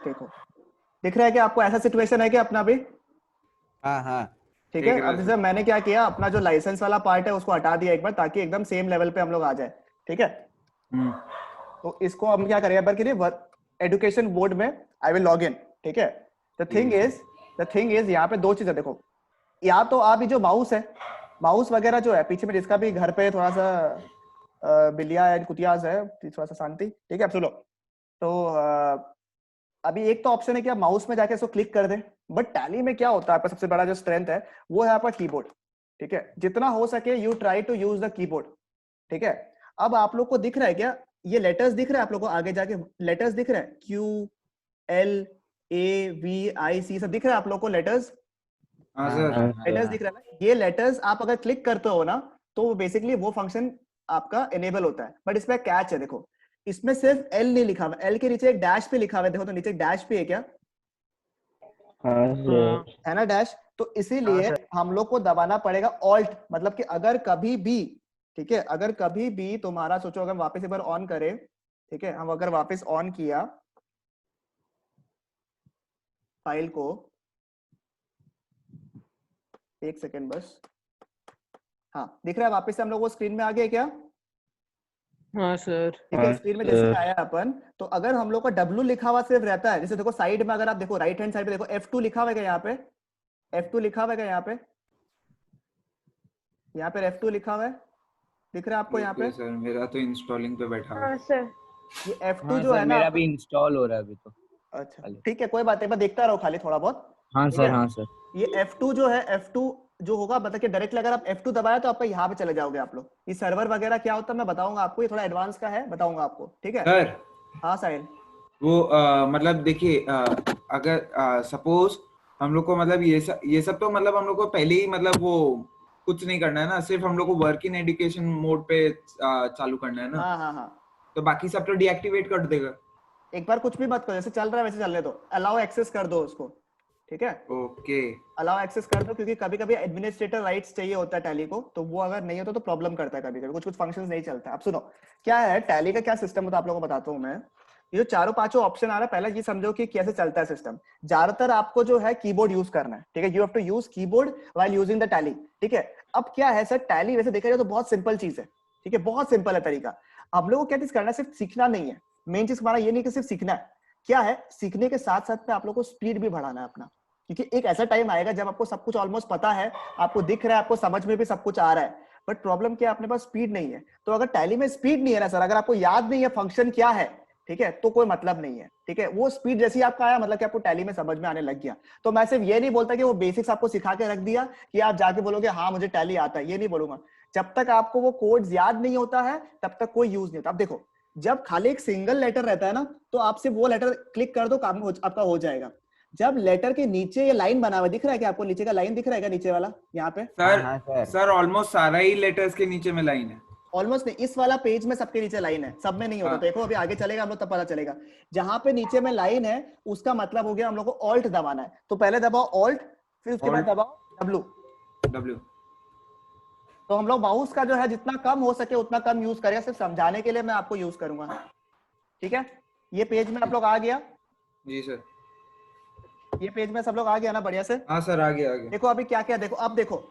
देखो दिख रहा है कि आपको ऐसा सिचुएशन है कि अपना भी हाँ हाँ ठीक है। अब जैसे मैंने क्या किया, अपना जो लाइसेंस वाला पार्ट है उसको हटा दिया एक बार, ताकि एकदम सेम लेवल पे हम लोग आ जाए। ठीक है, तो इसको हम क्या करेंगे, एक बार के एजुकेशन बोर्ड में आई विल लॉग इन। ठीक है, द थिंग इज यहाँ पे दो चीजें देखो, या तो आप ये जो माउस है, माउस वगैरह जो है पीछे में, जिसका भी घर पे थोड़ा सा बिल्लिया है, कुतियाज है, थोड़ा सा शांति। ठीक है, अब सुनो। तो अभी एक तो ऑप्शन है कि आप माउस में जाके इसको क्लिक कर दें, बट टैली में क्या होता है, आपका सबसे बड़ा जो स्ट्रेंथ है वो है आपका कीबोर्ड। ठीक है, जितना हो सके you try to use the keyboard. ठीक है, अब आप लोग को दिख रहा है क्या, ये लेटर्स दिख रहा है आप लोग को, आगे जाके लेटर्स दिख रहे हैं, QLAVIC सब दिख रहा है आप लोग को लेटर्स। हाँ सर, लेटर्स दिख रहा है ना, ये लेटर्स आप अगर क्लिक करते हो ना तो बेसिकली वो फंक्शन आपका एनेबल होता है। बट इसमें कैच है, देखो इसमें सिर्फ एल नहीं लिखा हुआ, एल के नीचे एक डैश पे लिखा हुआ है, देखो तो नीचे एक डैश पे है क्या, है ना डैश। तो इसीलिए हम लोग को दबाना पड़ेगा ऑल्ट, मतलब कि अगर कभी भी, ठीक है, अगर कभी भी तुम्हारा सोचो, अगर वापस एक बार ऑन करें, ठीक है, हम अगर वापस ऑन किया फाइल को, एक सेकेंड बस, हाँ दिख रहा है वापस से हम लोग वो स्क्रीन में आ गए क्या। हाँ सर। ठीक है, स्क्रीन में जैसे आया अपन, तो अगर हम लोग का W लिखा हुआ सिर्फ रहता है, जैसे देखो साइड में, अगर आप देखो राइट हैंड साइड पे देखो F2 लिखा हुआ है यहाँ पे, F2 लिखा हुआ है यहाँ पे, यहाँ पे F2 लिखा हुआ है, दिख रहा है आपको यहाँ पे। सर मेरा तो इंस्टॉलिंग पे बैठा हुआ है। हाँ सर। ये F2 हाँ जो सर, है ना मेरा भी इंस्टॉल हो रहा है अभी तो। अच्छा ठीक है, कोई बात नहीं, मैं देखता रहो खाली थोड़ा बहुत। हाँ ठीक सर, है? हाँ सर। ये F2 जो है, F2 जो होगा, मतलब कि डायरेक्ट अगर आप F2 दबाया तो आपका यहाँ पे चले जाओगे आप लोग। ये सर्वर वगैरह क्या होता है मैं बताऊंगा आपको, ये थोड़ा एडवांस का है, बताऊंगा आपको। ठीक है सर हाँ साहिल। वो मतलब देखिए, अगर सपोज हम लोग को मतलब ये सब तो मतलब हम लोग को पहले ही मतलब वो कुछ नहीं करना है ना, सिर्फ हम लोग को वर्क इन एजुकेशन मोड पे चालू करना है ना। हाँ हाँ हाँ, तो बाकी सब तो डीएक्टिवेट कर देगा। एक बार कुछ भी मत करो, जैसे चल रहा है वैसे चलने दो, अलाउ एक्सेस कर दो उसको। ठीक है, ओके, अलाउ एक्सेस कर दो, क्योंकि कभी कभी एडमिनिस्ट्रेटर राइट्स चाहिए होता है टैली को, तो वो अगर नहीं होता तो प्रॉब्लम करता है, कभी कभी कुछ कुछ फंक्शंस नहीं चलता। अब सुनो क्या है टैली का क्या सिस्टम होता है, आप लोगों को बताता हूँ मैं। ये जो चारों पांचों ऑप्शन आ रहा है, पहले ये समझो कि कैसे चलता है सिस्टम। ज्यादातर आपको जो है कीबोर्ड यूज करना है। ठीक है, you have to use keyboard while using the Tally. ठीक है, अब क्या है सर, टैली वैसे देखा जाए तो बहुत सिंपल चीज है। ठीक है, बहुत सिंपल है तरीका। आप लोगों को क्या चीज करना है, सिर्फ सीखना नहीं है। मेन चीज हमारा ये नहीं कि सिर्फ सीखना है, क्या है, सीखने के साथ साथ में आप लोग को स्पीड भी बढ़ाना है अपना, क्योंकि एक ऐसा टाइम आएगा जब आपको सब कुछ ऑलमोस्ट पता है, आपको दिख रहा है, आपको समझ में भी सब कुछ आ रहा है, बट प्रॉब्लम क्या है, अपने पास स्पीड नहीं है। तो अगर टैली में स्पीड नहीं है ना सर, अगर आपको याद नहीं है फंक्शन क्या है, ठीक है, तो कोई मतलब नहीं है। ठीक है, वो स्पीड जैसी आपका आया, मतलब कि आपको टैली में समझ में आने लग गया। तो मैं सिर्फ ये नहीं बोलता कि वो बेसिक्स आपको सिखा के रख दिया कि आप जाके बोलोगे हाँ मुझे टैली आता है, ये नहीं बोलूंगा। जब तक आपको वो कोड्स याद नहीं होता है तब तक कोई यूज नहीं होता। अब देखो, जब खाली एक सिंगल लेटर रहता है ना, तो आप सिर्फ वो लेटर क्लिक कर दो, काम आपका हो जाएगा। जब लेटर के नीचे ये लाइन बना हुआ दिख रहा है क्या आपको, नीचे का लाइन दिख रहा है क्या, नीचे वाला यहाँ पे। सर हाँ सर। सर ऑलमोस्ट सारा ही लेटर्स के नीचे में लाइन है। ऑलमोस्ट नहीं, इस वाला पेज में सबके नीचे लाइन है, सब में नहीं होता। हाँ। तो देखो अभी आगे चलेगा हम लोग तब पता चलेगा। जहां पे नीचे में लाइन है उसका मतलब हो गया हम लोग को ऑल्ट दबाना है। तो पहले दबाओ ऑल्ट, फिर उसके बाद दबाओ डब्ल्यू। डब्ल्यू। तो हम लोग माउस का जो है जितना कम हो सके उतना कम यूज करेंगे, सिर्फ समझाने के लिए मैं आपको यूज करूंगा। ठीक है, ये पेज में आप लोग आ गया, जी सर। ये पेज में सब लोग आ गया ना बढ़िया से। हाँ सर, आगे आगे। देखो अभी क्या क्या, देखो अब देखो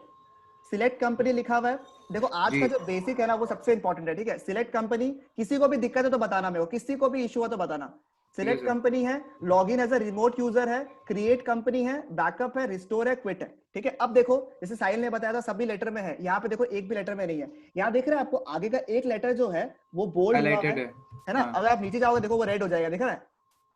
सिलेक्ट कंपनी लिखा हुआ है। देखो आज का जो बेसिक है ना वो सबसे इंपॉर्टेंट है। ठीक है, सिलेक्ट कंपनी, किसी को भी दिक्कत है तो बताना, मेरे को किसी को भी इशू है तो बताना। सिलेक्ट कंपनी है, login as a remote user है, क्रिएट कंपनी है, बैकअप है, रिस्टोर है, क्विट है। ठीक है, अब देखो जैसे साहिल ने बताया था सभी लेटर में है, यहाँ पे देखो एक भी लेटर में नहीं है। यहाँ देख रहे हैं आपको आगे का एक लेटर जो है वो बोल्ड हुआ है ना। अगर आप नीचे जाओगे देखो वो रेड हो जाएगा, दिख रहा है,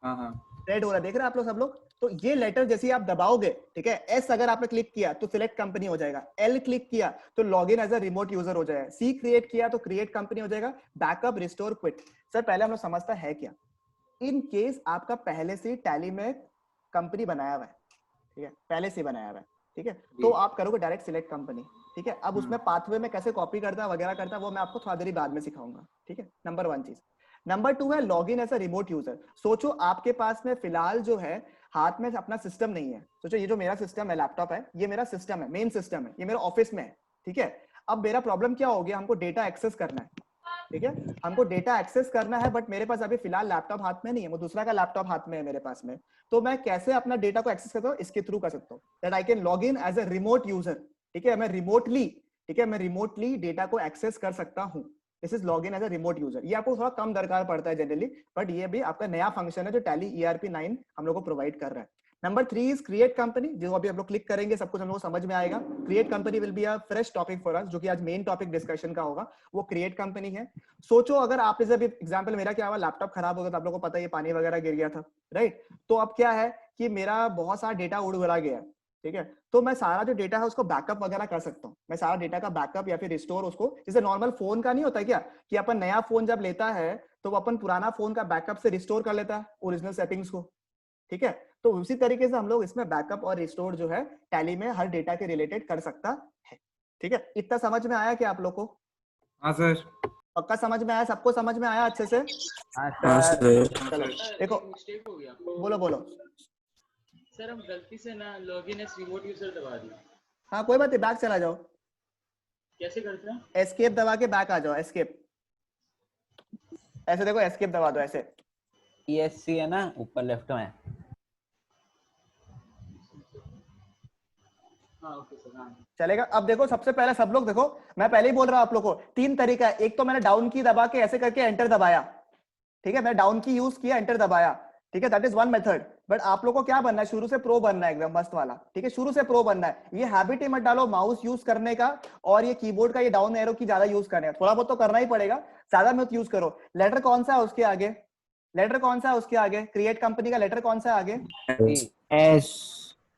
हाँ हाँ रेड हो रहा है, देख रहे हैं आप लोग सब लोग। तो ये लेटर जैसे आप दबाओगे, ठीक है, एस अगर आपने क्लिक किया तो सिलेक्ट कंपनी हो जाएगा, एल क्लिक किया तो login as a remote user हो जाएगा, सी क्रिएट किया तो क्रिएट कंपनी हो जाएगा, बैकअप, रिस्टोर, क्विट। सर पहले हम लोग समझता है क्या, इन केस आपका पहले से टैली में कंपनी बनाया हुआ है, ठीक है, पहले से बनाया हुआ है, ठीक है, तो आप करोगे डायरेक्ट सिलेक्ट कंपनी। ठीक है, अब उसमें पाथवे में कैसे कॉपी करता है वगैरह करता है वो मैं आपको थोड़ा देर बाद में सिखाऊंगा। ठीक है, नंबर 1 चीज। नंबर 2 है login as a remote user. सोचो आपके पास में फिलहाल जो है हाथ में अपना सिस्टम नहीं है। सोचो ये जो मेरा सिस्टम है, लैपटॉप है, ये मेरा सिस्टम है, मेन सिस्टम है, ये मेरा ऑफिस में है। ठीक है, अब मेरा प्रॉब्लम क्या हो गया, हमको डेटा एक्सेस करना है। ठीक है, हमको डेटा एक्सेस करना है, बट मेरे पास अभी फिलहाल लैपटॉप हाथ में नहीं है, वो दूसरा का लैपटॉप हाथ में है मेरे पास में। तो मैं कैसे अपना डेटा को एक्सेस करता हूँ, इसके थ्रू कर सकता हूँ, that I can log in as a remote user. ठीक है, मैं रिमोटली, ठीक है, मैं रिमोटली डेटा को एक्सेस कर सकता हूँ। This is log in as a remote user. ये आपको थोड़ा कम दरकार पड़ता है जनरली, बट ये भी आपका नया फंक्शन है जो टैली ERP9 हम लोग को प्रोवाइड कर रहा है। नंबर 3 इज क्रिएट कंपनी, जो अभी हम लोग क्लिक करेंगे सब कुछ हम लोग को समझ में आएगा। Create company will be a fresh topic for us, जो कि आज मेन टॉपिक डिस्कशन का होगा, वो क्रिएट कंपनी है। सोचो अगर आप जैसे अभी एग्जांपल मेरा क्या हुआ, लैपटॉप खराब हो गया, तो आप लोगों को पता है ये पानी वगैरह गिर गया था, राइट। तो अब क्या है कि मेरा बहुत सारा डेटा उड़ उड़ा गया, ठीक है, तो मैं सारा जो डेटा है उसको बैकअप वगैरह कर सकता हूँ। मैं सारा डेटा का बैकअप या फिर रिस्टोर उसको, जैसे नॉर्मल फोन का नहीं होता क्या कि अपन नया फोन जब लेता है तो वो अपन पुराना फोन का बैकअप से रिस्टोर कर लेता है ओरिजिनल सेटिंग्स को, ठीक है। तो उसी तरीके से हम लोग इसमें बैकअप और रिस्टोर जो है टैली में हर डेटा के रिलेटेड कर सकता है, ठीक है। इतना समझ में आया क्या आप लोग को? हाँ सर। पक्का समझ में आया? सबको समझ में आया अच्छे से? हाँ हाँ सर। सर। चलो देखो, मिस्टेक हो गया बोलो बोलो। सर, हम गलती से ना लॉगिन एज रिमोट यूजर दबा दिया। हाँ कोई बात नहीं, बैक चला जाओ, कैसे करते हैं? एस्केप दबा के बैक आ जाओ, एस्केप, ऐसे देखो, एस्केप दबा दो ऐसे। ESC है ना ऊपर लेफ्ट में। हाँ ओके सर, हाँ। चलेगा। अब देखो सबसे पहले सब लोग देखो, मैं पहले ही बोल रहा हूं आप लोग को, 3 तरीका है। एक तो मैंने डाउन की दबा के ऐसे करके एंटर दबाया, ठीक है, मैं डाउन की यूज किया, एंटर दबाया, ठीक है, that is one method. But आप लोग को क्या बनना है, शुरू से प्रो बनना है, एकदम मस्त वाला, ठीक है, शुरू से प्रो बनना है। ये हैबिट ही मत डालो माउस यूज करने का और ये कीबोर्ड का ये डाउन एरो की ज्यादा यूज करने का, थोड़ा बहुत तो करना ही पड़ेगा, ज्यादा मत यूज करो। लेटर कौन सा है उसके आगे, लेटर कौन सा है उसके आगे, क्रिएट कंपनी का लेटर कौन सा है आगे, S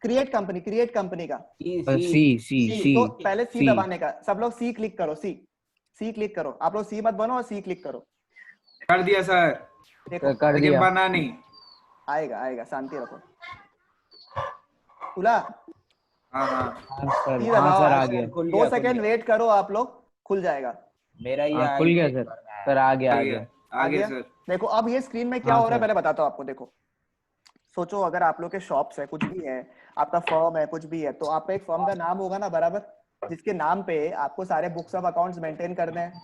create company, create company का सी सी सी। सी तो पहले सी सी। दबाने का, सब लोग सी क्लिक करो, सी, सी क्लिक करो, आप लोग सी मत बनो और सी क्लिक करो। कर दिया सर, देखो कर लेकिन दिया। बना नहीं। आएगा आएगा, शांति रखो। खुला? हाँ हाँ। हाँ सर, सी हाँ दबाओ, सर आ गया। खुल 2 गया, खुल सेकेंड गया। वेट करो, आप लोग खुल जाएगा। मेरा ये हाँ, आ खुल गया गया सर। सर। सर आ गया, आ आ गया, गया। आ गया सर। देखो अब ये स्क्रीन में क्या हाँ हो रहा है सर। पहले बताता हूँ आपको। देखो सोचो अगर आप लोग के शॉप्स है, कुछ भी है, आपका फर्म है, कुछ भी है, तो आपका एक फर्म का नाम होगा ना बराबर, जिसके नाम पे आपको सारे बुक्स ऑफ अकाउंट्स मेंटेन करने हैं,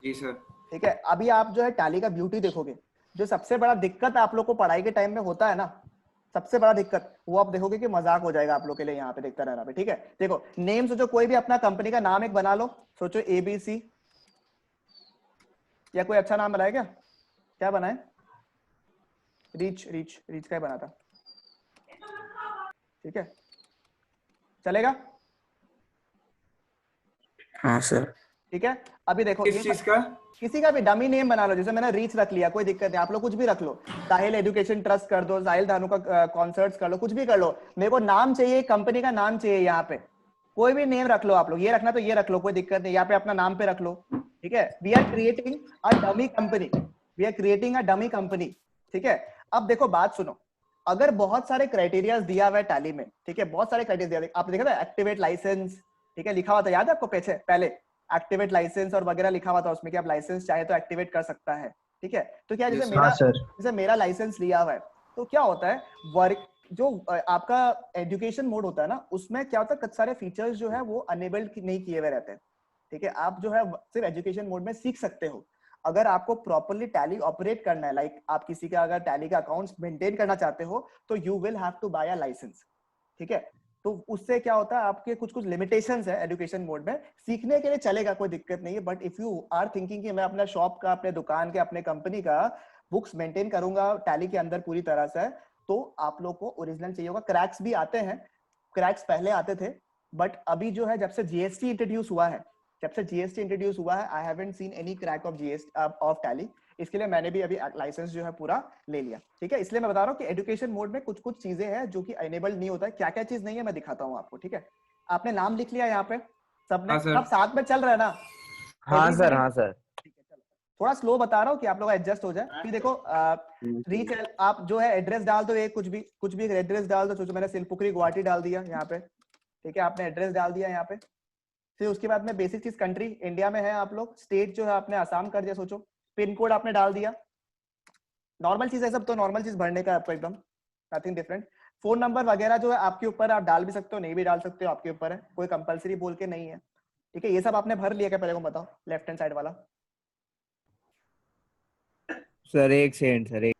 जी सर। ठीक है। अभी आप जो है टैली का ब्यूटी देखोगे, जो सबसे बड़ा दिक्कत आप लोग को पढ़ाई के टाइम में होता है ना, सबसे बड़ा दिक्कत, वो आप देखोगे कि मजाक हो जाएगा आप लोग के लिए यहाँ पे देखता रहना पे, ठीक है। देखो नेम सोचो, कोई भी अपना कंपनी का नाम एक बना लो, सोचो ABC, या कोई अच्छा नाम बनाए, क्या बनाए, रीच, रीच, रीच का ही बना था, ठीक है, चलेगा, हाँ सर। ठीक है। अभी देखो किस चीज का? किसी का भी डमी नेम बना लो, जैसे मैंने रीच रख लिया, कोई दिक्कत नहीं, आप लोग कुछ भी रख लो, साहिल एजुकेशन ट्रस्ट कर दो, साहिल धानु का कॉन्सर्ट्स कर लो, कुछ भी कर लो, मेरे को नाम चाहिए, कंपनी का नाम चाहिए, यहाँ पे कोई भी नेम रख लो आप लोग, ये रखना तो ये रख लो, कोई दिक्कत नहीं, यहाँ पे अपना नाम पे रख लो, ठीक है। We are creating a dummy company, we are creating a dummy company, ठीक है। अब देखो बात सुनो, अगर बहुत सारे क्राइटेरिया दिया हुआ है टैली में, ठीक है, बहुत सारे क्राइटेरिया दिया, आपने देखा था एक्टिवेट लाइसेंस, ठीक है, लिखा हुआ था, याद है आपको पीछे पहले एक्टिवेट लाइसेंस और वगैरह लिखा हुआ था उसमें कि आप लाइसेंस चाहे तो एक्टिवेट कर सकता है, ठीक है। तो क्या जैसे हाँ जैसे मेरा लाइसेंस लिया हुआ है, तो क्या होता है, वर्क जो आपका एजुकेशन मोड होता है ना, उसमें क्या होता है, कुछ सारे फीचर्स जो है वो अनेबल नहीं किए हुए रहते हैं, ठीक है। आप जो है सिर्फ एजुकेशन मोड में सीख सकते हो। अगर आपको प्रॉपर्ली टैली ऑपरेट करना है, लाइक आप किसी का अगर टैली का अकाउंट्स मेंटेन करना चाहते हो, तो you will have to buy a license, ठीक है। तो उससे क्या होता है, आपके कुछ कुछ लिमिटेशंस है एजुकेशन मोड में, सीखने के लिए चलेगा, कोई दिक्कत नहीं है, but if you are thinking कि मैं अपना शॉप का, अपने दुकान के, अपने कंपनी का बुक्स मेंटेन करूंगा टैली के अंदर पूरी तरह से, तो आप लोग को ओरिजिनल चाहिए होगा। क्रैक्स भी आते हैं, क्रैक्स पहले आते थे, बट अभी जो है जब से जीएसटी इंट्रोड्यूस हुआ है, I haven't seen any crack of GST of tally. इसके लिए मैंने भी अभी लाइसेंस जो है पूरा ले लिया, ठीक है। इसलिए मैं बता रहा हूँ कि एजुकेशन मोड में कुछ कुछ चीजें हैं जो कि एनेबल्ड नहीं होता है, क्या क्या चीज नहीं है मैं दिखाता हूँ आपको, ठीक है। आपने नाम लिख लिया यहाँ पे, सबने, हाँ सर। सब साथ में चल रहा है ना? हाँ सर, हाँ सर। ठीक है, चलो थोड़ा स्लो बता रहा हूँ कि आप लोग एडजस्ट हो जाए। फिर देखो रीच, आप जो है एड्रेस डाल दो, एक कुछ भी एड्रेस डाल दो, सोचो मैंने सिलपुकरी गुवाहाटी डाल दिया यहाँ पे, ठीक है, आपने एड्रेस डाल दिया यहाँ पे। फिर उसके बाद में बेसिक चीज, कंट्री इंडिया में है आप लोग, स्टेट जो है आपने आसाम कर दिया, सोचो पिन कोड आपने डाल दिया, नॉर्मल चीज है सब, तो नॉर्मल चीज भरने का आपको एकदम नथिंग डिफरेंट। फोन नंबर वगैरह जो है आपके ऊपर, आप डाल भी सकते हो, नहीं भी डाल सकते हो, आपके ऊपर है, कोई कंपलसरी बोल के नहीं है, ठीक है। ये सब आपने भर लिया क्या पहले को बताओ, लेफ्ट हैंड साइड वाला सर एक सेकंड सर एक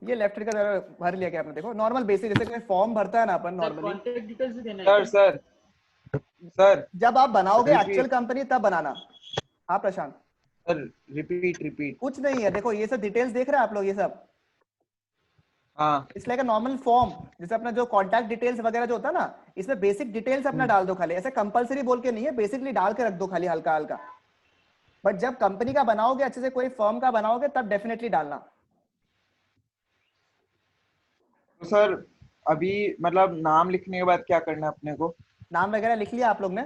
ये लेफ्ट हैंड का जरा भर लिया क्या आपने? देखो नॉर्मल बेसिक जैसे कोई फॉर्म भरता है ना अपन सर नॉर्मली, कॉन्टेक्ट डिटेल्स भी देना है सर क्या? सर सर जब आप बनाओगे Repeat. एक्चुअल कंपनी तब बनाना। हाँ प्रशांत, सर रिपीट रिपीट। कुछ नहीं है, देखो ये सब डिटेल्स देख रहे हैं आप लोग, ये सब हाँ it's like a normal form, जैसे अपना जो कॉन्टैक्ट डिटेल्स वगैरह जो होता है ना, इसमें बेसिक डिटेल्स अपना डाल दो खाली, ऐसे कंपलसरी बोल के नहीं है, बेसिकली डाल के रख दो खाली हल्का हल्का। बट जब कंपनी का बनाओगे अच्छे से, कोई फर्म का बनाओगे, तब डेफिनेटली डालना। तो सर अभी मतलब नाम लिखने के बाद क्या करना है अपने को? नाम वगैरह लिख लिया आप लोग ने?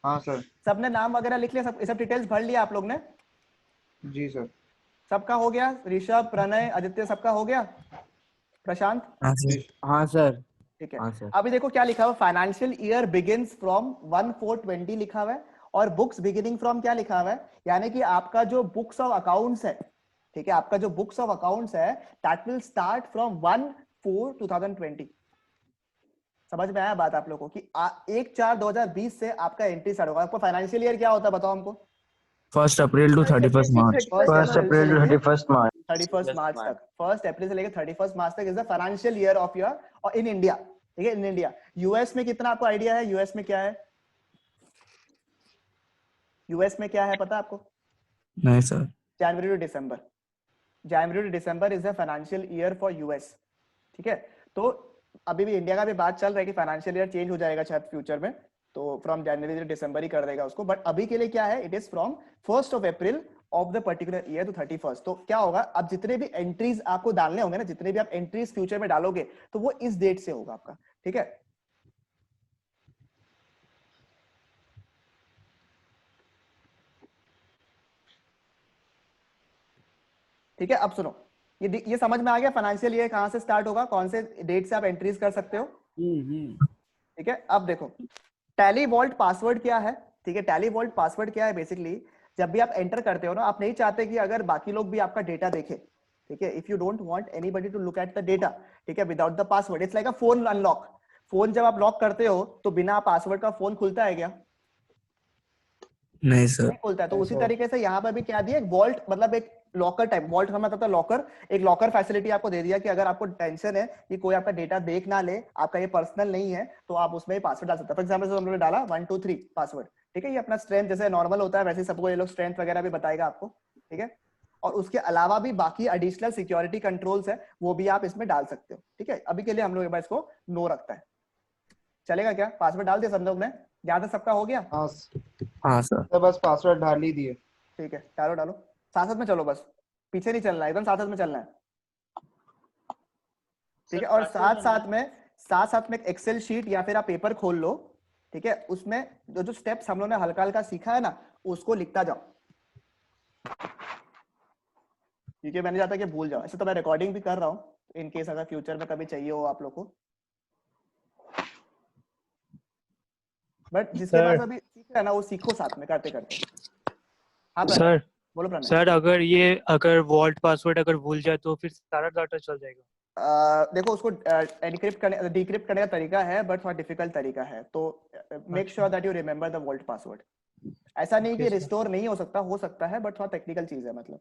हाँ सर। सबने नाम वगैरह लिख लिया, सब डिटेल्स भर लिया आप लोग ने? जी सर। सबका हो गया? ऋषभ, प्रणय, आदित्य, सबका हो गया? प्रशांत? हाँ सर हाँ सर ठीक है। हाँ सर अभी देखो क्या लिखा हुआ, फाइनेंशियल ईयर बिगिंस फ्रॉम 1/4/20 लिखा हुआ है, और बुक्स बिगिनिंग फ्रॉम क्या लिखा हुआ है, यानी कि आपका जो बुक्स ऑफ अकाउंट्स है, ठीक है, आपका जो बुक्स ऑफ अकाउंट्स है, दैट विल स्टार्ट फ्रॉम 1/4/2020। समझ में आया बात आप लोगों को कि 1/4/2020 से आपका एंट्री स्टार्ट होगा। आपको फाइनेंशियल ईयर क्या होता है बताओ हमको? 1 अप्रैल टू 31 मार्च। 1 अप्रैल से लेके 31 मार्च 31 मार्च तक, 1 अप्रैल से लेकर 31 मार्च तक is the financial year of your, और इन इंडिया, ठीक है, इन इंडिया। यूएस में कितना आपको आइडिया है? यूएस में क्या है? यूएस में क्या है पता है आपको? नहीं sir. January to December, January to December is the financial year for US, ठीक है। तो अभी भी इंडिया का भी बात चल रहा है कि फाइनेंशियल ईयर चेंज हो जाएगा शायद फ्यूचर में, तो फ्रॉम जनवरी टू दिसंबर ही कर देगा उसको, बट अभी के लिए क्या है, it is from 1 April of the particular year to 31। तो क्या होगा, अब जितने भी एंट्रीज आपको डालने होंगे ना, जितने भी आप एंट्रीज फ्यूचर में डालोगे, तो वो इस डेट से होगा आपका, ठीक है। ठीक है, अब सुनो, ये समझ में आ गया फाइनेंशियल ईयर कहां से स्टार्ट होगा, कौन से डेट से आप एंट्रीज कर सकते हो, ठीक है। अब देखो टैली वॉल्ट पासवर्ड क्या है, ठीक है। टैली वॉल्ट पासवर्ड क्या है, बेसिकली जब भी आप एंटर करते हो ना, आप नहीं चाहते कि अगर बाकी लोग भी आपका डेटा देखे, ठीक है, if you don't want anybody to look at the data, ठीक है, without the password. It's like a phone unlock. Phone जब आप लॉक करते हो तो बिना पासवर्ड का फोन खुलता है क्या? नहीं सर। नहीं खुलता है। तो उसी तरीके से यहाँ पर भी क्या दिया, एक वॉल्ट, मतलब एक लॉकर टाइप, वॉल्ट का मतलब लॉकर, एक लॉकर फैसिलिटी आपको दे दिया कि अगर आपको टेंशन है कि कोई आपका डेटा देख ना ले, आपका ये पर्सनल नहीं है, तो आप उसमें पासवर्ड डाल सकते हैं। फॉर एग्जाम्पल हम लोगों ने डाला 1 2 3 पासवर्ड, ठीक है, ये अपना स्ट्रेंथ जैसे नॉर्मल होता है वैसे सबको ये लोग स्ट्रेंथ वगैरह भी बताएगा आपको, ठीक है। और उसके अलावा भी बाकी एडिशनल सिक्योरिटी कंट्रोल्स है, वो भी आप इसमें डाल सकते हो, ठीक है। अभी के लिए हम लोग एक बार इसको नो रखता है, चलेगा क्या? पासवर्ड डाल दिया सब लोग ने? यहाँ तक सबका हो गया? हाँ हाँ सर। सर बस पासवर्ड डाल ही दिए। ठीक है, डालो डालो, साथ साथ में चलो, बस पीछे नहीं चलना है, एकदम साथ साथ में चलना है, ठीक है। और साथ साथ में एक एक्सेल शीट या फिर आप पेपर खोल लो, ठीक है, उसमें जो जो स्टेप्स हम लोगों ने हल्का हल्का सीखा है ना, उसको लिखता जाओ, क्योंकि मैंने चाहता कि भूल जाओ। ऐसे तो मैं रिकॉर्डिंग भी कर रहा हूँ, इन केस अगर फ्यूचर में कभी चाहिए हो आप लोग को, बट जिसके पास अभी सीख रहा है ना, वो सीखो साथ में करते करते। हाँ प्रणय, सर बोलो प्रणय। सर अगर वॉल्ट पासवर्ड अगर भूल जाए तो फिर सारा डाटा चल जाएगा? देखो उसको एनक्रिप्ट करने, डिक्रिप्ट करने का तरीका है, बट थोड़ा डिफिकल्ट तरीका है, तो make sure that you remember the vault password. ऐसा नहीं कि रिस्टोर नहीं हो सकता है, बट थोड़ा टेक्निकल चीज है मतलब।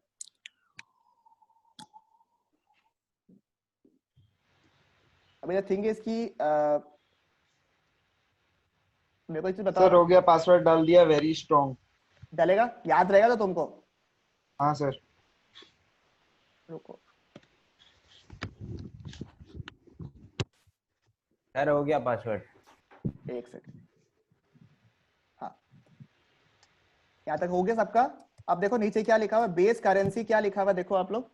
अभी द थिंग इज कि मेरे को एक चीज बताओ। सर हो गया, पासवर्ड डाल दिया, वेरी स्ट्रॉन्ग। डलेगा, याद रहेगा तो तुमको? हाँ सर। रुको, सर हो गया पासवर्ड। एक सेकंड। हाँ, यहाँ तक हो गया सबका। अब देखो नीचे क्या लिखा हुआ है, बेस करेंसी क्या लिखा हुआ है, देखो आप लोग,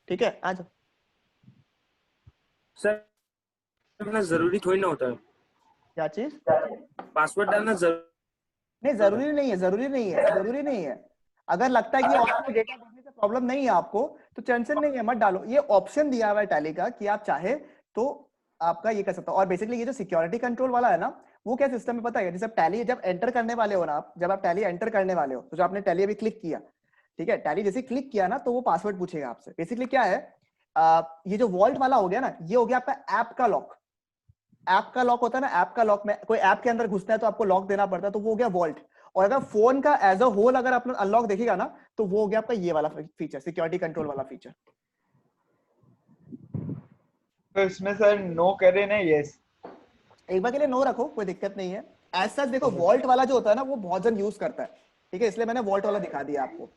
ठीक है। आ जाओ। सर डालना जरूरी थोड़ी ना होता है, क्या चीज? पासवर्ड डालना जरूरी नहीं, जरूरी नहीं है, जरूरी नहीं है, जरूरी नहीं है। अगर लगता है कि ऑप्शन डेटा देखने से प्रॉब्लम नहीं है आपको, तो टेंशन नहीं है, मत डालो। ये ऑप्शन दिया हुआ है टैली का कि आप चाहे तो आपका ये कर सकते हो। और बेसिकली ये जो सिक्योरिटी कंट्रोल वाला है ना, वो क्या सिस्टम में पता है, जैसे आप टैली जब एंटर करने वाले हो ना, आप जब आप टैली एंटर करने वाले हो, तो जो आपने टैली अभी क्लिक किया, ठीक है, टैली जैसे क्लिक किया ना तो वो पासवर्ड पूछेगा आपसे। बेसिकली क्या है, ये जो वॉल्ट वाला हो गया ना, ये हो गया आपका ऐप का लॉक। ऐप का लॉक होता है ना, ऐप का लॉक में कोई ऐप के अंदर घुसना है तो आपको लॉक देना पड़ता है, तो वो हो गया वॉल्ट। और अगर फोन का एज अ होल अगर आप अनलॉक देखेगा ना, तो वो हो गया आपका ये वाला फीचर, सिक्योरिटी कंट्रोल वाला फीचर। तो इसमें सर नो करे ना यस? एक बार के लिए नो रखो, कोई दिक्कत नहीं है। एज सच देखो वॉल्ट वाला जो होता है ना वो बहुत जन यूज करता है, ठीक है, इसलिए मैंने वॉल्ट वाला दिखा दिया आपको।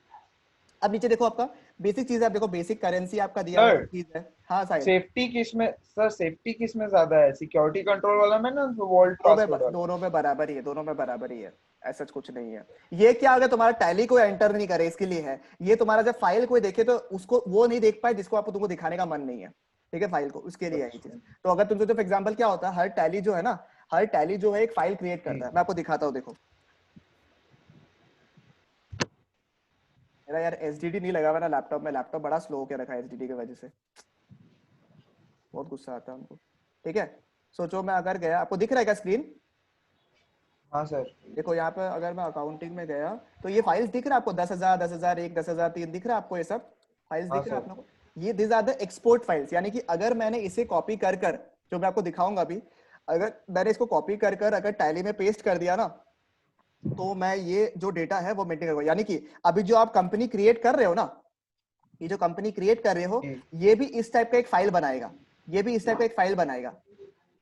अब नीचे देखो आपका बेसिक चीज है, आप देखो बेसिक करेंसी आपका दिया हुआ सर, चीज है। हाँ साहिल, सेफ्टी किस में सर, सेफ्टी किस में ज्यादा है, सिक्योरिटी कंट्रोल वाला में ना वॉल्ट पासवर्ड वाला? दोनों में बराबर ही है, दोनों में बराबर ही है, ऐसा कुछ नहीं है। ये क्या अगर तुम्हारा टैली को एंटर नहीं करे इसके लिए है, ये तुम्हारा जब फाइल कोई देखे तो उसको वो नहीं देख पाए जिसको आपको तुमको दिखाने का मन नहीं है, ठीक है, फाइल को, उसके लिए है ये चीज। तो अगर तुमसे तो फॉर एग्जांपल क्या होता है, हर टैली जो है ना, हर टैली जो है एक फाइल क्रिएट करता है। मैं आपको दिखाता हूँ, देखो मेरा यार एसडीडी नहीं लगा हुआ ना लैपटॉप में, लैपटॉप बड़ा स्लो होकर रखा है एसडीडी की वजह से, बहुत गुस्सा आता है हमको। ठीक है, सोचो मैं अगर गया, आपको दिख रहा है क्या स्क्रीन? हाँ सर। देखो यहाँ पे अगर मैं अकाउंटिंग में गया तो ये फाइल्स दिख रहा है आपको, 10,000, 10,001, 10,003 दिख रहा है आपको, ये सब फाइल्स हाँ दिख रहा है सर। आप लोगों को। ये this are the export files, यानी कि अगर मैंने इसे कॉपी कर कर, जो मैं आपको दिखाऊंगा अभी, अगर मैंने इसको कॉपी कर कर अगर टैली में पेस्ट कर दिया ना, तो मैं ये जो डेटा है वो मेंटेन करूंगा। यानी कि अभी जो आप कंपनी क्रिएट कर रहे हो ना, ये जो कंपनी क्रिएट कर रहे हो, ये भी इस टाइप का एक फाइल बनाएगा, ये भी इस टाइप का एक फाइल बनाएगा।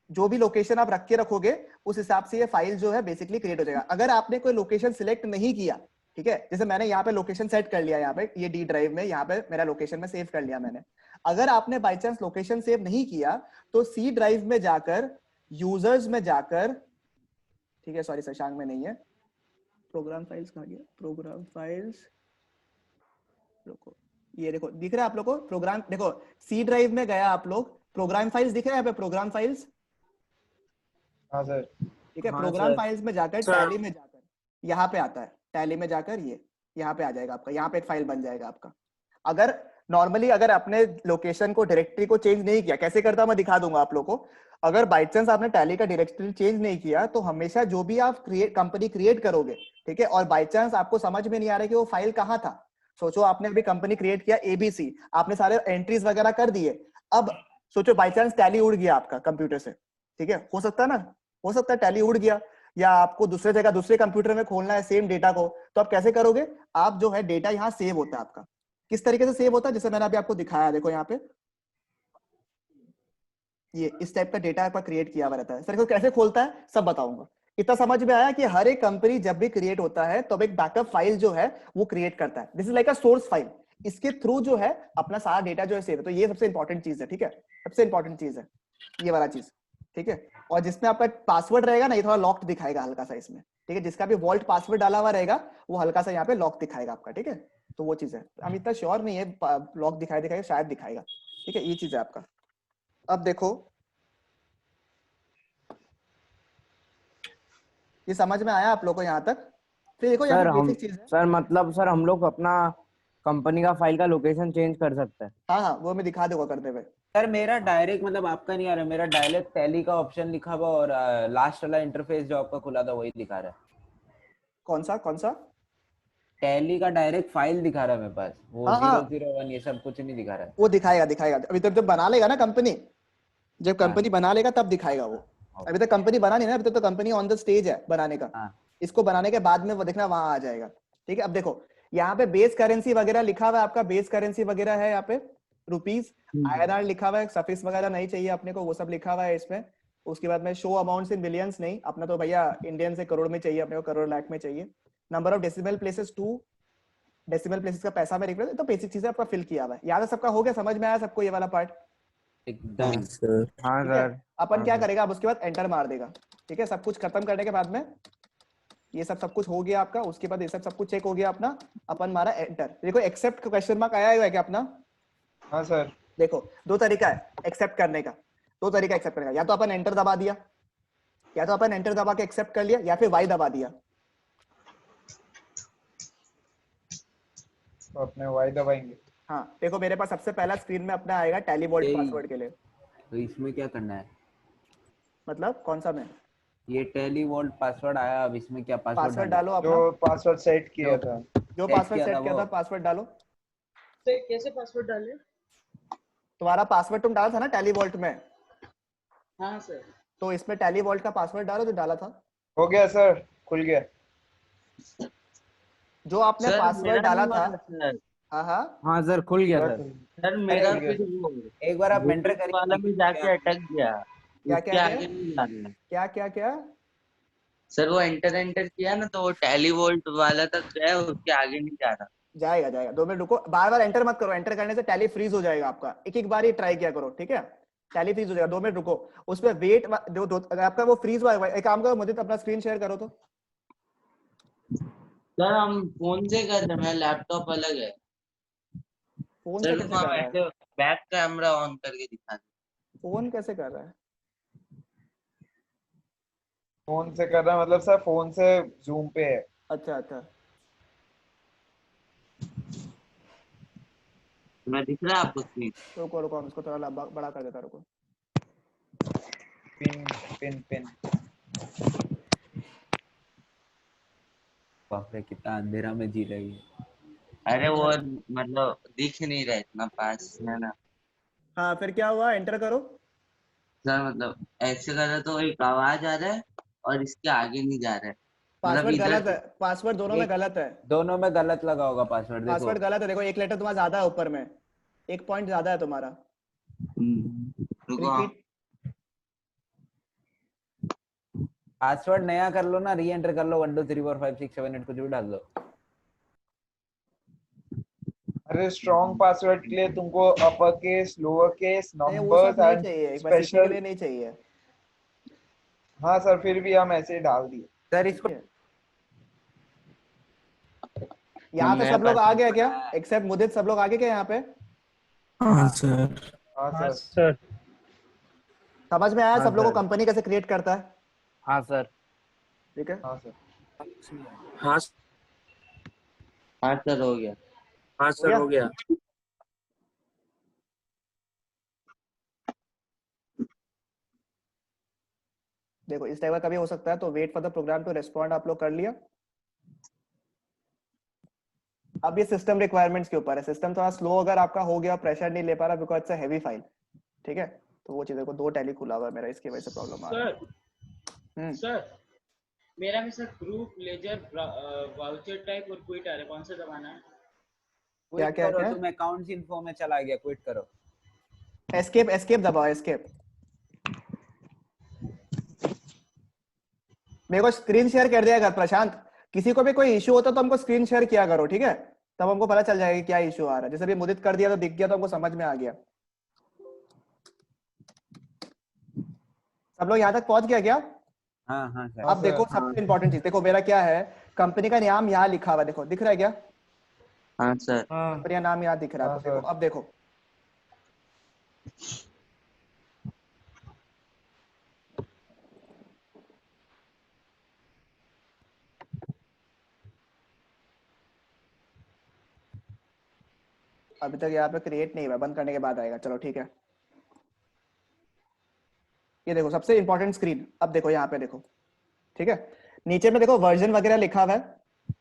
जो भी लोकेशन आप रख के रखोगे उस हिसाब से ये फाइल जो है बेसिकली क्रिएट हो जाएगा। अगर आपने कोई लोकेशन सिलेक्ट नहीं किया, ठीक है, जैसे मैंने यहाँ पे लोकेशन सेट कर लिया, यहाँ पे ये डी ड्राइव में, यहाँ पे मेरा लोकेशन में सेव कर लिया मैंने। अगर आपने बाई चांस लोकेशन सेव नहीं किया तो सी ड्राइव में जाकर, यूजर्स में जाकर, ठीक है, सॉरी शशांक में नहीं है, प्रोग्राम फाइल्स कहाँ गया, प्रोग्राम फाइल्स, रुको, ये देखो दिख रहा है आप लोग को प्रोग्राम, देखो सी ड्राइव में गया आप लोग, प्रोग्राम फाइल्स दिख रहा है यहाँ पे, प्रोग्राम फाइल्स, हाँ सर। ठीक है, हाँ प्रोग्राम सर। फाइल्स में जाकर टैली में जाकर यहाँ पे आता है, टैली में जाकर ये यहाँ पे आ जाएगा आपका, यहाँ पे एक फाइल बन जाएगा आपका। अगर नॉर्मली अगर आपने लोकेशन को, डायरेक्टरी को चेंज नहीं किया, कैसे करता मैं दिखा दूंगा आप लोग को। अगर बाई चांस आपने टैली का डायरेक्टरी चेंज नहीं किया तो हमेशा जो भी आप कंपनी क्रिएट करोगे, ठीक है, और बाई चांस आपको समझ में नहीं आ रहा कि वो फाइल कहाँ था, सोचो आपने अभी कंपनी क्रिएट किया एबीसी, आपने सारे एंट्रीज वगैरह कर दिए, अब सोचो बाई चांस टैली उड़ गया आपका कंप्यूटर से, ठीक है, हो सकता है ना, हो सकता है टैली उड़ गया, या आपको दूसरे जगह दूसरे कंप्यूटर में खोलना है सेम डेटा को, तो आप कैसे करोगे? आप जो है डेटा यहाँ सेव होता है आपका, किस तरीके से सेव होता है, जैसे मैंने अभी आपको दिखाया, देखो यहाँ पे ये इस टाइप का डेटा आपका क्रिएट किया हुआ रहता है। सर इसको कैसे खोलता है सब बताऊंगा। इतना समझ में आया कि हर एक कंपनी जब भी क्रिएट होता है तो एक बैकअप फाइल जो है वो क्रिएट करता है, this is like a source file, इसके थ्रू जो है अपना सारा डेटा जो है सेव है। तो ये सबसे इंपॉर्टेंट चीज है, ठीक है, सबसे इंपॉर्टेंट चीज है ये वाला चीज, ठीक है। और जिसमें आपका पासवर्ड रहेगा ना, ये थोड़ा लॉक्ड दिखाएगा हल्का सा इसमें, ठीक है, जिसका भी वॉल्ट पासवर्ड डाला हुआ रहेगा वो हल्का सा यहाँ पे लॉक दिखाएगा आपका, ठीक है। तो वो चीज है, हम इतना श्योर नहीं है, लॉक दिखाएगा शायद दिखाएगा, ठीक है, ये चीज है आपका। अब देखो ये समझ में आया आप लोगों को यहाँ तक? फिर देखो यहाँ सर पे हम बेसिक चीज है, सर मतलब सर हम लोग अपना कंपनी का फाइल का लोकेशन चेंज कर सकते हैं। हाँ हाँ वो मैं दिखा दूंगा करते हुए। सर मेरा डायरेक्ट मतलब आपका नहीं आ रहा, मेरा डायरेक्ट टैली का ऑप्शन लिखा हुआ और लास्ट वाला इंटरफेस जो आपका खुला था वही दिखा रहा है। कौन सा कौन सा? टैली का डायरेक्ट फाइल दिखा रहा है मेरे पास, वो हाँ, हाँ। 001 ये सब कुछ नहीं दिखा रहा है। वो दिखाएगा दिखाएगा, अभी तक जब बना लेगा ना कंपनी, जब हाँ। कंपनी बना लेगा तब दिखाएगा वो। अभी तक कंपनी बना नहीं ना, अभी तक तो कंपनी ऑन द स्टेज है बनाने का। हाँ। इसको बनाने के बाद में वो देखना वहां आ जाएगा, ठीक है। अब देखो यहाँ पे बेस करेंसी वगैरह लिखा हुआ है, आपका बेस करेंसी वगैरह है यहाँ पे, रुपीज, INR लिखा हुआ है, सफिक्स वगैरह नहीं चाहिए अपने को, वो सब लिखा हुआ है इसमें। उसके बाद में शो अमाउंट्स इन बिलियंस नहीं, अपना तो भैया इंडियन से करोड़ में चाहिए अपने को, करोड़ लाख में चाहिए। Number of decimal places 2, decimal places का पैसा में रिप्लेस, तो बेसिक चीजें आपका फिल किया हुआ है। याद है सबका, हो गया, समझ में आया सबको ये वाला पार्ट? एकदम। सर हाँ ठीक है, सर। अपन क्या करेगा अब उसके बाद एंटर मार देगा, ठीक है। सब कुछ खत्म करने के बाद में ये सब कुछ हो गया आपका, उसके बाद ये सब कुछ चेक हो गया अपना, अपन मारा एंटर। देखो एक्सेप्ट का क्वेश्चन मार्क आया हुआ है क्या अपना? हाँ सर। देखो दो तरीका है एक्सेप्ट करने का, दो तरीका एक्सेप्ट करने का, या तो अपन एंटर दबा दिया, या तो अपन एंटर दबा के एक्सेप्ट कर लिया, या फिर वाई दबा दिया। तो अपने वाई दबाएंगे। हाँ देखो मेरे पास सबसे पहला स्क्रीन में अपना आएगा टैली वॉल्ट यही। पासवर्ड के लिए। तो इसमें क्या करना है? मतलब कौन सा में? ये टैली वॉल्ट पासवर्ड आया, अब इसमें क्या पासवर्ड पासवर्ड डालो अपना, जो पासवर्ड सेट किया था। जो Set पासवर्ड किया सेट था किया वो। था पासवर्ड डालो। तो कैसे पासवर्ड डाले? तुम्हारा पासवर्ड तुम डाला था ना टैली वॉल्ट में, हाँ सर। तो इसमें टैली वॉल्ट का पासवर्ड डालो जो डाला था। हो गया सर, खुल गया। जो आपने सर पासवर्ड मेरा डाला नहीं था। हुआ सर। हाँ हाँ हाँ सर खुल गया सर सर। खुल सर मेरा खुल गया फिर सर। वो एक बार आप एंटर ब्लूटूथ करिए वाला देखिए में क्या जाके अटक गया, क्या उसके क्या आगे नहीं जा रहा है। क्या क्या क्या सर वो एंटर किया ना तो वो टैली वोल्ट वाला तक गया, उसके आगे नहीं जा रहा। जाएगा जाएगा, 2 मिनट रुको, बार बार एंटर मत करो, एंटर करने से टैली फ्रीज हो जाएगा आपका, एक एक बार ही ट्राई किया करो, ठीक है। टैली फ्रीज हो जाएगा, 2 मिनट रुको। उसमें वेट अगर आपका वो फ्रीज हुआ है, एक काम करो मुझे अपना स्क्रीन शेयर करो तो। सर हम फोन से कर रहे हैं, मेरा लैपटॉप अलग है। फोन सर से रुको कैसे हम कर रहा है? ऐसे बैक कैमरा ऑन करके दिखा दें। फोन कैसे कर रहा है? फोन से कर रहा है मतलब सर फोन से जूम पे है। अच्छा अच्छा, मैं दिख रहा है आपको स्क्रीन? रुको रुको, हम इसको थोड़ा बड़ा कर देता, रुको। Pin pin pin. बाप रे कितना अंधेरा में जी रही है। अरे वो मतलब दिख नहीं रहा इतना पास है ना। हाँ फिर क्या हुआ, एंटर करो। सर मतलब ऐसे कर रहा तो एक आवाज आ रहा है और इसके आगे नहीं जा रहा है, मतलब पासवर्ड इधर गलत है, पासवर्ड दोनों में गलत है, दोनों में गलत लगा होगा पासवर्ड। देखो पासवर्ड गलत है, देखो एक लेटर तुम्हारा ज्यादा है ऊपर में, 1 पॉइंट ज्यादा है तुम्हारा। रुको। रिपीट। पासवर्ड नया कर लो ना, री एंटर कर लो 1 2 3 4 5 6 7 8 कुछ भी डाल दो। अरे स्ट्रॉन्ग पासवर्ड के लिए तुमको अपर केस, लोअर केस, नहीं वो सब नंबर्स नहीं एंड चाहिए, बस इसी के स्पेशल। लिए नहीं चाहिए। हाँ सर फिर भी हम ऐसे ही डाल दिए। सर इसको ठीक है। यहाँ पे सब लोग आ गए क्या, एक्सेप्ट मुदित, सब लोग आ गए क्या यहाँ पे? हाँ सर। हाँ हाँ सर। सर। समझ में आया हाँ सब लोगों को सर। कंपनी कैसे क्रिएट करता है? हाँ सर। ठीक है। हाँ सर। हाँ हाँ सर हो गया। हाँ सर गया? हो गया। देखो इस टाइप का कभी हो सकता है, तो wait for the program to respond आप लोग कर लिया। अब ये सिस्टम रिक्वायरमेंट्स के ऊपर है, सिस्टम थोड़ा स्लो अगर आपका हो गया, प्रेशर नहीं ले पा रहा because it's a heavy file, ठीक है, तो वो चीजें को 2 टैली खुला हुआ है मेरा, इसकी वजह से प्रॉब्लम आ रहा है। सर मेरा में sir group ledger voucher type और क्विट आ रहा है, कौन सा दबाना है? क्या क्विट क्या करो, क्या? तुम अकाउंट्स इन्फो में चला गया, क्विट करो। एस्केप, एस्केप दबाओ, एस्केप। मेरे को स्क्रीन शेयर कर दिया कर प्रशांत, किसी को भी कोई इशू होता तो हमको स्क्रीन शेयर किया करो, ठीक है, तब हमको पता चल जाएगा कि क्या इशू आ रहा है। जैसे भी मुदित कर दिया तो दिख गया, तो हमको समझ में आ गया। सब लोग यहाँ तक पहुंच गया क्या? हाँ हाँ सर। अब देखो सबसे इंपॉर्टेंट चीज देखो, मेरा क्या है, कंपनी का नाम यहाँ लिखा हुआ है, देखो दिख रहा है क्या? हाँ सर। कंपनी का नाम यहाँ दिख रहा है, हाँ, तो देखो सर। अब देखो अभी तक यहाँ पे क्रिएट नहीं हुआ, बंद करने के बाद आएगा, चलो ठीक है। ये देखो सबसे इंपॉर्टेंट स्क्रीन, अब देखो यहाँ पे देखो, ठीक है, नीचे में देखो वर्जन वगैरह लिखा हुआ है,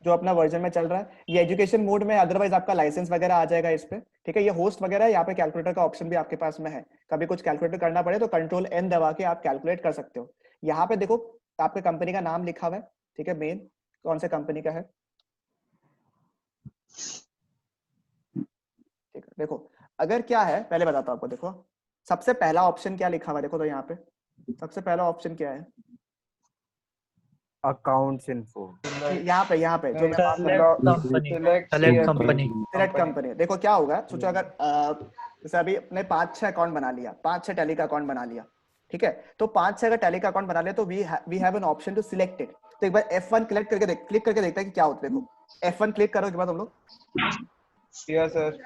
जो अपना वर्जन में चल रहा है, ये एजुकेशन मोड में, अदरवाइज आपका लाइसेंस वगैरह आ जाएगा इस पे, ठीक है। ये होस्ट वगैरह है, यहाँ पे कैलकुलेटर का ऑप्शन भी आपके पास में है, कभी कुछ कैलकुलेटर करना पड़े तो कंट्रोल N दबा के आप कैलकुलेट कर सकते हो। यहाँ पे देखो आपके कंपनी का नाम लिखा हुआ है, ठीक है, मेन कौन से कंपनी का है, ठीक है। देखो अगर क्या है पहले बताता हूँ आपको, देखो सबसे पहला ऑप्शन क्या लिखा हुआ है, देखो तो यहाँ पे सबसे पहला ऑप्शन क्या है, अकाउंट्स इन्फो। यहाँ पे जो सेलेक्ट कंपनी। सिलेक्ट कंपनी, देखो क्या होगा, सोचो अगर जैसे अभी अपने 5-6 अकाउंट बना लिया, 5-6 टैली का अकाउंट बना लिया, ठीक है, तो 5-6 अगर टैली का अकाउंट बना लिया तो we have an option to select it. तो एक बार F1 क्लिक करके देखते हैं कि क्या होता है। देखो F1 क्लिक करो के बाद हम लोग, किया सर।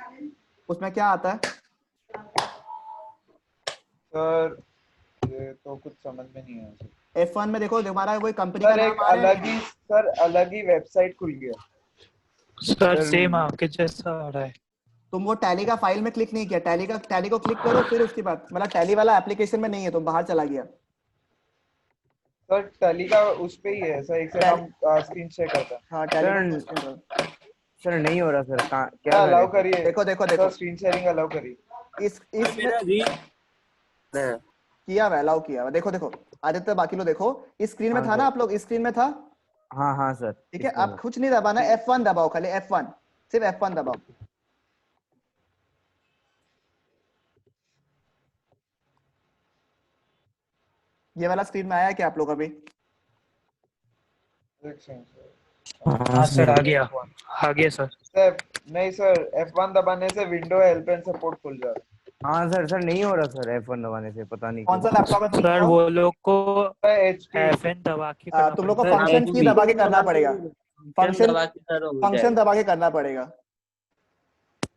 उसमें क्या आता है? सर ये तो कुछ समझ में नहीं आया सर। F1 में देखो हमारा वही कंपनी का सर नाम एक आ रहा है, अलग ही वेबसाइट खुल गया। सर सेम आपके जैसा आ रहा है। तुम वो टैली का फाइल में क्लिक नहीं किया, टैली को क्लिक करो, फिर उसके बाद मतलब टैली वाला एप्लीकेशन में नहीं है, तुम बाहर चला गया। सर टैली का उस पे ही है सर, एक सेकंड हम स्क्रीन शेयर करता है। हाँ टैली सर नहीं हो रहा सर, क्या क्या अलाउ करिए? देखो देखो सर देखो स्क्रीन शेयरिंग अलाउ करिए। इस मेरा री किया हुआ अलाउ किया हुआ। देखो देखो आदित्य बाकी लोग देखो, इस स्क्रीन में हाँ था ना सर। आप लोग, इस स्क्रीन में था। हाँ हाँ सर। ठीक है, आप कुछ नहीं दबाना, F1 दबाओ, खाली F1, सिर्फ F1 दबाओ। ये वाला स्क्रीन में आया क्या आप लोग अभी? हाँ सर, आ गया सर। सर नहीं सर, F1 दबाने से विंडो हेल्प एंड सपोर्ट खुल जा रहा हाँ सर, सर नहीं हो रहा सर F1 दबाने से, पता नहीं कौन सा क्यों। लैपटॉप है तुम सर लोग वो लोग को है। HP FN दबा के करना तुम लोग को पड़ेगा। फंक्शन की दबा के करना पड़ेगा, फंक्शन दबा के करो, हो फंक्शन जाएगा। दबा के करना पड़ेगा।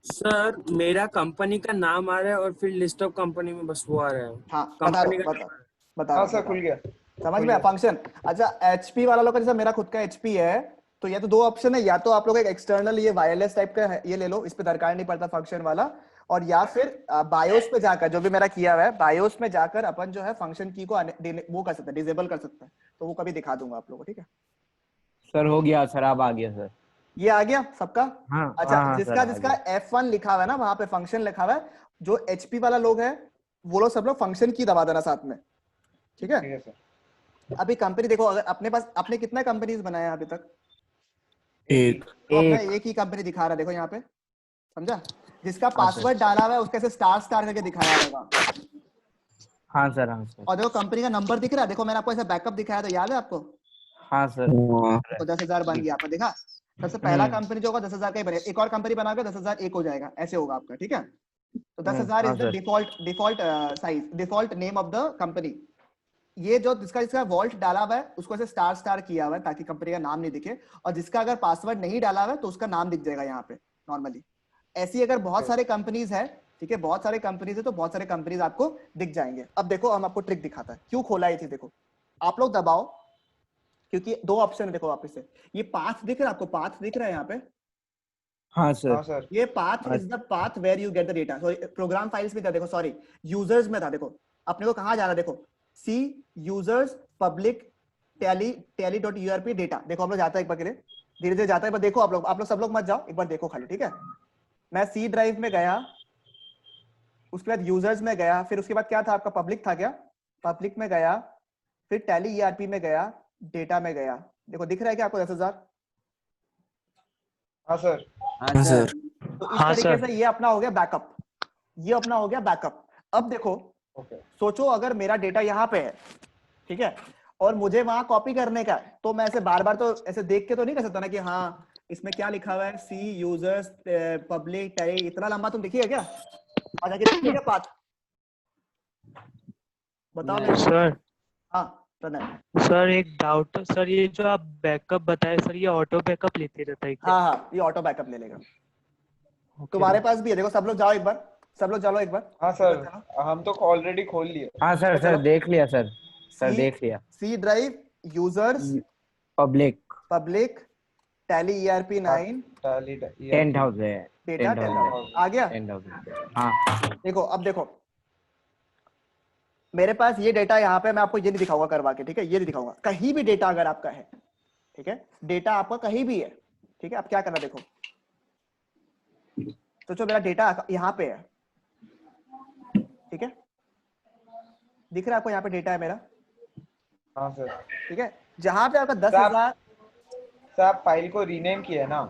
सर मेरा कंपनी का नाम आ रहा है और फिर लिस्ट ऑफ कंपनी में बस वो आ रहा है। हाँ बता कंपनी दो, का बता नाम आ रहा है। बता हाँ दो, सर बता खुल दो। गया। समझ खुल में गया। फंक्शन। अच्छा HP वाला लोग का, जैसे मेरा खुद का HP है, तो या तो दो ऑप्शन है, या तो आप लोग एक एक्सटर्नल ये वायरलेस टाइप का ये ले लो, इस पे दरकार नहीं पड़ता फंक्शन वाला, और या फिर बायोस पे जाकर, जो भी मेरा किया हुआ है बायोस में जाकर अपन जो है फंक्शन की को वो कर सकते हैं, डिसेबल कर सकते हैं। तो वो कभी दिखा दूंगा आप लोगों को, ठीक है? सर हो गया सर, अब आ गया सर। ये आ गया सबका? हाँ अच्छा, हाँ हाँ जिसका सर, आ जिसका गया। F1 लिखा हुआ है ना, वहां पे फंक्शन लिखा हुआ है, जो HP वाला लोग है वो लोग सब लोग फंक्शन की दबा देना साथ में, ठीक है? ठीक है सर। अभी कंपनी देखो, अगर अपने पास, आपने कितना कंपनीज बनाया है अभी तक? एक तो अपना एक। एक ही कंपनी दिखा रहा है, देखो यहाँ पे, समझा? जिसका हाँ सर। पासवर्ड डाला हुआ है उसका ऐसे स्टार स्टार करके दिखाया रहेगा, हाँ सर, हाँ सर। और देखो कंपनी का नंबर दिख रहा है, देखो मैंने आपको ऐसे बैकअप दिखाया, तो याद है आपको? हाँ सर। तो 10,000 बन गया, आपने देखा? सबसे पहला कंपनी जो होगा 10,000 का ही बनेगा, एक और कंपनी बनाओगे 10,001 हो जाएगा, ऐसे होगा आपका, ठीक है? तो 10,000 हाँ is the sir. Default size, default name of the company. ये जो जिसका जिसका वॉल्ट डाला हुआ है उसको ऐसे स्टार स्टार किया हुआ है ताकि कंपनी का नाम नहीं दिखे, और जिसका अगर पासवर्ड नहीं डाला हुआ है तो उसका नाम दिख जाएगा यहाँ पे नॉर्मली। ऐसी अगर बहुत सारे कंपनीज है, ठीक है, बहुत सारे कंपनीज है, तो बहुत सारे कंपनीज आपको दिख जाएंगे। अब देखो हम आपको ट्रिक दिखाता है क्यों खोला ये चीज। देखो आप लोग दबाओ, क्योंकि दो ऑप्शन है, देखो वापस से, ये पाथ दिख रहा है आपको, पाथ दिख रहा है यहाँ पे? हाँ हाँ सर। सर। ये path is the path where you get the data. Sorry, program files में था, देखो सॉरी, यूजर्स में था, देखो अपने को कहाँ जाना, देखो सी यूजर्स पब्लिक tally.urp डेटा, देखो हम लोग जाता है एक बार के लिए, धीरे धीरे जाता है, एक बार देखो आप लोग सब लोग मत जाओ, एक बार देखो खाली, ठीक है? मैं सी ड्राइव में गया, उसके बाद यूजर्स में गया, फिर उसके बाद क्या था आपका, पब्लिक था क्या? पब्लिक में गया, फिर टैली ERP में गया, डेटा में गया, देखो दिख रहा है क्या आपको 10,000? हाँ सर। हाँ सर। तो इस हाँ तरीके सर। से ये अपना हो गया बैकअप, ये अपना हो गया बैकअप। अब देखो, ओके। सोचो अगर मेरा डेटा यहाँ पे है, ठीक है, और मुझे वहां कॉपी करने का है, तो मैं ऐसे बार बार तो ऐसे देख के तो नहीं कर सकता ना कि हाँ इसमें क्या लिखा हुआ है, सी यूजर्स पब्लिक टैली, इतना लंबा तुम देखिए क्या, और जाके देखिए क्या पाथ, बताओ मेरे को। सर हाँ प्रणय। सर एक डाउट सर, ये जो आप बैकअप बताए सर, ये ऑटो बैकअप लेते रहता है क्या? हाँ हाँ, ये ऑटो बैकअप ले लेगा। Okay, तुम्हारे पास भी है, देखो सब लोग जाओ एक बार, सब लोग चलो एक बार। हाँ सर, हम तो ऑलरेडी खोल लिए। हाँ सर, सर देख लिया सर, सर देख लिया। C drive users public Tally ERP9 Tally 10,000 data 10,000 आ गया। 10,000। हाँ देखो अब देखो, मेरे पास ये डेटा यहाँ पे, मैं आपको ये नहीं दिखाऊंगा करवा के, ठीक है? ये नहीं दिखाऊंगा, कहीं भी डेटा अगर आपका है, ठीक है, डेटा आपका कहीं भी है, ठीक है, अब क्या करना, देखो तो जो मेरा डेटा यहाँ पे है, ठीक है, दिख रहा है आपको यहाँ पे डेटा है मेरा? हाँ सर। ठीक है, जहां पे आपका 10,000, सर आप फाइल को रीनेम किया है ना?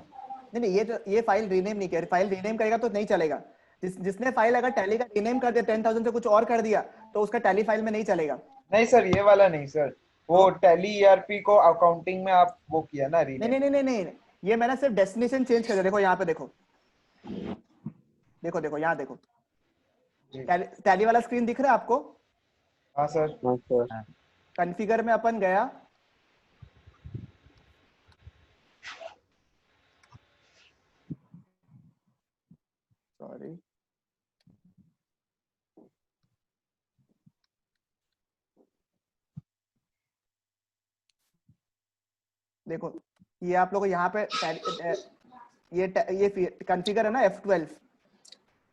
नहीं नहीं, ये फाइल रीनेम नहीं किया, फाइल रीनेम करेगा तो नहीं चलेगा। जिसने फाइल अगर टैली का रीनेम कर दिया, 10,000 से कुछ और कर दिया, तो उसका टैली फाइल में नहीं चलेगा। नहीं सर, ये वाला नहीं सर, वो टैली ERP को अकाउंटिंग में आप वो किया ना रीनेम? नहीं नहीं नहीं नहीं, ये मैंने सिर्फ डेस्टिनेशन चेंज कर दिया। देखो यहाँ पे देखो, देखो देखो यहाँ देखो, टैली वाला स्क्रीन दिख रहा है आपको? हाँ सर। कॉन्फ़िगर में अपन गया, सॉरी, देखो ये आप लोग यहाँ पे ये कॉन्फ़िगर है ना F12।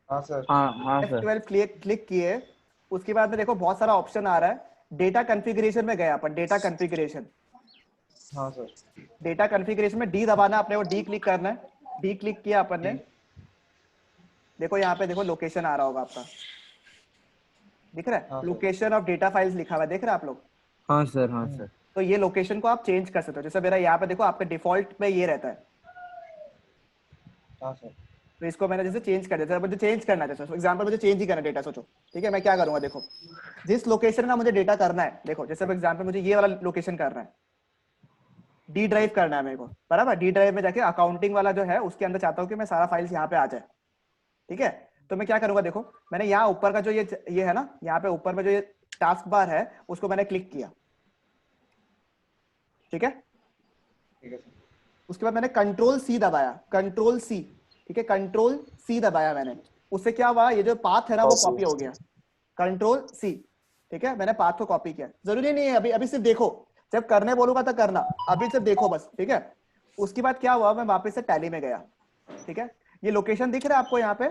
हाँ सर। हाँ सर। F12 क्लिक किए, उसके बाद में देखो बहुत सारा ऑप्शन आ रहा है, डेटा कॉन्फ़िगरेशन में गया अपन, डेटा कॉन्फ़िगरेशन। हाँ सर। डेटा कॉन्फ़िगरेशन में D दबाना, अपने को D क्लिक करना है, डी क्लिक किया अपन ने, देखो यहाँ पे देखो लोकेशन आ रहा होगा आपका, दिख रहा हाँ है, sir. Location of data files लिखा हुआ है, देख रहे हैं आप लोग। हाँ सर, हाँ सर। तो ये लोकेशन को आप चेंज कर सकते हो, जैसे मेरा यहाँ पे देखो आपके डिफॉल्ट पे ये रहता है, हाँ सर। तो इसको मैंने जैसे चेंज कर दिया, मुझे चेंज करना है, जैसे एग्जांपल मुझे चेंज ही करना डेटा, सोचो ठीक है मैं क्या करूंगा, देखो जिस लोकेशन का मुझे डेटा करना है, देखो जैसे एग्जांपल मुझे ये वाला लोकेशन करना है, डी ड्राइव करना है मेरे को, बराबर। डी ड्राइव में जाके अकाउंटिंग वाला जो है उसके अंदर चाहता हूँ कि मैं सारा फाइल्स यहाँ पे आ जाए, ठीक है। तो मैं क्या करूंगा, देखो मैंने यहाँ ऊपर का जो ये है ना, यहाँ पे ऊपर में जो ये टास्क बार है उसको मैंने क्लिक किया, ठीक है। ठीक है सर। उसके बाद मैंने कंट्रोल सी दबाया, कंट्रोल सी, ठीक है, कंट्रोल सी दबाया मैंने, उससे क्या हुआ, ये जो पाथ है ना वो कॉपी हो गया, कंट्रोल सी, ठीक है। मैंने पाथ को कॉपी किया, जरूरी नहीं है अभी, अभी सिर्फ देखो, जब करने बोलूंगा तो करना, अभी सिर्फ देखो बस, ठीक है। उसके बाद क्या हुआ, मैं वापस से टैली में गया, ठीक है। ये लोकेशन दिख रहा है आपको यहाँ पे,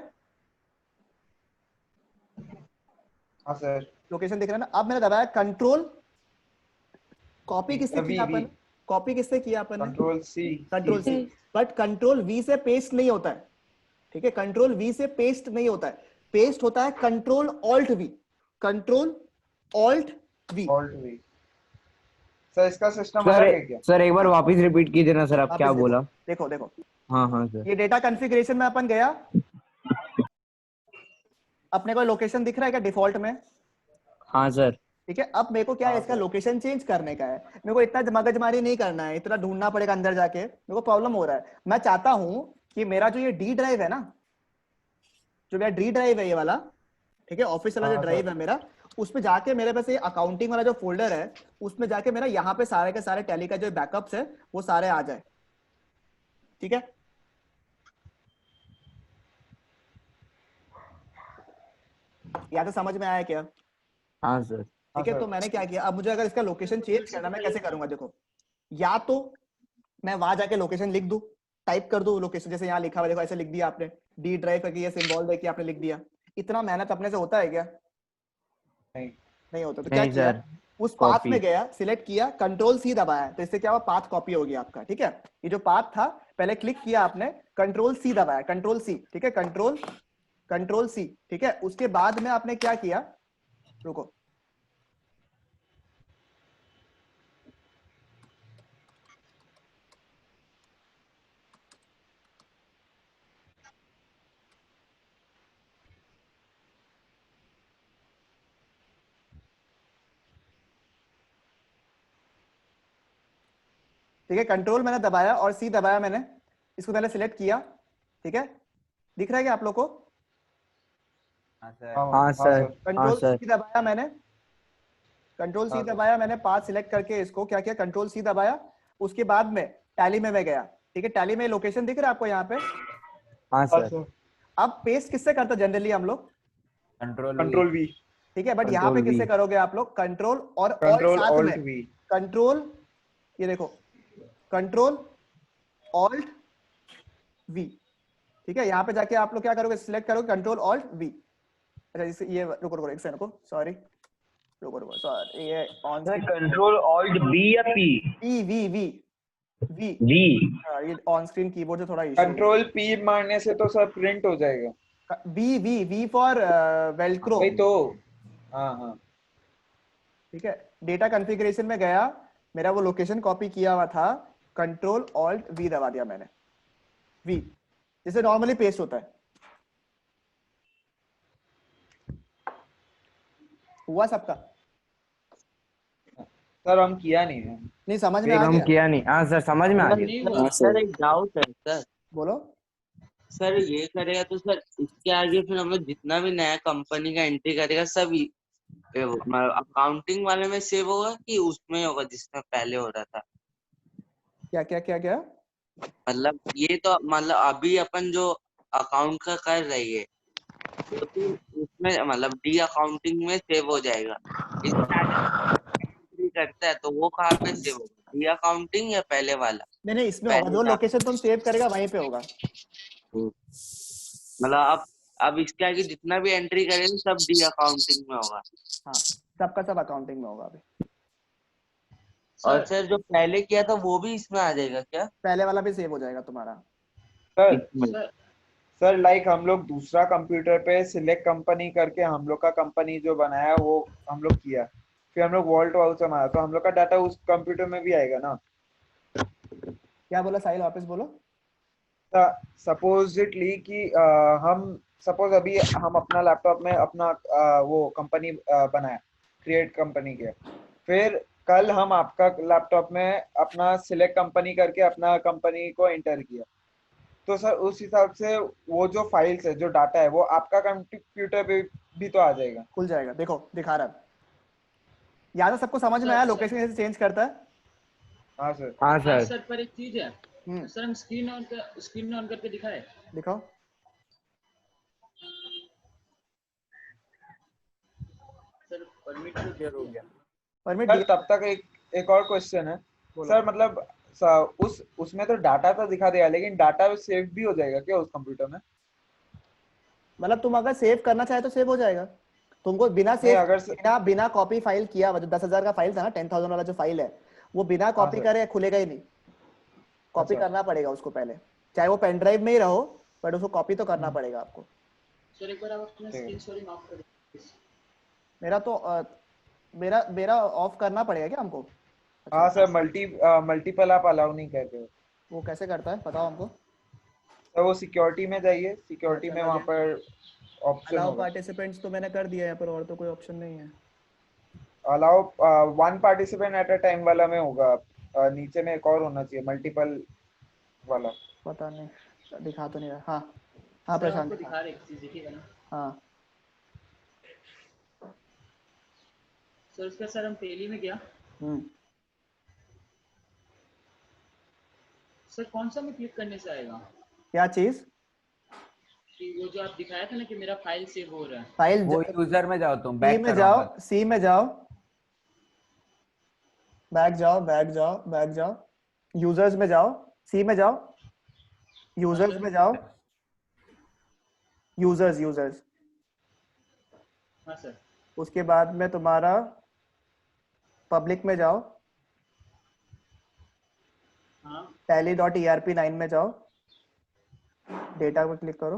हाँ सर। लोकेशन दिख रहा है ना। अब मैंने दबाया कंट्रोल, कॉपी किससे किया अपन, कॉपी किससे किया अपन ने, control C. Control C, but control V से पेस्ट नहीं होता है, ठीक है। कंट्रोल वी से पेस्ट नहीं होता है, पेस्ट होता है control alt V, control alt we. Alt we. Sir इसका सिस्टम अलग है क्या? सर एक बार वापस रिपीट कीजिए ना सर, आप क्या वापस बोला? देखो देखो, हाँ हाँ सर। ये डेटा कॉन्फ़िगरेशन में अपन गया, अपने को लोकेशन दिख रहा है क्या डिफॉल्ट में? हाँ सर। ठीक है। अब मेरे को क्या है, इसका लोकेशन चेंज करने का है, मेरे को इतना मगजमारी नहीं करना है, इतना ढूंढना पड़ेगा अंदर जाके, मेरे को प्रॉब्लम हो रहा है। मैं चाहता हूं कि मेरा जो ये डी ड्राइव है ना, जो मेरा डी ड्राइव है ये वाला, ठीक है, ऑफिस वाला जो ड्राइव है मेरा, उसमें जाके मेरे पास ये अकाउंटिंग वाला जो फोल्डर है, उसमें जाके मेरा यहाँ पे सारे के सारे टैली का जो बैकअप्स है वो सारे आ जाए, ठीक है। या तो समझ में आया क्या? हाँ सर। ठीक है। तो मैंने क्या किया, अब मुझे अगर इसका लोकेशन चेंज करना, मैं कैसे करूंगा, देखो या तो मैं वहां जाके लोकेशन लिख दूं, टाइप कर दूं लोकेशन, जैसे यहाँ लिखा हुआ देखो, ऐसे लिख दिया आपने, डी ड्राइव करके ये सिंबल देके आपने लिख दिया, इतना मेहनत अपने से होता है क्या? नहीं होता। तो क्या किया, उस पाथ में गया, सिलेक्ट किया, कंट्रोल सी दबाया, तो इससे क्या हुआ, पाथ कॉपी हो गया आपका, ठीक है। ये जो पाथ था, पहले क्लिक किया आपने, कंट्रोल सी दबाया, कंट्रोल सी, ठीक है, कंट्रोल सी, ठीक है। उसके बाद में आपने क्या किया, रुको, ठीक है, कंट्रोल मैंने दबाया और सी दबाया मैंने, इसको पहले सिलेक्ट किया, ठीक है, दिख रहा है क्या आप लोग को? हाँ सर। कंट्रोल सी दबाया मैंने, कंट्रोल सी दबाया मैंने, पाथ सिलेक्ट करके इसको क्या किया, कंट्रोल सी दबाया। उसके बाद में टैली में मैं गया, ठीक है, टैली में लोकेशन दिख रहा है आपको यहाँ पे? हाँ सर। अब पेस्ट किससे करते हैं जनरली हम लोग? Control we. ठीक है, बट यहाँ पे किससे करोगे आप लोग? कंट्रोल और कंट्रोल साथ ऑल्ट में वी। कंट्रोल, ये देखो, कंट्रोल ऑल्ट वी, ठीक है। यहाँ पे जाके आप लोग क्या करोगे, सिलेक्ट करोगे कंट्रोल ऑल्ट वी। अच्छा ये रुको रुको एक सेकंड, रुको सॉरी, रुको सॉरी, ये ऑन कंट्रोल ऑल्ट बी या P? V V V V V. ये ऑन स्क्रीन कीबोर्ड से थोड़ा इशू, कंट्रोल पी मारने से तो सर प्रिंट हो जाएगा। V V V for Velcro, वही तो। हाँ हाँ ठीक है। डेटा कॉन्फ़िगरेशन में गया, मेरा वो लोकेशन कॉपी किया हुआ था, कंट्रोल ऑल्ट वी दबा दिया मैंने, वी, जैसे नॉर्मली पेस्ट होता है। हुआ सबका? सर हम किया नहीं है। नहीं समझ में आ हम गया? किया नहीं। हाँ सर समझ में आ गया। सर एक डाउट है सर। बोलो। सर ये करेगा तो सर इसके आगे फिर हम लोग जितना भी नया कंपनी का एंट्री करेगा सब अकाउंटिंग वाले में सेव होगा कि उसमें होगा जिसमें पहले हो रहा था? क्या क्या क्या क्या? मतलब ये तो मतलब अभी अपन जो अकाउंट का कर रही है तो उसमें मतलब डी अकाउंटिंग में सेव हो जाएगा, इसमें एंट्री करता है तो वो कहाँ पे सेव होगा, डी अकाउंटिंग या पहले वाला? नहीं इसमें होगा, जो लोकेशन तुम सेव करेगा वहीं पे होगा। मतलब अब इसके आगे जितना भी एंट्री करेंगे सब डी अकाउंटिंग में होगा? हाँ सबका सब अकाउंटिंग में होगा अभी। और सर जो पहले किया था वो भी इसमें आ जाएगा क्या? पहले वाला भी सेव हो जाएगा तुम्हारा। सर सर सर लाइक हम लोग दूसरा कंप्यूटर पे सिलेक्ट कंपनी करके हम लोग का कंपनी जो बनाया वो हम लोग किया, फिर हम लोग वॉल्ट वाउचर बनाया, तो हम लोग का डाटा उस कंप्यूटर में भी आएगा ना? क्या बोला साहिल, वापस बोलो। सपोजिटली कि हम सपोज अभी हम अपना लैपटॉप में अपना वो कंपनी बनाया, क्रिएट कंपनी किया, फिर कल हम आपका लैपटॉप में अपना सिलेक्ट कंपनी करके अपना कंपनी को एंटर किया, तो सर उस हिसाब से वो जो फाइल्स है, जो डाटा है, वो आपका कंप्यूटर पे भी तो आ जाएगा। खुल जाएगा, देखो दिखा रहा है। यहाँ से सबको समझ में आया लोकेशन कैसे चेंज करता है? हाँ सर। हाँ हाँ सर। सर, पर एक चीज है सर, हम स्क्रीन ऑन करके दिखाए। दिखाओ। सर परमिट हो गया। परमिट सर दिया। तब तक एक और क्वेश्चन है बोलो। सर, मतलब उसमें तो डाटा तो दिखा देगा, लेकिन डाटा सेव भी हो जाएगा क्या उस कंप्यूटर में? मतलब तुम अगर सेव करना चाहे तो सेव हो जाएगा। तुमको बिना नहीं, सेव, अगर बिना कॉपी फाइल किया हुआ, जो 10,000 का फाइल था ना, 10,000 वाला जो फाइल है, वो बिना कॉपी सर। करे खुलेगा ही नहीं। कॉपी अच्छा। करना पड़ेगा उसको पहले, चाहे वो पेन ड्राइव में ही रहो, बट उसको कॉपी तो करना पड़ेगा आपको। सर एक बार आप अपना स्क्रीन शेयरिंग ऑफ कर दीजिए। मेरा तो मेरा ऑफ करना पड़ेगा क्या हमको? हाँ सर, मल्टीपल आप अलाउ नहीं करते हो। वो कैसे करता है बताओ हमको। तो वो सिक्योरिटी में जाइए, सिक्योरिटी में वहाँ पर ऑप्शन अलाउ होगा। पार्टिसिपेंट्स तो मैंने कर दिया है, यहाँ पर और तो कोई ऑप्शन नहीं है। Allow one participant at a time वाला में होगा, नीचे में एक और होना चाहिए मल्टीपल वाला। पता नहीं, दिखा तो नहीं रहा। हाँ हाँ सर प्रशांत आपको दिखा रहे एक चीज देखिएगा ना। हाँ सर उसका सर हम टेली में गया। सर कौन सा में क्लिक करने से आएगा? क्या चीज? कि वो जो आप दिखाया था ना कि मेरा फाइल सेव हो रहा है। फाइल वो यूजर में जाओ, तुम सी बैक में करो जाओ, अंदर। सी में जाओ, बैक जाओ, बैक जाओ, बैक जाओ, यूजर्स में जाओ, सी में जाओ, यूजर्स में जाओ, यूजर्स। हाँ सर। उसके बाद में तुम्हारा पब्लिक में जाओ, हाँ tally.erp9 में जाओ, डेटा पर क्लिक करो,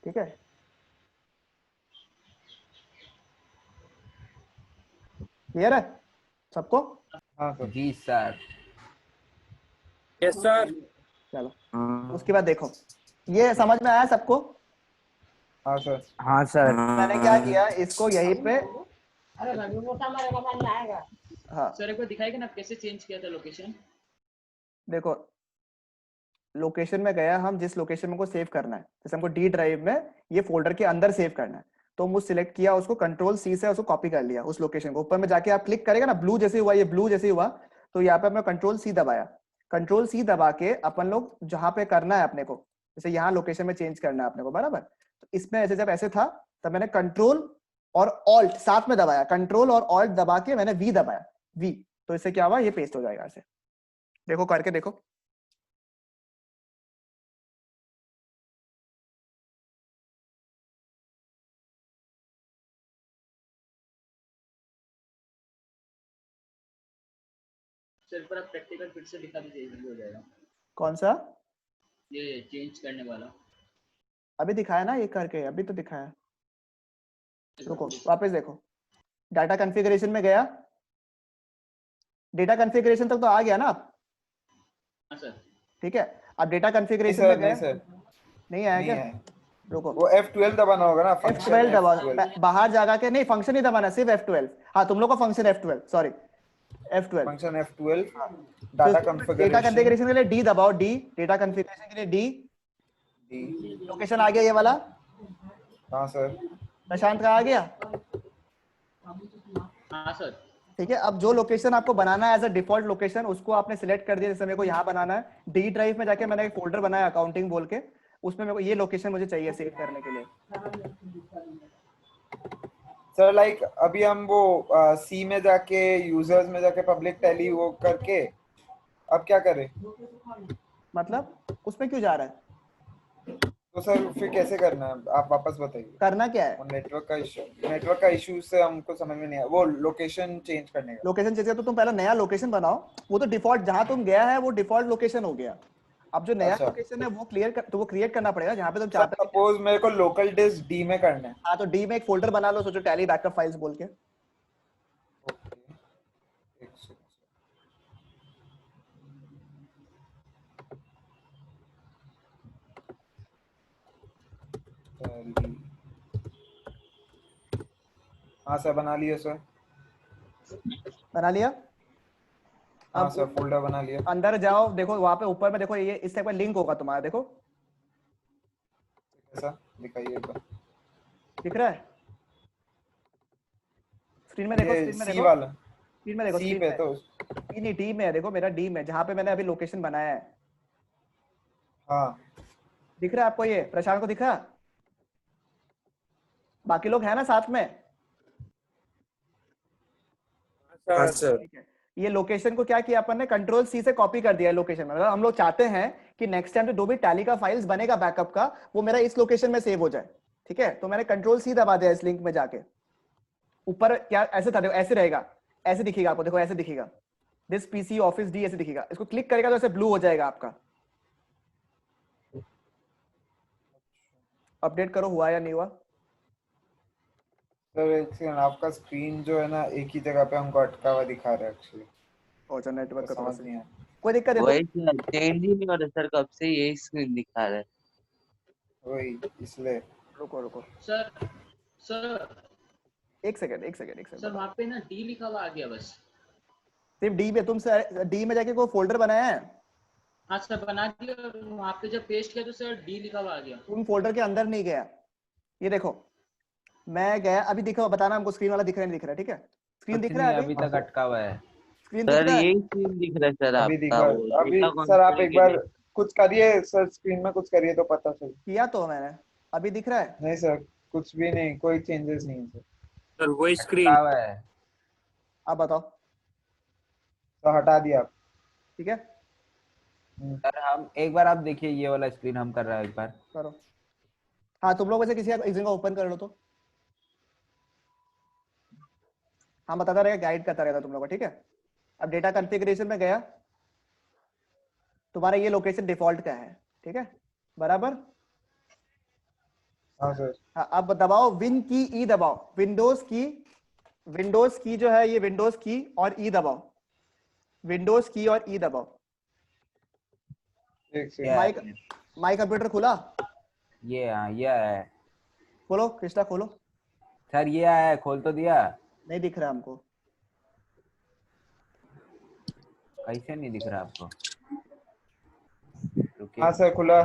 ठीक है। क्लियर है सबको? हाँ सर। जी सर। Yes sir. चलो उसके बाद देखो, ये समझ में आया सबको? हाँ सर। हाँ सर। मैंने क्या किया, इसको यहीं पे हाँ सर एक बार दिखाएगा ना आप कैसे चेंज किया था लोकेशन? देखो, लोकेशन में गया, हम जिस लोकेशन में को सेव करना है, जैसे हमको डी ड्राइव में ये फोल्डर के अंदर सेव करना है, तो हम सिलेक्ट किया, उसको कंट्रोल सी से उसको कॉपी कर लिया उस लोकेशन को। ऊपर में जाके आप क्लिक करेगा ना, ब्लू जैसे हुआ, ये ब्लू जैसे हुआ, तो यहाँ पे हमने कंट्रोल सी दबाया। कंट्रोल सी दबा के अपन लोग जहाँ पे करना है अपने को, जैसे यहाँ लोकेशन में चेंज करना है अपने को, बराबर। तो इसमें ऐसे जब ऐसे था तब मैंने कंट्रोल और ऑल्ट साथ में दबाया, कंट्रोल और ऑल्ट दबा के मैंने वी दबाया, वी, तो इससे क्या हुआ, ये पेस्ट हो जाएगा ऐसे। देखो करके देखो। सर पर आप प्रैक्टिकल फिर से दिखा दीजिए, इजीली हो जाएगा। कौन सा? ये चेंज करने वाला। अभी दिखाया ना ये करके, अभी तो दिखाया। रुको वापस देखो, डाटा कॉन्फ़िगरेशन में गया, डेटा कॉन्फ़िगरेशन तक तो आ गया ना आप? हाँ सर। ठीक है, अब डेटा कॉन्फ़िगरेशन में नहीं गया, सर, नहीं आया नहीं क्या? है। रुको, वो F12 दबाना होगा ना, F12 दबाना, बाहर जाकर के नहीं, फंक्शन ही दबाना, सिर्फ F12। हाँ तुम लोग का function F12, sorry F12, function F12, data data configuration configuration के लिए डी दबाओ, डी, डेटा कॉन्फ़िगरेशन के लिए डी, लोकेशन आ गया ये वाला। हाँ सर। प्रशांत का आ गया? हाँ सर। ठीक है, अब जो लोकेशन आपको बनाना है एज अ डिफॉल्ट लोकेशन, उसको आपने सिलेक्ट कर दिया। जैसे मेरे को यहाँ बनाना है, डी ड्राइव में जाके मैंने एक फोल्डर बनाया अकाउंटिंग बोल के, उसमें मेरे को ये लोकेशन मुझे चाहिए सेव करने के लिए। सर लाइक अभी हम वो सी में जाके, यूजर्स में जाके पब्लिक टैली वो करके अब क्या करें? मतलब उसमें क्यों जा रहा है? तो सर फिर कैसे करना है, आप वापस बताइए। करना क्या है? नेटवर्क का इशू से हमको समझ में नहीं आया, वो लोकेशन चेंज करने का। लोकेशन चाहिए तो तुम पहले नया लोकेशन बनाओ, वो तो डिफॉल्ट जहां तुम गया है वो डिफॉल्ट लोकेशन हो गया। अब जो नया अच्छा। लोकेशन है वो तो वो क्रिएट करना पड़ेगा जहाँ पे तुम चाहते हो। सपोज मेरे को लोकल डिस्क डी में करना है। हाँ तो डी में एक फोल्डर बना लो, सोचो टैली बैकअप फाइल्स बोल के। एक सेकंड। Tally। हाँ सर बना लिया सर। बना लिया? हाँ अब सर फोल्डर बना लिया। अंदर जाओ, देखो वहां पे ऊपर में देखो, ये इस टाइप का लिंक होगा तुम्हारा, देखो कैसा दिखाइए एक बार। दिख रहा है? स्क्रीन में देखो, ये स्क्रीन में सी देखो, वाला स्क्रीन में देखो, सी स्क्रीन पे में। तो डी नहीं, डी में है, देखो मेरा डी में, जहाँ पे मैंने अभी लोकेशन बनाया है। हाँ दिख रहा है आपको? ये प्रशांत को दिख रहा? बाकी लोग हैं ना साथ में? हाँ सर। ठीक है। ये लोकेशन को क्या किया अपन ने, कंट्रोल सी से कॉपी कर दिया है लोकेशन में। मतलब हम लोग चाहते हैं कि नेक्स्ट टाइम जो भी टैली का फाइल्स बनेगा बैकअप का, वो मेरा इस लोकेशन में सेव हो जाए। ठीक है, तो मैंने कंट्रोल सी दबा दिया इस लिंक में जाके। ऊपर क्या ऐसे था, देखो ऐसे रहेगा, ऐसे दिखेगा आपको, देखो ऐसे दिखेगा, दिस पीसी ऑफिस डी ऐसे दिखेगा। इसको क्लिक करेगा तो ऐसे ब्लू हो जाएगा आपका। अपडेट करो, हुआ या नहीं हुआ? सर एक सेकंड, आपका स्क्रीन जो है ना एक ही जगह पे हमको अटका हुआ दिखा रहा है एक्चुअली। अच्छा नेटवर्क का थोड़ा समझ सा नहीं आया। कोई दिक्कत है तो? वही चेंज ही नहीं हो रहा सर, कब से यही स्क्रीन दिखा रहा है। वही इसलिए। रुको रुको सर सर एक सेकंड, एक सेकंड, एक सर सेकंड। वहाँ पे ना डी लिखा हुआ आ गया बस। सिर्फ डी में, तुम डी में जाके कोई फोल्डर बनाया है? हाँ सर बना दिया, और वहाँ पे जब पेस्ट किया तो सर डी लिखा हुआ आ गया। तुम फोल्डर के अंदर नहीं गया। ये देखो मैं गया अभी, दिखो बताना हमको स्क्रीन वाला दिख रहा है नहीं दिख रहा है? ठीक है, स्क्रीन कुछ दिख रहा नहीं, है अभी अभी? तक अटका हुआ है। स्क्रीन दिख सर रहा है? यही स्क्रीन दिख रहा है सर अभी आपका, दिखा वो अभी डेटा सर आप कंसोल एक के बार लिए। कुछ करिए सर, स्क्रीन में कुछ करिए तो पता चले। किया तो मैंने, अभी दिख रहा है? नहीं सर कुछ भी नहीं, कोई चेंजेस नहीं है सर। सर वही अटका स्क्रीन। हुआ है। अब बताओ। तो हटा दिया आप। ठीक है सर हम एक बार आप देखिए, ये वाला स्क्रीन हम कर रहा है एक बार। करो। हाँ तुम लोग वैसे किसी एक जगह ओपन कर लो तो। हाँ बताता रहेगा, गाइड करता रहेगा तुम लोग को। ठीक है, अब डेटा कॉन्फ़िगरेशन में गया, तुम्हारा ये लोकेशन डिफॉल्ट का है। ठीक है बराबर? हाँ सर। हाँ अब दबाओ विन की, ई दबाओ, विंडोज की जो है ये विंडोज की और ई दबाओ, विंडोज की और ई दबाओ। एक सेकंड। ये माइक, माइक कंप्यूटर खुला? ये हाँ ये है खोलो कृष्णा, खोलो। सर, ये आया है, खोल तो दिया। नहीं दिख रहा हमको। कैसे नहीं दिख रहा आपको? रुकिए, हाँ सर खुला।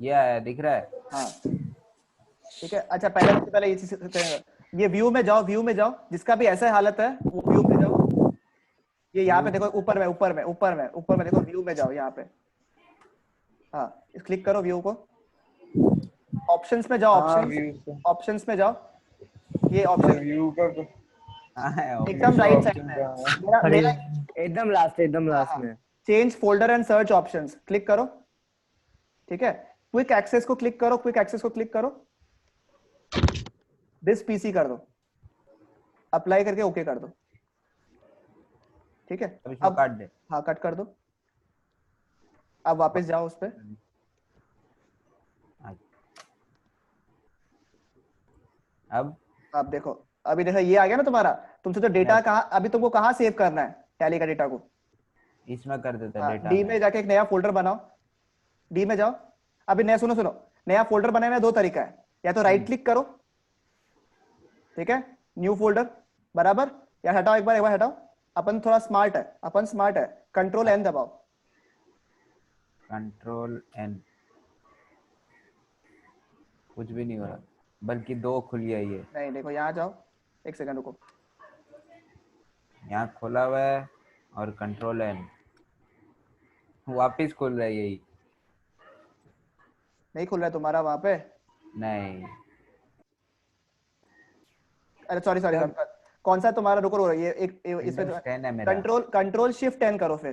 ये आया, दिख रहा है। हाँ ठीक है। अच्छा पहले सबसे पहले ये चीज, ये व्यू में जाओ, व्यू में जाओ, जिसका भी ऐसा हालत है वो व्यू में जाओ। ये यहाँ पे देखो ऊपर में, ऊपर में, ऊपर में, ऊपर में देखो, व्यू में जाओ यहाँ पे। हाँ क्लिक करो व्यू को, ऑप्शंस में जाओ, हाँ ऑप्शंस, व्यू ऑप्शंस में जाओ। ये ऑप्शन व्यू का हाँ है एकदम राइट साइड ऑप्शन में कहाँ है? मेरा अरे मेरा एकदम लास्ट, एकदम लास्ट हाँ, में। Change folder and search options click करो। ठीक है, क्विक एक्सेस को क्लिक करो, क्विक एक्सेस को क्लिक करो, दिस पीसी कर दो, अप्लाई करके ओके कर दो। ठीक है अब इसको काट दे। हाँ कट कर दो। अब वापस जाओ उस पे, अब देखो, अभी देखो ये आ गया ना तुम्हारा। तुमसे तो डेटा कहाँ, अभी तुमको कहाँ सेव करना है टैली का डेटा को? इसमें कर देते हाँ, डेटा डी में जाके एक नया फोल्डर बनाओ, डी में जाओ। अभी नया सुनो सुनो, नया फोल्डर बनाने में दो तरीका है, या तो राइट क्लिक करो, ठीक है, न्यू फोल्डर बराबर, या हटाओ, एक बार हटाओ। अपन थोड़ा स्मार्ट है, अपन स्मार्ट है, कंट्रोल एन दबाओ। कंट्रोल एन, कुछ भी नहीं हो रहा, बल्कि दो खुल गया ये। नहीं देखो यहाँ जाओ, एक सेकंड रुको, यहाँ खोला हुआ है और कंट्रोल एन वापिस खुल रहा है यही। नहीं खुल रहा है तुम्हारा वहां पे? नहीं, अरे सॉरी सॉरी, कौन सा तुम्हारा? रुको रुको, ये एक इसमें Windows 10 है मेरा। कंट्रोल शिफ्ट 10 करो, फिर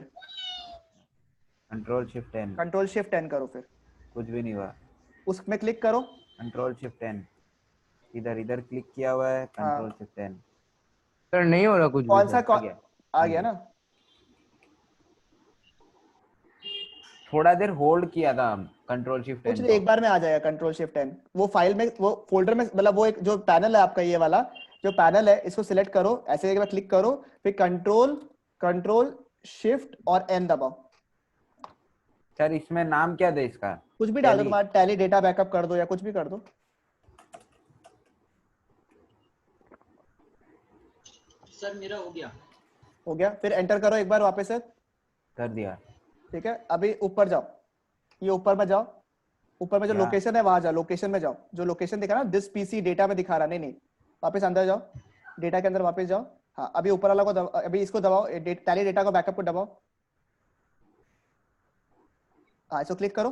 control shift N, control shift 10 करो, फिर कुछ भी नहीं हुआ। उसमें क्लिक करो। कंट्रोल शिफ्ट एन, इधर इधर क्लिक किया हुआ है, कंट्रोल शिफ्ट एन। सर नहीं हो रहा कुछ भी कौन सा आ गया, आ गया ना? थोड़ा देर होल्ड किया था, कंट्रोल शिफ्ट कुछ एन नहीं, एक बार में आ जाएगा कंट्रोल शिफ्ट एन। वो फाइल में, वो फोल्डर में, मतलब वो एक जो पैनल है आपका, ये वाला जो पैनल है, इसको सिलेक्ट करो, ऐसे एक बार क्लिक करो, फिर कंट्रोल शिफ्ट और एन दबाओ। सर इसमें नाम क्या दे इसका? कुछ भी डाल दो, Tally? तुम्हारा टैली डेटा बैकअप कर दो या कुछ भी कर दो। सर मेरा हो गया। हो गया, फिर एंटर करो एक बार वापस से। कर दिया। ठीक है, अभी ऊपर जाओ, ये ऊपर में जाओ, ऊपर में जो क्या? लोकेशन है वहां जाओ, लोकेशन में जाओ, जो लोकेशन दिखा ना दिस पीसी डेटा में दिखा रहा, नहीं वापस अंदर जाओ, डेटा के अंदर वापस जाओ। हाँ, अभी ऊपर वाला को अभी इसको दबाओ, टैली डेटा को बैकअप को दबाओ। हाँ, इसको क्लिक करो।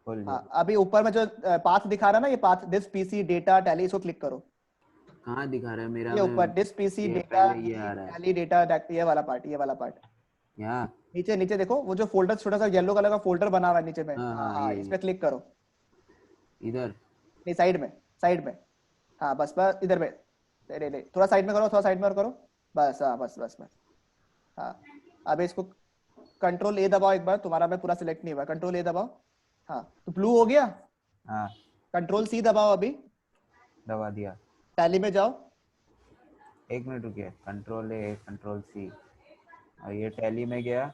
खोल दिया। हाँ, अभी ऊपर में जो पाथ दिखा रहा ना, ये path this PC data tally, इसको क्लिक करो। कहाँ दिखा रहा है मेरा ये में? ऊपर दिस पीसी ये डेटा पहले ये आ रहा है। टैली डेटा, ये वाला पार्ट यहाँ। नीचे नीचे देखो, वो जो फोल्डर छोटा सा येलो कलर का फोल्डर बना हुआ है नीचे में। हाँ, हाँ, ये इस पे क्लिक करो। इधर। नहीं, साइड में। हाँ, बस इधर में, ले थोड़ा साइड में करो, थोड़ा साइड में और करो, बस। हाँ, बस। हाँ, अब इसको कंट्रोल ए दबाओ एक बार, तुम्हारा में पूरा सिलेक्ट नहीं हुआ, कंट्रोल ए दबाओ। हाँ, तो ब्लू हो गया। हाँ, कंट्रोल सी दबाओ, अभी दबा दिया। टैली में जाओ। 1 मिनट रुकिए, कंट्रोल ए कंट्रोल सी, और ये टैली में गया।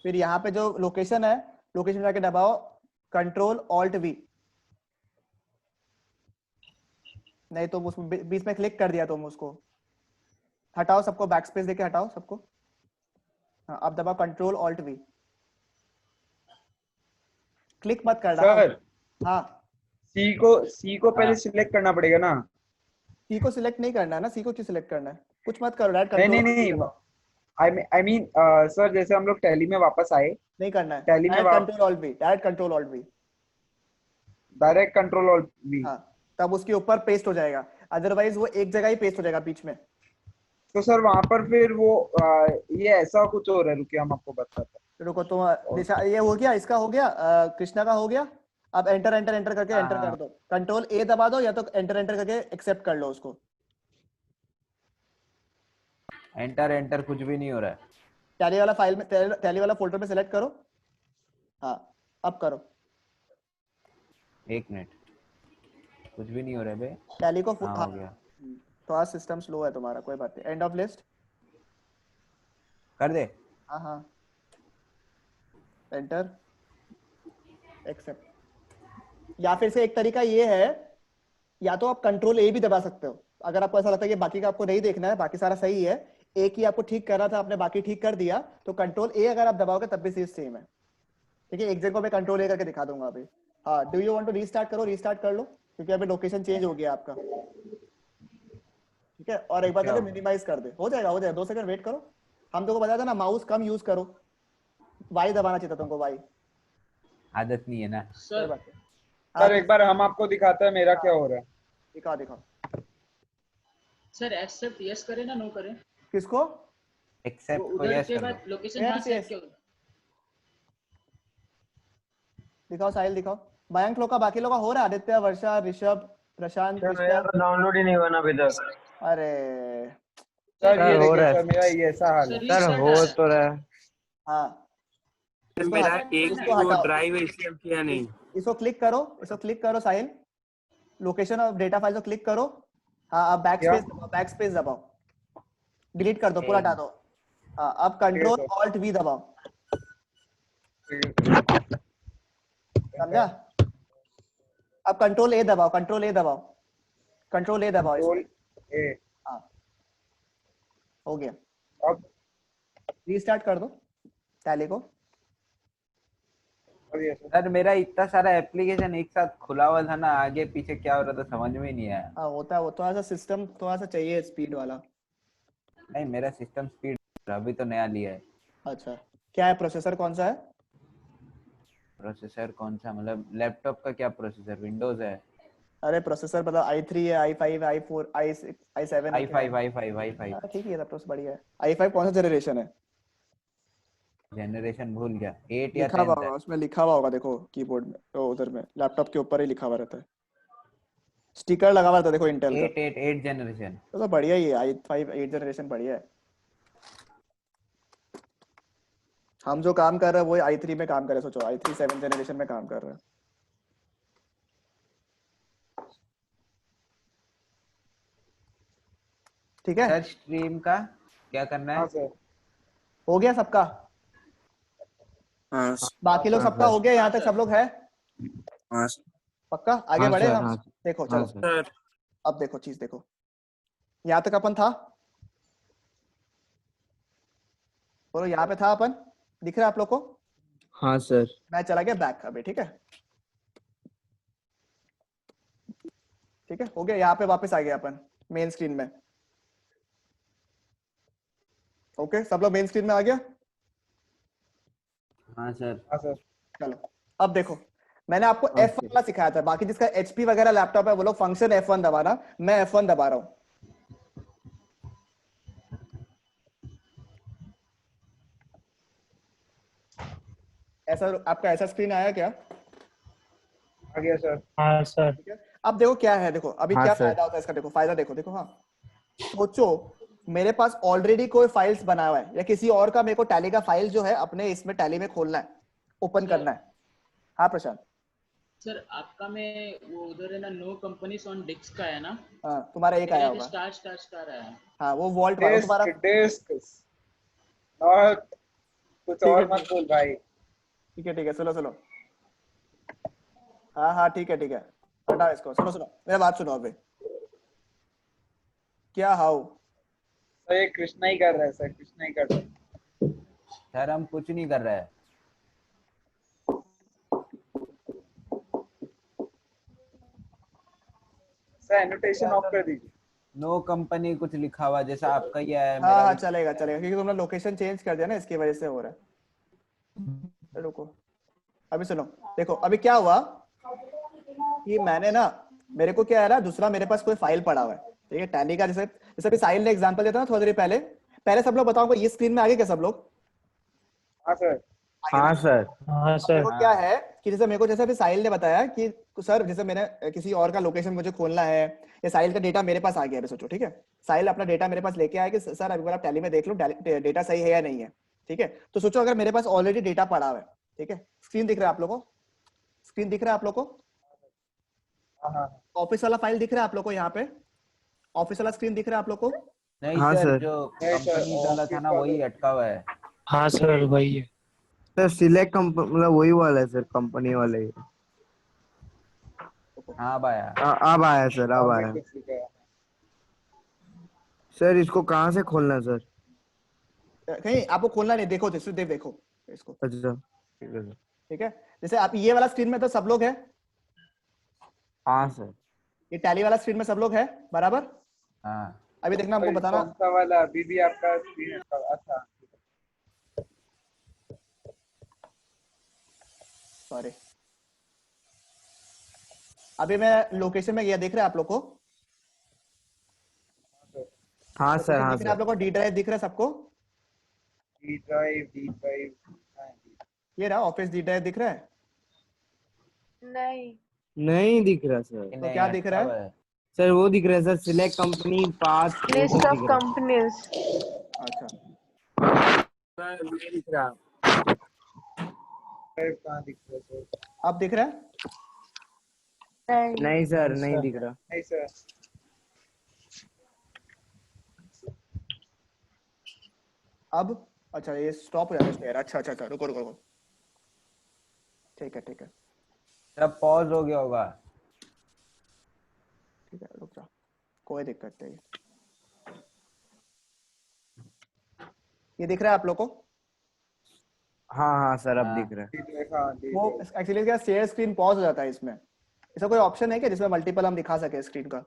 फिर यहाँ पे जो लोकेशन है, लोकेशन में जाके दबाओ कंट्रोल ऑल्ट वी। नहीं तो उसमें बीच में क्लिक कर दिया तुम, उसको हटाओ, सबको बैक स्पेस देके हटाओ सबको। हाँ, अब दबाओ कंट्रोल ऑल्ट वी, क्लिक मत करना। सर हाँ, सी को पहले सिलेक्ट करना पड़ेगा ना? सी को सिलेक्ट नहीं करना है ना, सी को क्यों सिलेक्ट करना है? कुछ मत करो, डायरेक्ट नहीं कंट्रोल नहीं, आई मीन सर, जैसे हम लोग टैली में वापस आए, नहीं करना है, टैली में direct control alt we. Direct control alt we. हाँ, तब उसके ऊपर पेस्ट हो जाएगा, अदरवाइज वो एक जगह ही पेस्ट हो जाएगा बीच में। तो सर वहां पर फिर वो ये ऐसा कुछ हो रहा है, रुकिए हम आपको बताते हैं। रुको, तो दिशा, ये हो गया, इसका हो गया, कृष्णा का हो गया। अब एंटर करके एंटर कर दो, कंट्रोल ए दबा दो, या तो एंटर करके एक्सेप्ट कर लो उसको। एंटर कुछ भी नहीं हो रहा है। टैली वाला फाइल में, टैली वाला फोल्डर में सेलेक्ट करो। हाँ, अब करो। 1 मिनट, कुछ भी नहीं हो रहा है बे। टैली को हाँ, हो गया। थोड़ा सिस्टम स्लो है तुम्हारा, कोई बात नहीं। एंड ऑफ लिस्ट कर दे। हाँ, एंटर, एक्सेप्ट। या फिर से एक तरीका ये है, या तो आप कंट्रोल ए भी दबा सकते हो, अगर आपको ऐसा लगता है कि बाकी का आपको नहीं देखना है, बाकी सारा सही है, एक ही आपको ठीक करना था, आपने बाकी ठीक कर दिया, तो कंट्रोल ए अगर आप दबाओगे तब भी चीज सेम है। ठीक है, एक जगह मैं कंट्रोल ए करके दिखा दूंगा अभी। हाँ, do you want to restart करो, रीस्टार्ट कर लो, क्योंकि अभी लोकेशन चेंज हो गया आपका। ठीक है, और एक बार करके मिनिमाइज कर दे, हो जाएगा 2 सेकंड वेट करो। हम तुमको बताया था ना, माउस कम यूज करो, वाई दबाना चाहिए तुमको, वाई। आदत नहीं है ना। सर सर एक बार हम आपको दिखाते हैं मेरा क्या हो रहा है। दिखाओ। सर एक्सेप्ट यस करें ना नो करें? किसको? एक्सेप्ट को उधर यस के कर बाद दो। लोकेशन Yes, हाँ सेव yes. क्यों? दिखाओ साहिल, दिखाओ। मयंक लोग का, बाकी लोग का हो रहा है, आदित्य, वर्षा, ऋषभ, प्रशांत, कृष्णा। डाउनलोड ही नहीं हुआ ना अभी तक। अरे सर ये हो रहा देखिए है। सर, मेरा ये ऐसा हाल है। सर सर restart हो आ रहा है। तो रहा है। हाँ, इसको मेरा हटाओ, एक इसको वो हटाओ, ड्राइव है इसलिए किया नहीं। इसको क्लिक करो साहिल, लोकेशन ऑफ डेटा फाइल को क्लिक करो। हाँ, अब बैक स्पेस दबाओ, डिलीट कर दो, पूरा हटा दो। हाँ, अब कंट्रोल ऑल्ट वी दबाओ, समझा? अब कंट्रोल ए दबाओ, कंट्रोल ए दबाओ इसमें। हाँ, हो गया। अब रीस्टार्ट कर दो टैली को। सर मेरा इतना सारा एप्लीकेशन एक साथ खुला हुआ था ना, आगे पीछे क्या हो रहा था समझ में ही नहीं आया। हाँ, होता है, वो थोड़ा सा सिस्टम थोड़ा सा चाहिए स्पीड वाला। नहीं, मेरा सिस्टम स्पीड अभी तो नया लिया है। अच्छा, क्या है, प्रोसेसर कौन सा है? प्रोसेसर कौन सा, मतलब लैपटॉप का क्या प्रोसेसर? विंडोज है। अरे प्रोसेसर मतलब i3 है, i5, i4, i6, i7 है, i5 ठीक है, तब तो बढ़िया है। i5 कौन सा जनरेशन है? जनरेशन भूल गया, 8 या लिखा हुआ 10 है। होगा उसमें, लिखा हुआ होगा, देखो कीबोर्ड में, तो उधर में लैपटॉप के ऊपर ही लिखा हुआ रहता है, स्टिकर लगा हुआ रहता है, देखो इंटेल का। 8 जनरेशन। तो बढ़िया ही है, i5 8 जनरेशन बढ़िया है। हम जो काम कर रहे हैं वो i3 में काम कर रहे हैं, सोचो i3 7th जनरेशन में काम कर रहे हैं। ठीक है, सर स्ट्रीम का क्या करना हाँ है? सर। हो गया सबका? हाँ बाकी लोग सबका हो गया यहाँ तक, सब लोग है हाँ पक्का? आगे हाँ बढ़े सर, हम? हाँ देखो हाँ चलो, सर। सर अब देखो चीज देखो, यहाँ तक अपन था, बोलो यहाँ पे था अपन, दिख रहा है आप लोग को? हाँ सर। मैं चला गया बैक अभी, ठीक है? ठीक है, हो गया, यहाँ पे वापस आ गया अपन मेन स्क्रीन में। ओके, सब लोग मेन स्क्रीन में आ गया? हाँ सर। हाँ सर। चलो अब देखो, मैंने आपको हाँ F1 वाला सिखाया था, बाकी जिसका HP वगैरह लैपटॉप है वो लोग फंक्शन F1 दबाना, मैं F1 दबा रहा हूँ। ऐसा आपका ऐसा स्क्रीन आया क्या? आ गया सर। हाँ सर। ठीक है, अब देखो क्या है, देखो अभी हाँ क्या सर। फायदा होता है इसका, देखो फायदा देखो, देखो हाँ, सोचो मेरे पास ऑलरेडी कोई फाइल्स बना हुआ है या किसी और का मेरे को टैली का फाइल जो है अपने इसमें टैली में खोलना है, ओपन करना है। हाँ प्रशांत। सर आपका में वो उधर है ना, नो कंपनीज ऑन डिस्क का है ना? हाँ तुम्हारा एक आया होगा। स्टार स्टार स्टार है। हाँ वो वॉल्ट वाला डिस्क तुम्हारा। डिस्क और कुछ ठीक है, और मत बोल भाई। ठीक है ठीक है, सुनो सुनो, हाँ हाँ ठीक है ठीक है, हटाओ इसको, सुनो सुनो मेरा बात सुनो अभी। क्या हाउ? सर ये कृष्णा ही कर रहा है सर, कृष्णा ही कर रहा है। सर हम कुछ नहीं कर रहे हैं। सर एनोटेशन ऑफ कर दीजिए। नो कंपनी कुछ लिखा हुआ जैसा आपका ही है। हाँ हाँ चलेगा चलेगा, क्योंकि तुमने लोकेशन चेंज कर दिया ना, इसकी वजह से हो रहा है। रुको अभी सुनो, देखो अभी क्या हुआ कि मैंने ना, मेरे को क्या है ना, दूसरा मेरे पास कोई फाइल पड़ा हुआ है, ठीक है, टैली का, जैसे जैसे अभी साहिल ने एग्जांपल दिया था ना थोड़ी देर पहले। पहले सब लोग बताओ, ये स्क्रीन में आ गए क्या सब लोग? हाँ सर। हाँ सर। हाँ अब सर। देखो क्या है कि जैसे मेरे को, जैसे अभी साहिल ने बताया कि सर जैसे मैंने किसी और का लोकेशन मुझे खोलना है, या साहिल का डेटा मेरे पास आ गया, अभी सोचो, ठीक है, साहिल अपना डेटा मेरे पास लेके आया कि सर अभी बार आप टैली में देख लो डेटा सही है या नहीं है, ठीक है? तो सोचो अगर मेरे पास ऑलरेडी डेटा पड़ा हुआ है, ठीक है, स्क्रीन दिख रहा है आप लोगों को? स्क्रीन दिख रहा है आप लोग को? हाँ हाँ ऑफिस वाला फाइल दिख रहा है आप लोग को? यहाँ पे ऑफिस वाला स्क्रीन दिख रहा है आप लोग को? नहीं हाँ सर, सर। जो नहीं सर, कंपनी वाला था ना वही अटका हुआ है। हाँ सर वही है। सर सिलेक्ट मतलब वही वाला है सर, कंपनी वाले ही। हाँ भाया। अब आया सर, अब और भी आया कुछ लिखा है। सर। इसको कहाँ से खोलना है सर? कहीं आपको खोलना नहीं, देखो जैसे देखो इसको, अच्छा ठीक है सर। ठीक है? जैसे आप ये वाला स्क्रीन में तो सब लोग है, हाँ सर। ये टैली वाला स्क्रीन में सब लोग है बराबर? हाँ अभी देखना हमको सर, बताना। कौन सा वाला अभी भी आपका स्क्रीन है? अच्छा सॉरी, अभी मैं लोकेशन में गया, देख रहे हैं आप लोग को? हाँ सर। हाँ दिख रहा है आप सर। लोग को? डी ड्राइव दिख रहा है सबको? D drive. ये रहा ऑफिस डी ड्राइव, दिख रहा है? नहीं नहीं दिख रहा सर। तो क्या दिख रहा है? सर वो दिख रहा है sir, select company path list of companies. अच्छा सर नहीं दिख रहा। कहाँ दिख रहा है सर? अब दिख रहा है? नहीं सर, नहीं दिख रहा। नहीं सर। अब अच्छा ये स्टॉप हो जाता है, अच्छा अच्छा अच्छा, रुको रुको रुको, ठीक है ठीक है सब पॉज हो गया होगा। ठीक है, रुक जाओ, कोई दिक्कत नहीं। ये दिख रहा है आप लोग को? हाँ हाँ सर, अब हाँ। दिख रहा है। वो एक्चुअली क्या, शेयर स्क्रीन पॉज हो जाता है इसमें, ऐसा कोई ऑप्शन है क्या जिसमें मल्टीपल हम दिखा सके स्क्रीन का?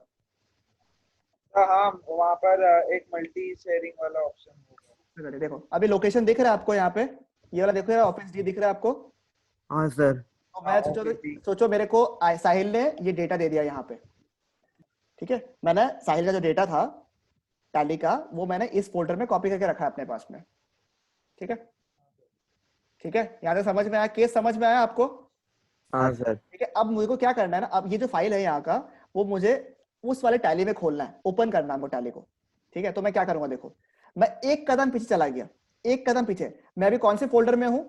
हाँ वहाँ पर एक मल्टी शेयरिंग वाला ऑप्शन होगा। देखो अभी लोकेशन दिख रहा है आपको यहाँ पे, ये वाला देखो, ऑफिस डी दिख रहा है आपको? हाँ सर। तो मैं सोचो मेरे को साहिल ने ये डेटा दे दिया यहाँ पे, ठीक है, मैंने साहिल का जो डेटा था टैली का, वो मैंने इस फोल्डर में कॉपी करके रखा है अपने पास में, ठीक है? ठीक है, यहाँ तक समझ में आया? केस समझ में आया आपको? हाँ सर। ठीक है, अब मुझे को क्या करना है ना, अब ये जो फाइल है यहाँ का, वो मुझे उस वाले टैली में खोलना है, ओपन करना है वो टैली को, ठीक है? तो मैं क्या करूंगा, देखो मैं एक कदम पीछे चला गया, एक कदम पीछे, मैं अभी कौन से फोल्डर में हूँ?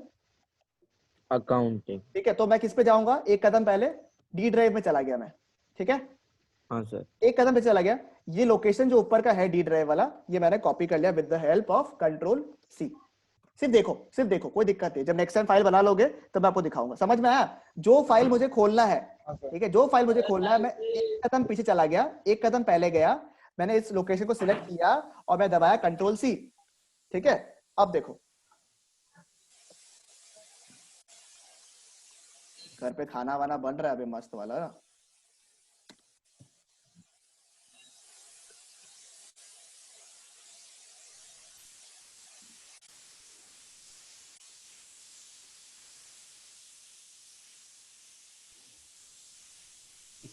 अकाउंटिंग। ठीक है, तो मैं किस पे जाऊंगा? एक कदम पहले डी ड्राइव में चला गया मैं, ठीक है, हाँ सर। एक कदम पे चला गया। ये लोकेशन जो ऊपर का है डी ड्राइव वाला, ये मैंने कॉपी कर लिया with the help of control C. सिर्फ देखो कोई दिक्कत नहीं, जब नेक्स्ट टाइम फाइल बना लोगे तो मैं आपको दिखाऊंगा। समझ में आया? जो फाइल मुझे खोलना है, ठीक है, जो फाइल मुझे खोलना है, मैं एक कदम पीछे चला गया, एक कदम पहले गया, मैंने इस लोकेशन को सिलेक्ट किया और मैं दबाया कंट्रोल सी। ठीक है, अब देखो घर पे खाना वाना बन रहा है अभी मस्त वाला ना।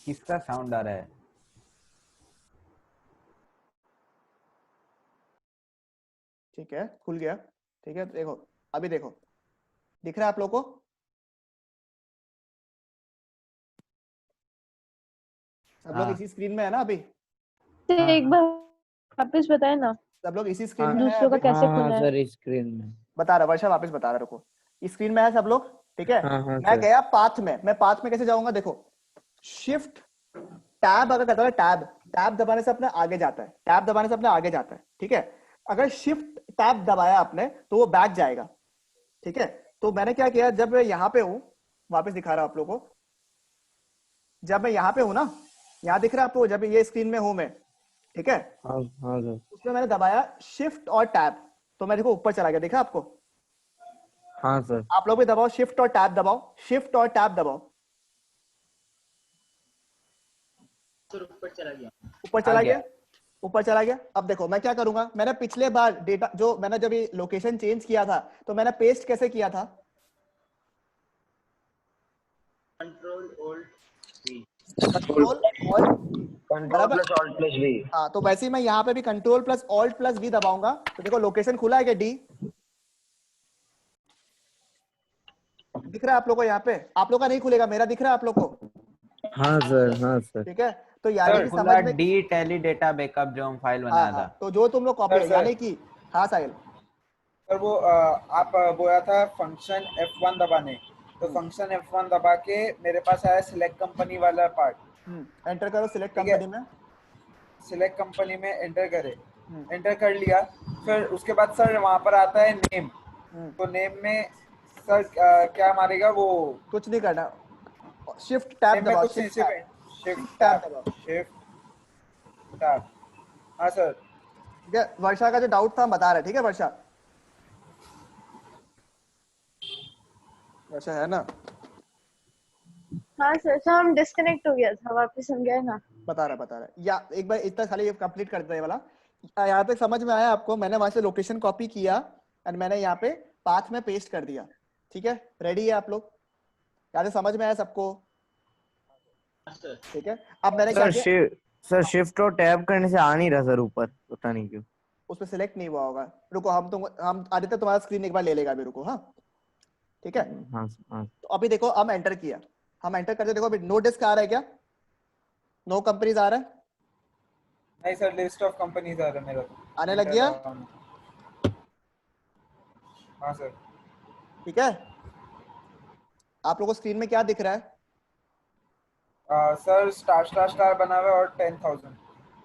किसका साउंड आ रहा है? ठीक है, खुल गया। ठीक है, देखो अभी देखो, दिख रहा है आप लोगों को? सब लोग हाँ। इसी स्क्रीन में है ना अभी? एक बार वापस बताए ना, सब लोग इसी स्क्रीन में है दूसरों का अभी? कैसे हाँ खुलना है? सर, स्क्रीन में बता रहा वर्षा, वापस बता रहा, रुको। इस स्क्रीन में है सब लोग? ठीक है, हाँ मैं सर। गया पाथ में। मैं पाथ में कैसे जाऊंगा? देखो, शिफ्ट टैब अगर करता है, टैब दबाने से अपने आगे जाता है, टैब दबाने से अपने आगे जाता है। ठीक है, अगर शिफ्ट टैब दबाया आपने तो वो बैक जाएगा। ठीक है, तो मैंने क्या किया, जब मैं यहाँ पे हूँ, वापस दिखा रहा हूं आप लोगों को, जब मैं यहाँ पे हूँ ना, यहाँ दिख रहा है आपको, जब ये स्क्रीन में हूं मैं, ठीक है, हाँ हाँ सर। उसमें मैंने दबाया शिफ्ट और टैब, तो मैं देखो ऊपर चला गया, देखा आपको? हाँ सर। आप लोग भी दबाओ, शिफ्ट और टैब दबाओ, शिफ्ट और टैब दबाओ। ऊपर चला गया। ऊपर चला गया, ऊपर चला गया। अब देखो मैं क्या करूंगा, मैंने पिछले बार डेटा जो मैंने जब ये लोकेशन चेंज किया था, तो मैंने पेस्ट कैसे किया था? Control alt V. Control alt, control plus alt plus V. हाँ, तो वैसे ही मैं यहाँ पे भी control plus alt plus V दबाऊंगा, तो देखो लोकेशन खुला है क्या? डी दिख रहा है आप लोगों को? यहाँ पे आप लोग का नहीं खुलेगा, मेरा दिख रहा है आप लोग को? हाँ सर, हाँ सर। ठीक है, तो यानी कि खुला समझ में, डी टैली डेटा बैकअप जो हम फाइल बनाया था, तो जो तुम लोग कॉपी, सर, यानी कि हाँ साहिल, सर वो आप बोला था फंक्शन F1 दबाने, तो फंक्शन F1 दबा के मेरे पास आया सिलेक्ट कंपनी वाला पार्ट। एंटर करो सिलेक्ट ठीक है। कंपनी में, सिलेक्ट कंपनी में एंटर करे, एंटर कर लिया। फिर उसके बाद सर वहां पर आता है नेम, तो नेम में सर क्या मारेगा वो? कुछ नहीं करना, शिफ्ट टैब नेम में दबाओ, कुछ नहीं, शिफ्ट शिफ्ट टैब टैब दबाओ। Shift tab. हाँ सर। ठीक है, वर्षा का जो डाउट था हम बता रहे, ठीक है वर्षा? वर्षा है ना? हाँ सर, हम डिस्कनेक्ट हो गया था, वापस हम गए ना। बता रहा या एक बार इतना खाली कंप्लीट कर दे वाला। यहाँ तक समझ में आया आपको? मैंने वहां से लोकेशन कॉपी किया एंड मैंने यहाँ पे पाथ में पेस्ट कर दिया। ठीक है, रेडी है आप लोग? यहाँ से समझ में आया सबको? ठीक है, अब मैंने क्या किया, सर शिफ्ट और टैब करने से आ नहीं रहा सर ऊपर, पता नहीं क्यों। उसमें सिलेक्ट नहीं हुआ होगा। रुको, हम आदित्य तुम्हारा स्क्रीन एक बार ले लेगा अभी, रुको। हाँ ठीक है, हाँ हाँ। तो अभी देखो हम एंटर किया, हम एंटर करते देखो अभी नो डिस्क आ रहा है क्या? नो कंपनीज आ रहा है? नहीं सर, लिस्ट ऑफ कंपनीज आ रहा है मेरा तो। आने लग गया? हाँ सर। ठीक है, आप लोगों को स्क्रीन में क्या दिख रहा है? सर स्टार स्टार स्टार बना हुआ है और 10,000।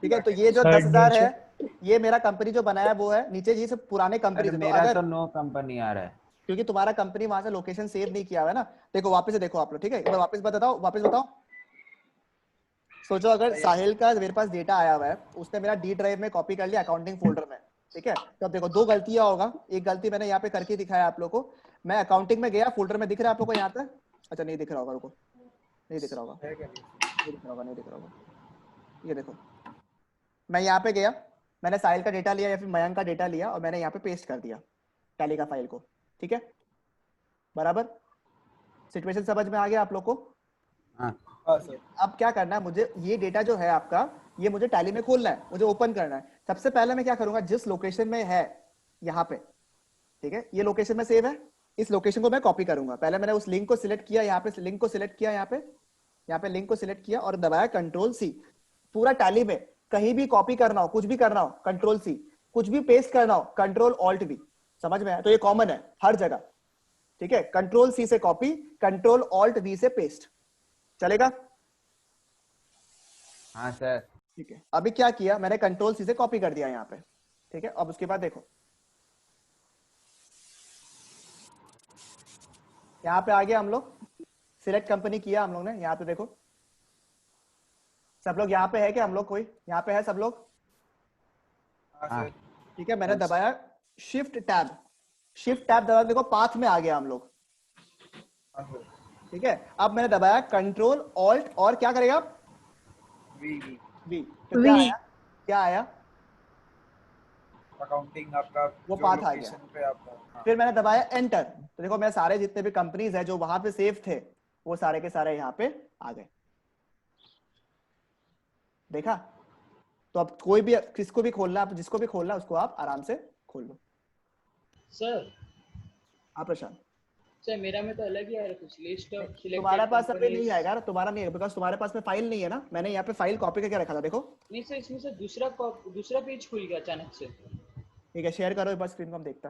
ठीक है, तो ये जो 10,000 है, ये मेरा कंपनी जो बनाया वो है। नीचे ये सब पुराने कंपनी, मेरा तो नो कंपनी आ रहा है क्योंकि तुम्हारा कंपनी वहां से लोकेशन सेव नहीं किया हुआ है ना। देखो वापस से देखो आप लोग, ठीक है, एक बार वापस बताओ, वापस बताओ। सोचो अगर साहिल का मेरे पास डेटा आया हुआ है, उसने मेरा डी ड्राइव में कॉपी कर लिया अकाउंटिंग फोल्डर में। ठीक है, तो अब देखो दो गलतियां होगा। एक गलती मैंने यहाँ पे करके दिखाया आप लोग को। मैं अकाउंटिंग में गया, फोल्डर में दिख रहा है आप लोग को यहाँ पे? अच्छा नहीं दिख रहा होगा, रुको, नहीं दिख रहा होगा, नहीं दिख रहा होगा। ये देखो, मैं यहाँ पे गया, मैंने साहिल का डेटा लिया या फिर मयंक का डेटा लिया और मैंने यहाँ पे पेस्ट कर दिया टैली का फाइल को। ठीक है, बराबर? सिचुएशन समझ में आ गया आप लोग को? हाँ। अब क्या करना है मुझे, ये डेटा जो है आपका, ये मुझे टैली में खोलना है, मुझे ओपन करना है। सबसे पहले मैं क्या करूंगा, जिस लोकेशन में है यहाँ पे, ठीक है, ये लोकेशन में सेव है, इस लोकेशन को मैं कॉपी करूंगा। पहले मैंने उस लिंक को सिलेक्ट किया, यहाँ पे लिंक को सिलेक्ट किया, यहाँ पे लिंक को सिलेक्ट किया और दबाया कंट्रोल सी। पूरा टैली में कहीं भी कॉपी करना हो, कुछ भी करना हो कंट्रोल सी, कुछ भी पेस्ट करना हो कंट्रोल ऑल्ट वी। समझ में आया? तो ये कॉमन है हर जगह, ठीक है। कंट्रोल सी से कॉपी, कंट्रोल ऑल्ट वी से पेस्ट, चलेगा? हाँ सर। ठीक है, अभी क्या किया मैंने, कंट्रोल सी से कॉपी कर दिया यहाँ पे, ठीक है। अब उसके बाद देखो यहाँ पे आ गया, हम लोग सिलेक्ट कंपनी किया हम लोग ने। यहाँ पे देखो सब लोग यहाँ पे है क्या? हम लोग कोई यहाँ पे है सब लोग? हाँ। ठीक है, मैंने दबाया शिफ्ट टैब, शिफ्ट टैब दबा, देखो पाथ में आ गया हम लोग, ठीक है। अब मैंने दबाया कंट्रोल ऑल्ट और क्या करेगा? वी। तो क्या आया? क्या आया? अकाउंटिंग आपका वो जो पाथ आ गया। लोकेशन पे आपका, हाँ। फिर मैंने दबाया एंटर, तो देखो मेरे सारे जितने भी कंपनीज है जो वहां पे सेव थे वो सारे के सारे यहाँ पे आ गए, देखा? तो अब कोई भी किसको भी खोलना, आप जिसको भी खोलना उसको आप आराम से खोल लो। सर हाँ प्रशांत, सर मेरा में तो अलग ही आ रहा है कुछ, लिस्ट ऑफ सिलेक्टेड तुम्हारे पास अभी नहीं कंपनीज। आएगा ना, तुम्हारा नहीं है बिकॉज तुम्हारे पास में फाइल नहीं है ना। मैंने यहाँ पे फाइल कॉपी करके रखा था, देखो। नहीं सर, इसमें से दूसरा पेज खुल गया अचानक से। ठीक है, शेयर करो एक बार स्क्रीन को, हम देखता।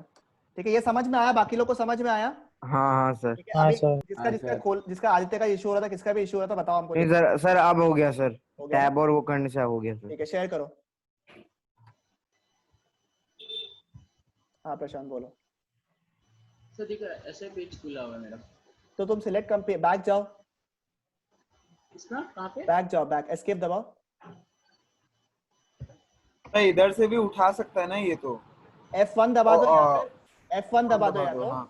ठीक है, ये समझ में आया? बाकी लोग को समझ में आया? हाँ सर। ठीक है, अभी जिसका आदित्य का इशू हो रहा था, किसका भी इशू हो रहा था, बताओ हमको। नहीं सर, सर अब हो गया सर, हो गया? टैब और वो करने से अब हो गया सर। ठीक है, शेयर करो। हाँ प्रशांत बोलो। सर देखो ऐसा पेज खुला हुआ है मेरा। तो तुम सिलेक्ट कंपनी, बैक जाओ, इसका कहाँ पे? बैक जाओ, बैक एस्केप दबाओ। नहीं, इधर से भी उठा सकता है ना ये तो। F1 दबा दो यहाँ पे, F1 दबा दो यहाँ तो। हाँ।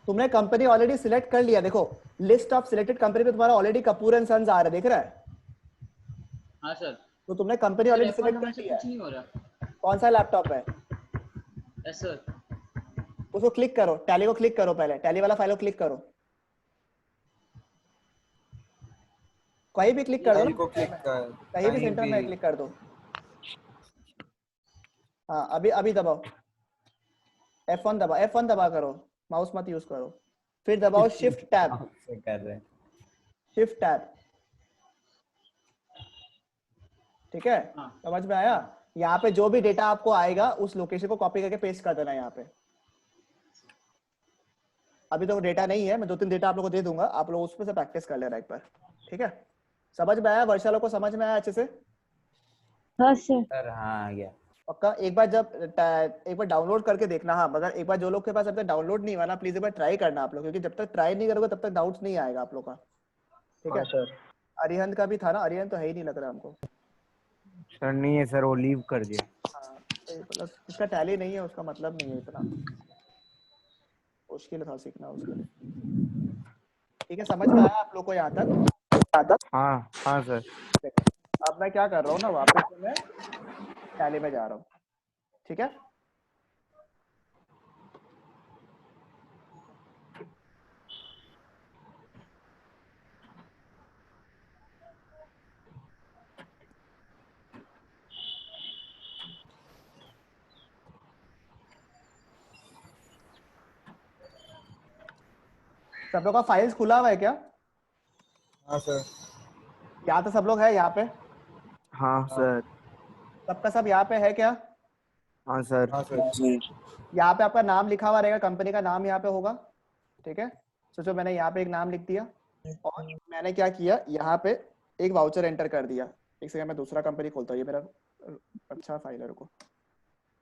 तुमने कंपनी ऑलरेडी सिलेक्ट कर लिया, देखो लिस्ट ऑफ सिलेक्टेड कंपनी पे तुम्हारा ऑलरेडी कपूर एंड सन्स आ रहा है, देख रहा है? हाँ सर। तो तुमने कंपनी ऑलरेडी सिलेक्ट कर लिया। कुछ नहीं हो रहा। कौन सा लैपटॉप है? Yes sir. उसको क्लिक करो, टैली को क्लिक करो, पहले टैली वाला फाइल को क्लिक करो, कहीं भी क्लिक कर दो, कहीं भी सेंटर में क्लिक कर दो। हाँ अभी दबाओ, F1 दबाओ, F1 दबा करो, माउस मत यूज करो। फिर दबाओ शिफ्ट टैब, कर रहे हैं। शिफ्ट टैब, ठीक है? समझ में आया? यहाँ पे जो भी डेटा आपको आएगा उस लोकेशन को कॉपी करके पेस्ट कर देना यहाँ पे। अभी तो डेटा नहीं है, मैं 2-3 डेटा आप लोगों को दे दूंगा, आप लोग उसमें से प्रैक्टिस कर लेना एक बार, ठीक है? समझ में आया? वर्षा लोग को समझ में आया अच्छे से? हाँ सर। सर हाँ आ गया। पक्का? एक बार डाउनलोड करके देखना। हाँ, मगर एक बार जो लोग के पास अभी तक डाउनलोड नहीं हुआ ना, प्लीज एक बार ट्राई करना आप लोग, क्योंकि जब तक ट्राई नहीं करोगे तब तक डाउट्स नहीं आएगा आप लोग का, ठीक है? सर अरिहंत का भी था ना, अरिहंत तो है ही नहीं लग रहा हमको। सर नहीं है सर, वो लीव कर दिया। हाँ, मतलब इसका टैली नहीं है उसका मतलब नहीं है, इतना मुश्किल था सीखना उसके लिए। ठीक है, समझ में आया आप लोग को यहाँ तक? हाँ हाँ सर। अब मैं क्या कर रहा हूँ ना, वापस से मैं टैली में जा रहा हूँ, ठीक है? सब लोग का फाइल्स खुला हुआ है क्या? हाँ सर। यहाँ तो सब लोग है यहाँ पे? हाँ सर। सबका सब यहाँ पे है क्या? हाँ सर। हाँ सर। यहाँ पे आपका नाम लिखा हुआ रहेगा, कंपनी का नाम यहाँ पे होगा, ठीक है? सोचो मैंने यहाँ पे एक नाम लिख दिया और मैंने क्या किया, यहाँ पे एक वाउचर एंटर कर दिया। एक सेकंड, मैं दूसरा कंपनी खोलता हूँ, ये मेरा अच्छा फाइल है, रुको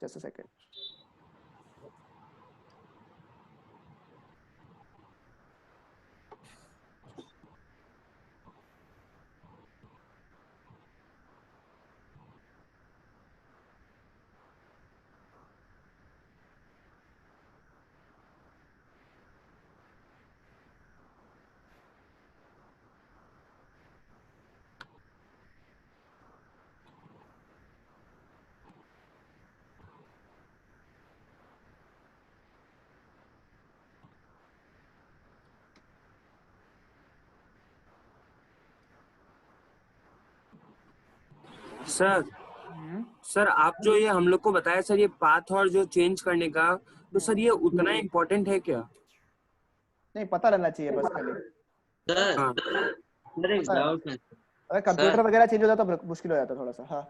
जस्ट अ सेकंड। सर आप जो ये हम लोग को बताया सर, ये पाथ और जो चेंज करने का, तो सर ये उतना इम्पोर्टेंट है क्या? नहीं, पता रहना चाहिए बस खाली। सर हाँ। सर एक डाउट है अगर कंप्यूटर वगैरह चेंज हो जाता तो मुश्किल हो जाता थोड़ा सा। हाँ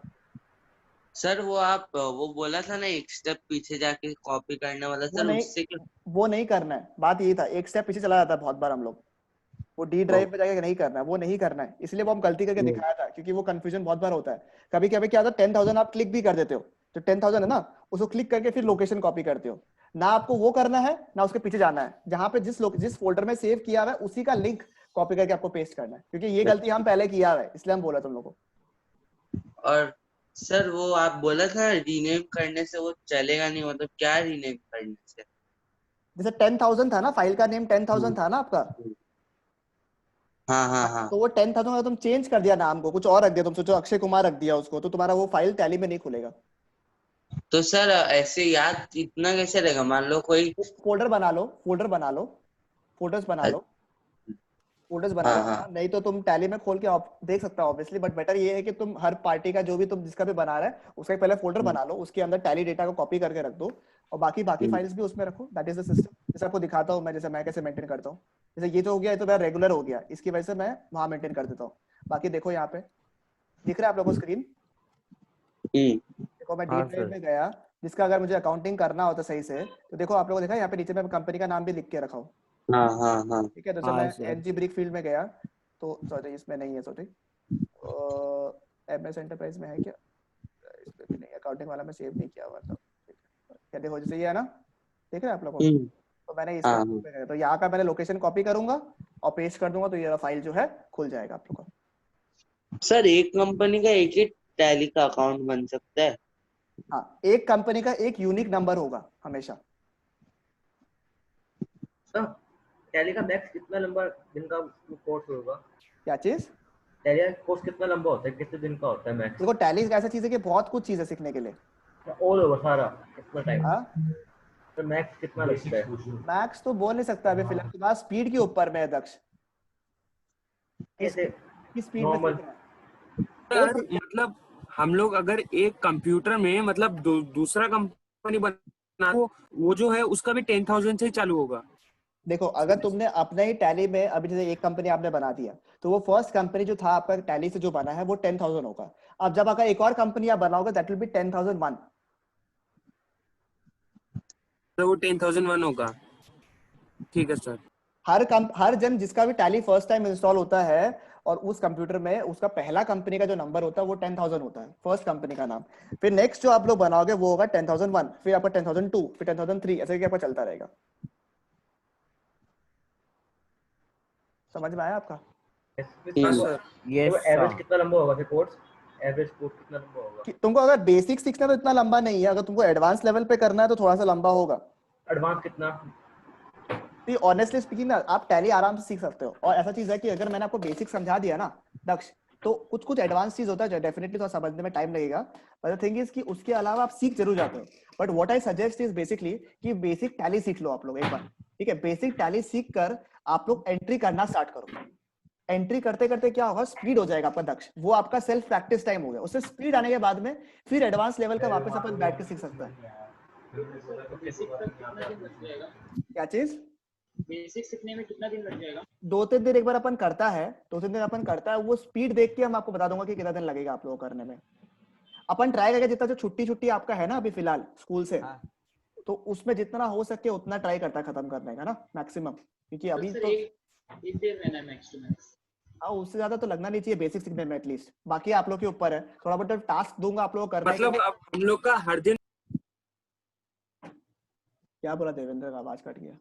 सर वो आप वो बोला था ना एक स्टेप पीछे जाके कॉपी करने वाला, वो सर नहीं उससे क्या? वो नहीं करना है, बात यही था, एक स्टेप पीछे चला जाता है बहुत बार हम लोग, वो डी ड्राइव पे जाके नहीं करना है, वो नहीं करना है, इसलिए वो हम गलती करके दिखाया था, क्योंकि वो कंफ्यूजन बहुत बार होता है। कभी कभी क्या होता है 10,000 आप क्लिक भी कर देते हो, तो 10,000 है ना, उसको क्लिक करके फिर लोकेशन कॉपी करते हो, ना आपको वो करना है ना उसके पीछे जाना है, जहां पे जिस फोल्डर में सेव किया हुआ है उसी का लिंक कॉपी करके आपको पेस्ट करना है, क्योंकि ये गलती हम पहले किया हुआ है, इसलिए हम बोला तुम लोगों को। और सर वो आप बोला था रीनेम करने से वो चलेगा नहीं, मतलब क्या रीनेम करने से? जैसे 10,000 था ना, फाइल का नेम 10,000 था ना आपका, हाँ हाँ हाँ। तो वो 10,000 का तुम चेंज कर दिया नाम को, कुछ और रख दिया, तुम सोचो अक्षय कुमार रख दिया उसको, तो तुम्हारा वो फाइल टैली में नहीं खुलेगा। तो सर ऐसे याद इतना कैसे रहेगा? मान लो कोई फोल्डर्स बना लो, हाँ हाँ नहीं तो तुम टैली में खोल के देख सकता हो ऑब्वियसली, बट बेटर ये है कि तुम हर पार्टी का जो भी तुम जिसका भी बना रहा है उसका पहले फोल्डर बना लो, उसके अंदर टैली डेटा को कॉपी करके रख दो, और बाकी फाइल्स भी उसमें रखो। दैट इज द सिस्टम, जैसे आपको दिखाता हूँ मैं, जैसे मैं कैसे मेंटेन करता हूँ, जैसे ये जो हो गया ये तो मेरा रेगुलर हो गया, इसकी वजह से मैं वहां मेंटेन कर देता हूँ। बाकी देखो यहाँ पे दिख रहा है आप लोगों को स्क्रीन, देखो मैं डी ड्राइव में गया, जिसका अगर मुझे अकाउंटिंग करना होता सही से, तो देखो आप लोगों को देखा यहाँ पे नीचे मैं कंपनी का नाम भी लिख के रखा हूँ, हाँ हाँ हाँ। ठीक है। तो जब मैं एनजी ब्रिक फील्ड में गया, तो सॉरी इसमें नहीं है, सॉरी एमएस एंटरप्राइज में है क्या, इस पे भी नहीं, अकाउंटिंग वाला में सेव नहीं किया हुआ था, क्या देखो जैसे ये है ना, देख रहे हैं आप लोगों को, तो मैंने इसमें तो यहाँ का मैंने लोकेशन कॉपी करूंगा और पेस्ट कर दूंगा, तो ये फाइल जो है खुल जाएगा आप लोगों का। सर एक कंपनी का एक ही टैली का अकाउंट बन सकता है? हाँ, एक कंपनी का एक यूनिक नंबर होगा हमेशा। टैली का मैक्स कितना लंबा दिन का कोर्स होगा? क्या चीज? टैली का कोर्स कितना लंबा होता है, कितने दिन का होता है मैक्स? देखो टैली एक ऐसा चीज है कि बहुत कुछ चीजें सीखने के लिए, ऑल ओवर सारा कितना टाइम? हाँ, तो मैक्स कितना लगता है? मैक्स तो बोल नहीं सकता अभी फिलहाल, के बाद स्पीड के ऊपर में है दक्ष, किस स्पीड में सीख रहा है। मतलब हम लोग अगर एक कंप्यूटर में मतलब दूसरा कंपनी बना, वो जो है उसका भी 10,000 से ही चालू होगा। देखो अगर तुमने अपने ही टैली में अभी जैसे एक कंपनी आपने बना दिया, तो वो फर्स्ट कंपनी जो था आपका टैली से जो बना है वो 10,000 होगा। अब जब अगर एक और कंपनी आप बनाओगे दैट विल बी 10,001, तो वो 10,001 होगा। ठीक है सर। हर जन जिसका भी टैली फर्स्ट टाइम इंस्टॉल होता है और उस कंप्यूटर में उसका पहला कंपनी का जो नंबर होता है वो 10,000 होता है, फर्स्ट कंपनी का नाम। फिर नेक्स्ट जो आप लोग बनाओगे वो होगा 10,001, फिर आपका 10,002, फिर 10,003, ऐसे करके आपका चलता रहेगा। समझ में आया आपका? एवरेज कितना लंबा होगा फिर कोर्स? एवरेज कोर्स कितना लंबा होगा? तुमको अगर बेसिक सीखना है तो इतना लंबा नहीं है, अगर तुमको एडवांस लेवल पे करना है तो थोड़ा सा लंबा होगा। एडवांस कितना? ऑनेस्टली स्पीकिंग ना, आप टैली आराम से सीख सकते हो, और ऐसा चीज है कि अगर मैंने आपको बेसिक समझा दिया ना दक्ष, तो कुछ एडवांस चीज होता है जो डेफिनेटली थोड़ा समझने में टाइम लगेगा, बट द थिंग इज कि उसके अलावा आप सीख जरूर जाते हो। But what I suggest is basically कि बेसिक टैली सीख लो आप लोग एक बार, ठीक है। बेसिक टैली सीख कर आप लोग एंट्री करना स्टार्ट करो। एंट्री करते करते क्या होगा, स्पीड हो जाएगा आपका दक्ष, वो आपका सेल्फ प्रैक्टिस टाइम हो गया। उससे स्पीड आने के बाद में फिर एडवांस लेवल का वापस अपन बैठ के सीख सकता है। क्या चीज? बेसिक सीखने में कितना दिन लग जाएगा? 2-3 दिन एक बार अपन करता है, 2-3 दिन अपन करता है, वो स्पीड देख के हम आपको बता दूंगा कि कितना दिन लगेगा आप लोगों को करने में। अपन ट्राई करेंगे जितना जो छुट्टी आपका है ना अभी फिलहाल स्कूल से, तो उसमें जितना हो सके उतना ट्राई करता है खत्म करने का ना मैक्सिमम, क्योंकि अभी तो एक डेढ़ महीना मैक्स टू मैक्स। हाँ, उससे ज्यादा तो लगना नहीं चाहिए बेसिक सीखने में एटलीस्ट। बाकी आप लोग के ऊपर है, थोड़ा बहुत टास्क दूंगा आप लोगों को करने मतलब अब हम लोग का हर दिन। क्या बोला देवेंद्र का आवाज कट गया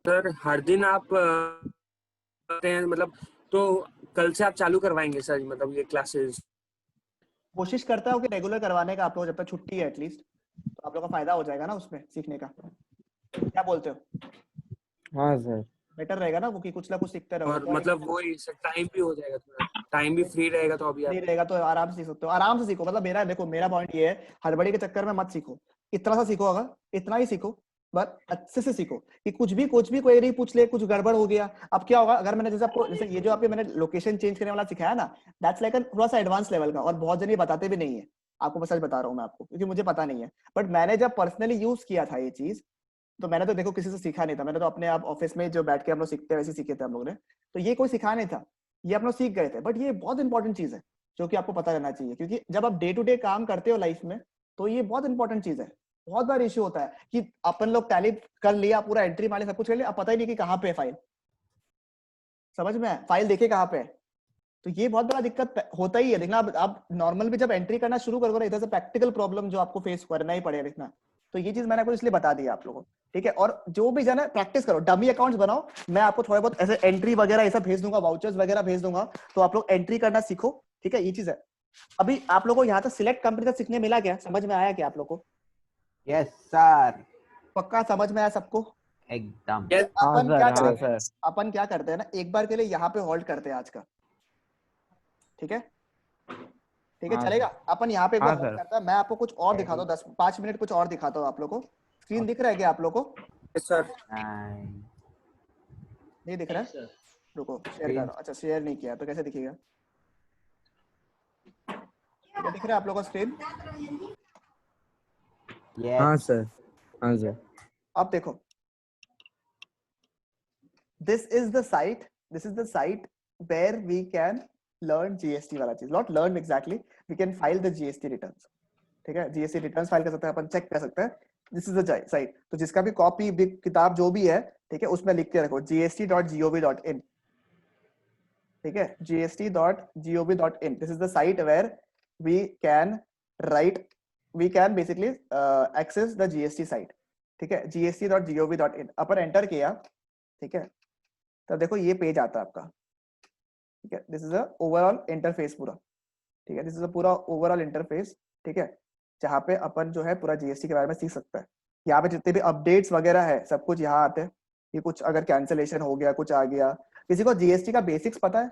सर हर दिन आप करते हैं मतलब, तो कल से आप चालू करवाएंगे सर मतलब ये क्लासेस? कोशिश करता हूँ कि रेगुलर करवाने का आप लोग, जब तक छुट्टी है एटलीस्ट, तो आप लोग का फायदा हो जाएगा ना उसमें सीखने का। क्या बोलते हो? हाँ सर, बेटर रहेगा ना वो कि कुछ ना कुछ सीखते रहो, और मतलब वो टाइम भी हो जाएगा, थोड़ा टाइम भी फ्री रहेगा, तो अभी नहीं रहेगा तो आराम से सीख सकते हो, आराम से सीखो। मतलब मेरा देखो, मेरा पॉइंट ये है, हड़बड़ी के चक्कर में मत सीखो, इतना सा सीखो, अगर इतना ही सीखो बस अच्छे से सीखो, कि कुछ भी कोई नहीं पूछ ले, कुछ गड़बड़ हो गया। अब क्या होगा, अगर मैंने जैसे आपको जैसे ये जो आपके मैंने लोकेशन चेंज करने वाला सिखाया ना, दैट्स लाइक थोड़ा सा एडवांस लेवल का, और बहुत जन ये बताते भी नहीं है आपको, मैं सच बता रहा हूँ मैं आपको, क्योंकि मुझे पता नहीं है। बट मैंने जब पर्सनली यूज किया था ये चीज, तो मैंने तो देखो किसी से सीखा नहीं था, मैंने तो अपने आप ऑफिस में जो बैठ के हम लोग सीखते हैं वैसे सीखे थे हम लोग ने, तो ये कोई सिखा नहीं था, ये हम लोग सीख गए थे। बट ये बहुत इंपॉर्टेंट चीज है, जो कि आपको पता रहना चाहिए, क्योंकि जब आप डे टू डे काम करते हो लाइफ में तो ये बहुत इंपॉर्टेंट चीज है। बहुत बार इश्यू होता है कि अपन लोग टैली कर लिया, पूरा एंट्री मारे, सब कुछ कर लिया, अब पता ही नहीं कि कहाँ पे है फाइल। समझ में आया? फाइल देखे कहाँ पे है। तो ये बहुत बड़ा दिक्कत होता ही है। देखना आप नॉर्मल भी जब एंट्री करना शुरू करोगे ना, इधर से प्रैक्टिकल प्रॉब्लम जो आपको फेस करना ही पड़ेगा देखना। तो ये चीज मैंने आपको इसलिए बता दी आप लोगों को, ठीक है। और जो भी जाना प्रैक्टिस करो, डमी अकाउंट्स बनाओ। मैं आपको थोड़ा बहुत ऐसे एंट्री वगैरह ऐसा भेज दूंगा, वाउचर्स वगैरह भेज दूंगा, तो आप लोग एंट्री करना सीखो, ठीक है। ये चीज है। अभी आप लोगों को यहाँ तक सिलेक्ट कंपनी तक सीखने मिला क्या? समझ में आया क्या आप लोग को? यस सर, पक्का समझ में आया सबको? एकदम। अपन क्या करते हैं, अपन क्या करते हैं ना, एक बार के लिए यहाँ पे होल्ड करते हैं आज का, ठीक है? ठीक है, चलेगा? अपन यहाँ पे एक बार होल्ड करते हैं। मैं आपको कुछ और दिखाता हूँ, 10-5 मिनट कुछ और दिखाता हूँ आप लोग को। स्क्रीन दिख रहा है क्या आप लोग को? सर नहीं दिख रहा है? रुको शेयर कर रहा हूँ। अच्छा शेयर नहीं किया तो कैसे दिखेगा? क्या दिख रहा है आप लोगों को स्क्रीन? हाँ सर, हाँ सर। अब देखो, this is the site where we can learn GST वाला चीज, not learn exactly, we can file the GST returns, ठीक है। GST returns फाइल कर सकते हैं अपन, चेक कर सकते हैं। This is the site. तो जिसका भी कॉपी किताब जो भी है, ठीक है, उसमें लिख के रखो gst.gov.in, ठीक है, gst.gov.in। This is the site where we can basically access the GST site, ठीक है, gst.gov.in। अपन एंटर किया, ठीक है, तब देखो ये पेज आता है आपका, ठीक है। This is a overall interface पूरा, ठीक है, दिस इज अ पूरा ओवरऑल इंटरफेस, ठीक है, जहाँ पे अपन जो है पूरा जीएसटी के बारे में सीख सकता है। यहाँ पे जितने भी अपडेट्स वगैरह है सब कुछ यहाँ आते हैं। ये कुछ अगर कैंसिलेशन हो गया, कुछ आ गया, किसी को जीएसटी का बेसिक्स पता है?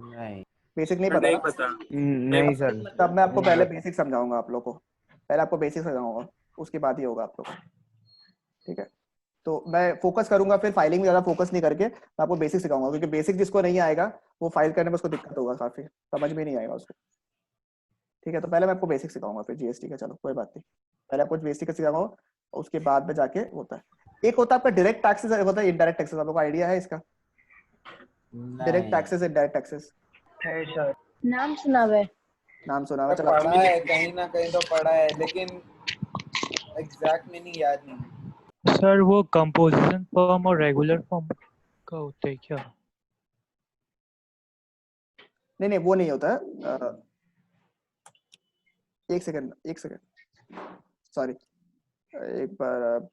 नहीं, बेसिक नहीं पता? नहीं पता। नहीं सर। तब मैं आपको पहले बेसिक समझाऊंगा आप लोग को, पहले आपको बेसिक समझाऊंगा, उसके बाद ही होगा आप लोग, ठीक है। तो मैं फोकस करूंगा फिर फाइलिंग में ज्यादा फोकस नहीं करके, मैं आपको बेसिक सिखाऊंगा, क्योंकि बेसिक जिसको नहीं आएगा वो फाइल करने में उसको दिक्कत होगा, काफी समझ में नहीं आएगा उसको, ठीक है। तो पहले मैं आपको बेसिक सिखाऊंगा फिर जीएसटी का, चलो कोई बात नहीं, पहले आपको बेसिक का सिखाऊंगा, उसके बाद में जाके होता है। एक होता है आपका डायरेक्ट टैक्सेस, एक होता है इनडायरेक्ट टैक्सेस। आप लोगों को आइडिया है इसका? डायरेक्ट टैक्सेस, इनडायरेक्ट टैक्सेस नाम सुना हुआ है। नाम सुना हुआ? चलो पढ़ा है कहीं ना कहीं तो पढ़ा है, लेकिन एग्जैक्ट मीनिंग याद नहीं है। सर वो कंपोजिशन फॉर्म और रेगुलर फॉर्म का होता है क्या? नहीं वो नहीं होता है। एक सेकंड सॉरी, एक बार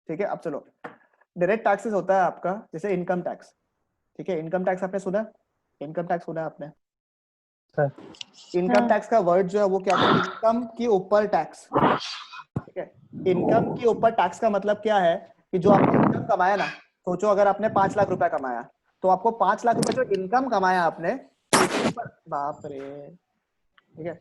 ठीक है। अब चलो, डायरेक्ट टैक्सेस होता है आपका जैसे इनकम टैक्स, ठीक है। इनकम टैक्स आपने सुना? इनकम टैक्स सुना आपने? इनकम टैक्स का वर्ड जो है वो क्या है? इनकम के ऊपर टैक्स, ठीक है। इनकम के ऊपर टैक्स का मतलब क्या है कि जो आपने इनकम कमाया ना, सोचो अगर आपने 5 लाख रुपया कमाया, तो आपको 5 लाख रुपया जो इनकम कमाया आपने, बाप रे, ठीक है,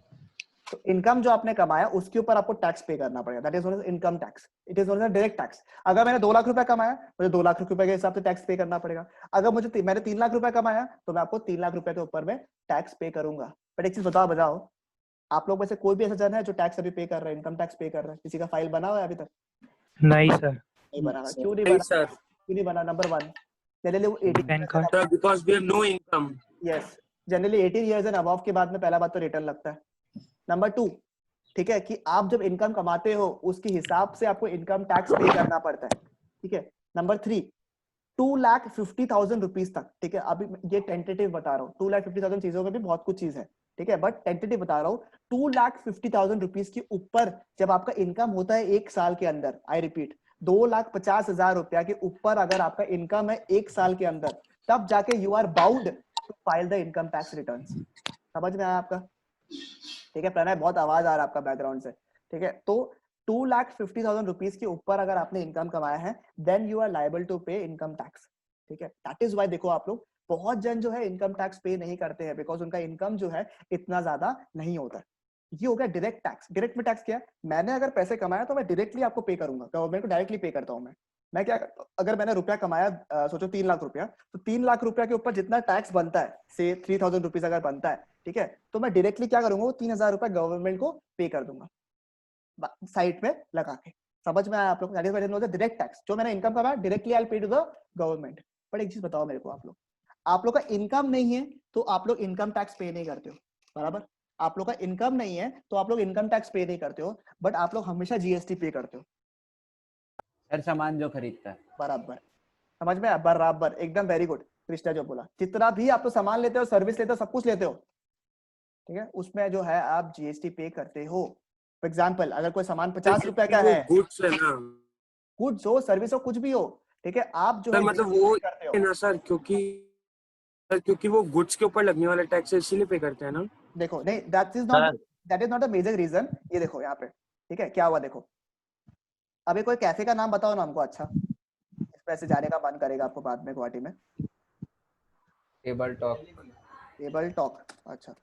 तो इनकम जो आपने कमाया उसके ऊपर आपको टैक्स पे करना पड़ेगा। That is known as income tax. It is known as direct tax. अगर मैंने 2 लाख रुपया कमाया, मुझे 2 लाख रुपए के हिसाब से टैक्स पे करना पड़ेगा। अगर मैंने 3 लाख रुपया कमाया, तो मैं आपको 3 लाख रुपए के ऊपर में टैक्स पे करूंगा। बट एक चीज बताओ, आप लोग में से कोई भी ऐसा जन है जो टैक्स अभी पे कर रहा है, इनकम टैक्स पे कर रहा है? किसी का फाइल बना हुआ है अभी तक? नहीं सर। नहीं बना। क्यों नहीं नहीं बना? सर, क्यों नहीं बना? नंबर 1, जनरली वो 18 PAN card. Sir because we have no income. Yes, generally 18 years and above के बाद में पहला बात तो रिटर्न लगता है। नंबर 2, ठीक है, कि आप जब इनकम कमाते हो उसके हिसाब से आपको इनकम टैक्स पे करना पड़ता है, ठीक है। नंबर 3, 2,50,000 रुपीज तक, ठीक है। अभी ये टेंटेटिव बता रहा हूँ, 2,50,000 चीजों में भी बहुत कुछ चीज है, ठीक है, बट टेंटेटिव बता रहा हूँ। 2,50,000 रुपीज के ऊपर जब आपका इनकम होता है 1 साल के अंदर, आई रिपीट, 2,50,000 रुपया के ऊपर अगर आपका इनकम है 1 साल के अंदर, तब जाके you are bound to file the income tax returns. समझ में आया आपका? ठीक है। प्रणय बहुत आवाज आ रहा है आपका बैकग्राउंड से, ठीक है। तो 2,50,000 रुपीज के ऊपर अगर आपने इनकम कमाया है, then you are liable to pay income tax, ठीक है। दैट इज व्हाई देखो आप लोग, बहुत जन जो है इनकम टैक्स पे नहीं करते हैं, बिकॉज उनका इनकम जो है इतना ज्यादा नहीं होता है। ये हो गया डायरेक्ट टैक्स। डायरेक्ट में टैक्स क्या है? मैंने अगर पैसे कमाया तो मैं डायरेक्टली आपको पे करूंगा, गवर्नमेंट को डायरेक्टली पे करता हूं मैं, मैं क्या करता हूँ, अगर मैंने रुपया कमाया सोचो 3 लाख रुपया, तो 3 लाख रुपया के ऊपर जितना टैक्स बनता है, से 3000 रुपीज अगर बनता है, ठीक है, तो मैं डायरेक्टली क्या करूंगा, वो 3000 रुपया गवर्नमेंट को पे कर दूंगा साइट में लगा के। समझ में आया आप लोग? डायरेक्ट टैक्स जो मैंने इनकम कमाया डायरेक्टली आई पे टू द गवर्नमेंट। बट एक चीज बताओ मेरे को, आप लोग का इनकम नहीं है तो आप लोग इनकम टैक्स पे नहीं करते हो, बराबर? आप लोग का इनकम नहीं है तो आप लोग इनकम टैक्स पे नहीं करते हो, बट आप लोग हमेशा जीएसटी पे करते हो। हर सामान जो खरीदता है, बराबर, समझ में आया? बराबर, एकदम वेरी गुड कृष्णा जो बोला। जितना भी आप तो सामान लेते हो, सर्विस लेते हो, सब कुछ लेते हो, ठीक है, उसमें जो है आप जीएसटी पे करते हो। फॉर एग्जाम्पल, अगर कोई सामान 50 रुपए का है, गुड्स है ना, गुड्स हो, सर्विस हो, कुछ भी हो, ठीक है, आप जो सर है मतलब GST वो पे करते हो। है ना सर, क्योंकि वो गुड्स के ऊपर लगने वाला टैक्स है, इसीलिए पे करते हैं ना। देखो नहीं, that is not a major reason. ये देखो यहाँ पे, ठीक है, क्या हुआ देखो, अभी कोई कैफे का नाम बताओ ना हमको, अच्छा इस पे ऐसे जाने का मन करेगा आपको बाद में गुवाहाटी में। Table talk. टेबल टॉक, अच्छा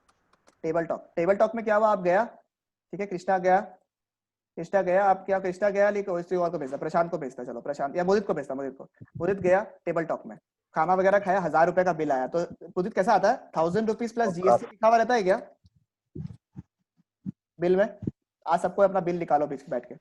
टेबल टॉक में क्या हुआ, आप गया, ठीक है, कृष्णा गया, आप क्या, कृष्णा गया लेकिन किसी और को भेजता, प्रशांत को भेजता, चलो प्रशांत या मोदित को भेजता, मोदित गया टेबल टॉक में, खाना वगैरह खाया, 1000 रुपए का बिल आया, तो मोदित कैसा आता है, 1000 रुपीज प्लस जीएसटी लिखा हुआ रहता है क्या बिल में? आज सबको अपना बिल निकालो बीच में बैठ के।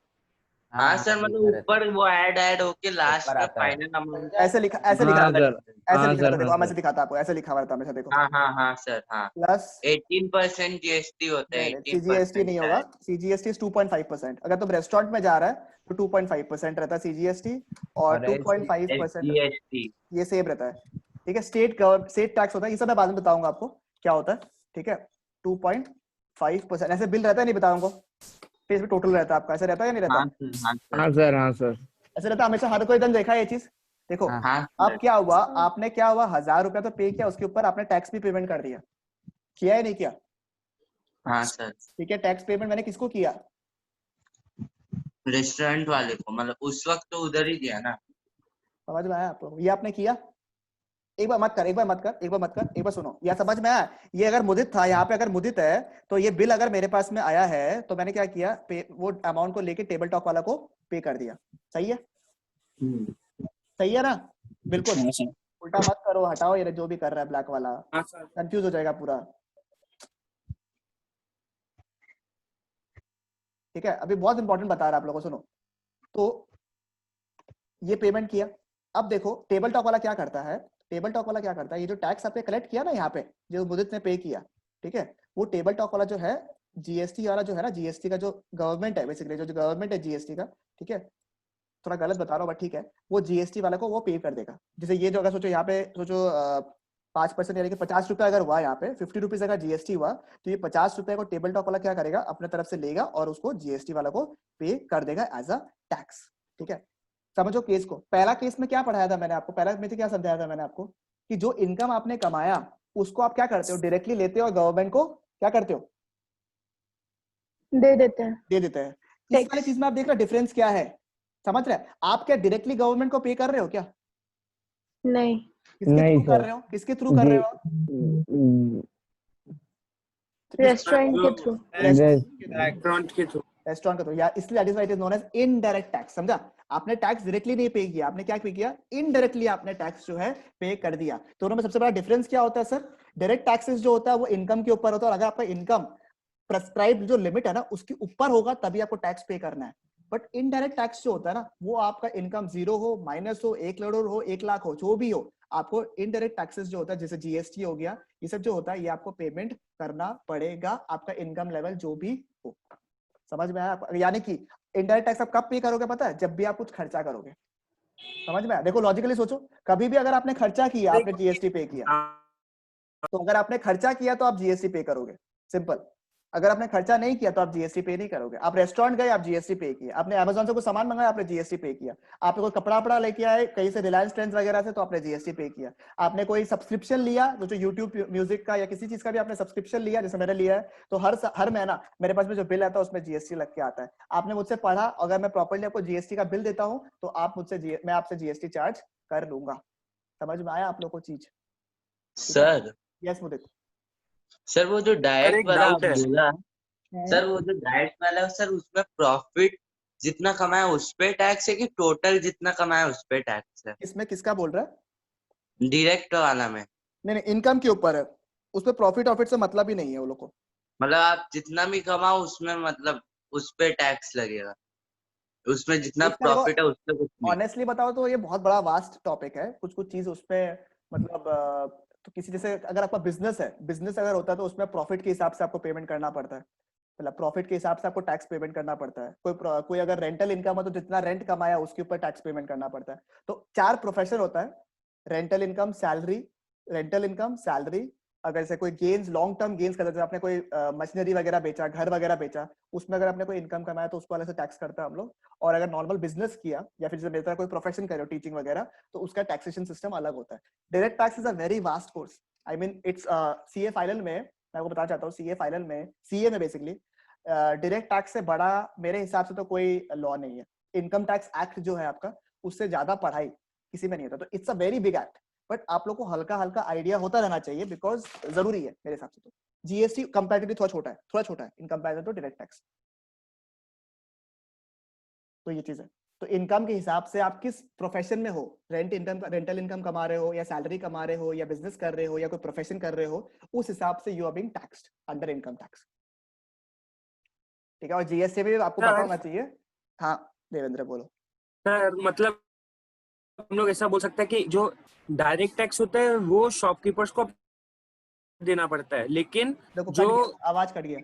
हाँ सर, मतलब ऊपर वो ऐड होके लास्ट में फाइनल अमाउंट ऐसे लिखा रहता है, देखो मैं ऐसे दिखाता आपको, ऐसे लिखा हुआ रहता है हमेशा, देखो। हाँ सर, हाँ प्लस 18% जीएसटी होता है। सीजीएसटी नहीं होगा, सीजीएसटी 2.5%। अगर तुम रेस्टोरेंट में जा रहा है तो 2.5% रहता है सीजीएसटी, और 2.5% ये सेम रहता है, ठीक है। स्टेट टैक्स होता है, ये सब मैं बाद में बताऊंगा आपको क्या होता है, ठीक है। 2.5% ऐसे बिल रहता है, नहीं बताऊंगा, फिर टोटल रहता है आपका, ऐसे रहता है या नहीं रहता? हाँ सर ऐसे रहता है हमेशा, हर कोई दिन देखा है ये चीज। देखो अब क्या हुआ, आपने क्या हुआ, 1000 रुपया तो पे किया, उसके ऊपर आपने टैक्स भी पेमेंट कर दिया, किया है नहीं किया? हाँ सर, ठीक है, टैक्स पेमेंट मैंने किसको किया? रेस्टोरेंट वाले को, मतलब उस वक्त तो उधर ही दिया ना। समझ में आया आपको? ये आपने किया, एक बार मत कर, सुनो, यह समझ में आया? ये अगर मुदित था यहाँ पे, अगर मुदित है तो ये बिल अगर मेरे पास में आया है तो मैंने क्या किया, वो अमाउंट को लेके टेबल टॉक वाला को पे कर दिया। सही है? सही है ना? बिल्कुल उल्टा मत करो, हटाओ ये जो भी कर रहा है ब्लैक वाला, कंफ्यूज हो जाएगा पूरा। ठीक है, अभी बहुत इंपॉर्टेंट बता रहा है आप लोगों को, सुनो। तो ये पेमेंट किया, अब देखो टेबल टॉक वाला क्या करता है, ये जो टैक्स आपने कलेक्ट किया ना यहाँ पे, जो मुदित ने पे किया, ठीक है, वो टेबल टॉक वाला जो है, जीएसटी वाला जो है ना, जीएसटी का जो गवर्नमेंट है, बेसिकली जो गवर्नमेंट है जीएसटी का, ठीक है, थोड़ा गलत बता रहा हूँ बट ठीक है, वो जीएसटी वाला को वो पे कर देगा। जैसे ये जो, अगर सोचो यहाँ पे सोचो 5% यानी कि 50 रुपए अगर हुआ, यहाँ पे 50 रुपीज अगर जीएसटी हुआ, तो ये 50 रुपए को टेबल टॉक वाला क्या करेगा, अपने तरफ से लेगा और उसको जीएसटी वाला को पे कर देगा एज अ टैक्स। ठीक है, समझो केस को। पहला केस में क्या पढ़ाया था मैंने आपको, पहला में क्या समझाया था मैंने आपको, कि जो इनकम आपने कमाया उसको आप क्या करते हो, डायरेक्टली लेते हो और गवर्नमेंट को क्या करते हो, दे देते हैं। इस वाली चीज में आप देख रहे हो डिफरेंस क्या है, समझ रहे हैं? आप क्या डायरेक्टली गवर्नमेंट को पे कर रहे हो क्या? नहीं, किसके थ्रू कर रहे हो? रेस्टोरेंट के थ्रू। रेस्टोरेंट का तो या इसलिए that is why it is known as indirect tax. समझा? आपने टैक्स डायरेक्टली नहीं पे किया, आपने क्या पे किया, इनडायरेक्टली आपने टैक्स जो है पे कर दिया। तो दोनों में सबसे बड़ा डिफरेंस क्या होता है सर? डायरेक्ट टैक्सेस जो होता है वो इनकम के ऊपर होता है, और अगर आपका इनकम प्रेस्क्राइब जो लिमिट है ना उसके ऊपर होगा तभी आपको टैक्स पे करना है। बट इनडायरेक्ट टैक्स जो होता है ना, वो आपका इनकम 0 हो, माइनस हो, 1 करोड़ हो, 1 लाख हो, जो भी हो, आपको इनडायरेक्ट टैक्सेस जो होता है, जैसे जीएसटी हो गया, ये सब जो होता है, ये आपको पेमेंट करना पड़ेगा, आपका इनकम लेवल जो भी हो। समझ में आया? यानी कि इनडायरेक्ट टैक्स आप कब पे करोगे पता है? जब भी आप कुछ खर्चा करोगे। समझ में आया? देखो लॉजिकली सोचो, कभी भी अगर आपने खर्चा किया, आपने जीएसटी पे किया, तो अगर आपने खर्चा किया तो आप जीएसटी पे करोगे, सिंपल। अगर आपने खर्चा नहीं किया तो आप जीएसटी पे नहीं करोगे। आप रेस्टोरेंट गए, आप जीएसटी पे किया। आपने अमेज़न से कुछ सामान मंगाया, आपने जीएसटी पे किया। आपने कोई कपड़ा लेके आए कहीं से, रिलायंस ट्रेंड्स वगैरह से, तो आपने जीएसटी पे किया। आपने कोई सब्सक्रिप्शन लिया, जो यूट्यूब म्यूजिक का या किसी चीज का भी आपने सब्सक्रिप्शन लिया, जैसे मैंने लिया है, तो हर महीना मेरे पास में जो बिल आता है उसमें जीएसटी लग के आता है। आपने मुझसे पढ़ा, अगर मैं प्रॉपर्ली आपको जीएसटी का बिल देता हूँ तो आप मुझसे मैं आपसे जीएसटी चार्ज कर लूंगा। समझ में आया आप लोग को चीज? सर यस मुदित। सर वो जो डायरेक्ट वाला आप बोला, सर वो जो डायरेक्ट वाला है सर, उसमें प्रॉफिट जितना कमाया उस पे टैक्स है कि टोटल जितना कमाया उस पे टैक्स है? इसमें किसका बोल रहा है? डायरेक्ट वाला में नहीं नहीं, इनकम के ऊपर है, उसमें प्रॉफिट ऑफिट से मतलब ही नहीं है वो लोग को। मतलब आप जितना भी कमाओ उसमें मतलब उस पे टैक्स लगेगा, उसमें जितना इसका देखो, प्रॉफिट है उस पे कुछ नहीं। ऑनेस्टली बताओ तो ये बहुत बड़ा वास्ट टॉपिक है, कुछ कुछ चीज उस पे मतलब तो किसी जैसे अगर आपका बिजनेस है, बिजनेस अगर होता है तो उसमें प्रॉफिट के हिसाब से आपको पेमेंट करना पड़ता है, मतलब प्रॉफिट के हिसाब से आपको टैक्स पेमेंट करना पड़ता है। कोई अगर रेंटल इनकम है तो जितना रेंट कमाया उसके ऊपर टैक्स पेमेंट करना पड़ता है। तो 4 प्रोफेशन होता है, rental income, salary, rental income, salary. अगर जैसे कोई गेन्स, लॉन्ग टर्म गेन्स करते हैं, आपने कोई मशीनरी वगैरह बेचा, घर वगैरह बेचा, उसमें अगर आपने कोई इनकम कमाया तो उसको अलग से टैक्स करता है हम लोग। और अगर नॉर्मल बिजनेस किया या फिर जैसे मेरे तरह कोई प्रोफेशन कर रहे हो, टीचिंग वगैरह, तो उसका टैक्सेशन सिस्टम अलग होता है। Direct tax is a very vast course, I mean it's CA final में, मैं आपको बताना चाहता हूँ, सीए फाइनल में, सीए में बेसिकली डायरेक्ट टैक्स से बड़ा मेरे हिसाब से तो कोई लॉ नहीं है। इनकम टैक्स एक्ट जो है आपका, उससे ज्यादा पढ़ाई किसी में नहीं होता। तो it's a very big act, but आप लोग को हल्का हल्का आइडिया होता रहना चाहिए, बिकॉज जरूरी है मेरे हिसाब से। तो जीएसटी कंपैरेटिवली थोड़ा छोटा है in comparison to direct tax. तो ये चीज है। तो इनकम के हिसाब से आप किस प्रोफेशन में हो, रेंटल इनकम कमा रहे हो या सैलरी कमा रहे हो या बिजनेस कर रहे हो या कोई प्रोफेशन कर रहे हो, उस हिसाब से you are being taxed under income tax. ठीक है, और जीएसटी भी आपको पता होना चाहिए। हाँ देवेंद्र बोलो। सर मतलब हम लोग ऐसा बोल सकते हैं कि जो डायरेक्ट टैक्स होता है वो शॉपकीपर्स को देना पड़ता है, लेकिन देखो जो आवाज कट गया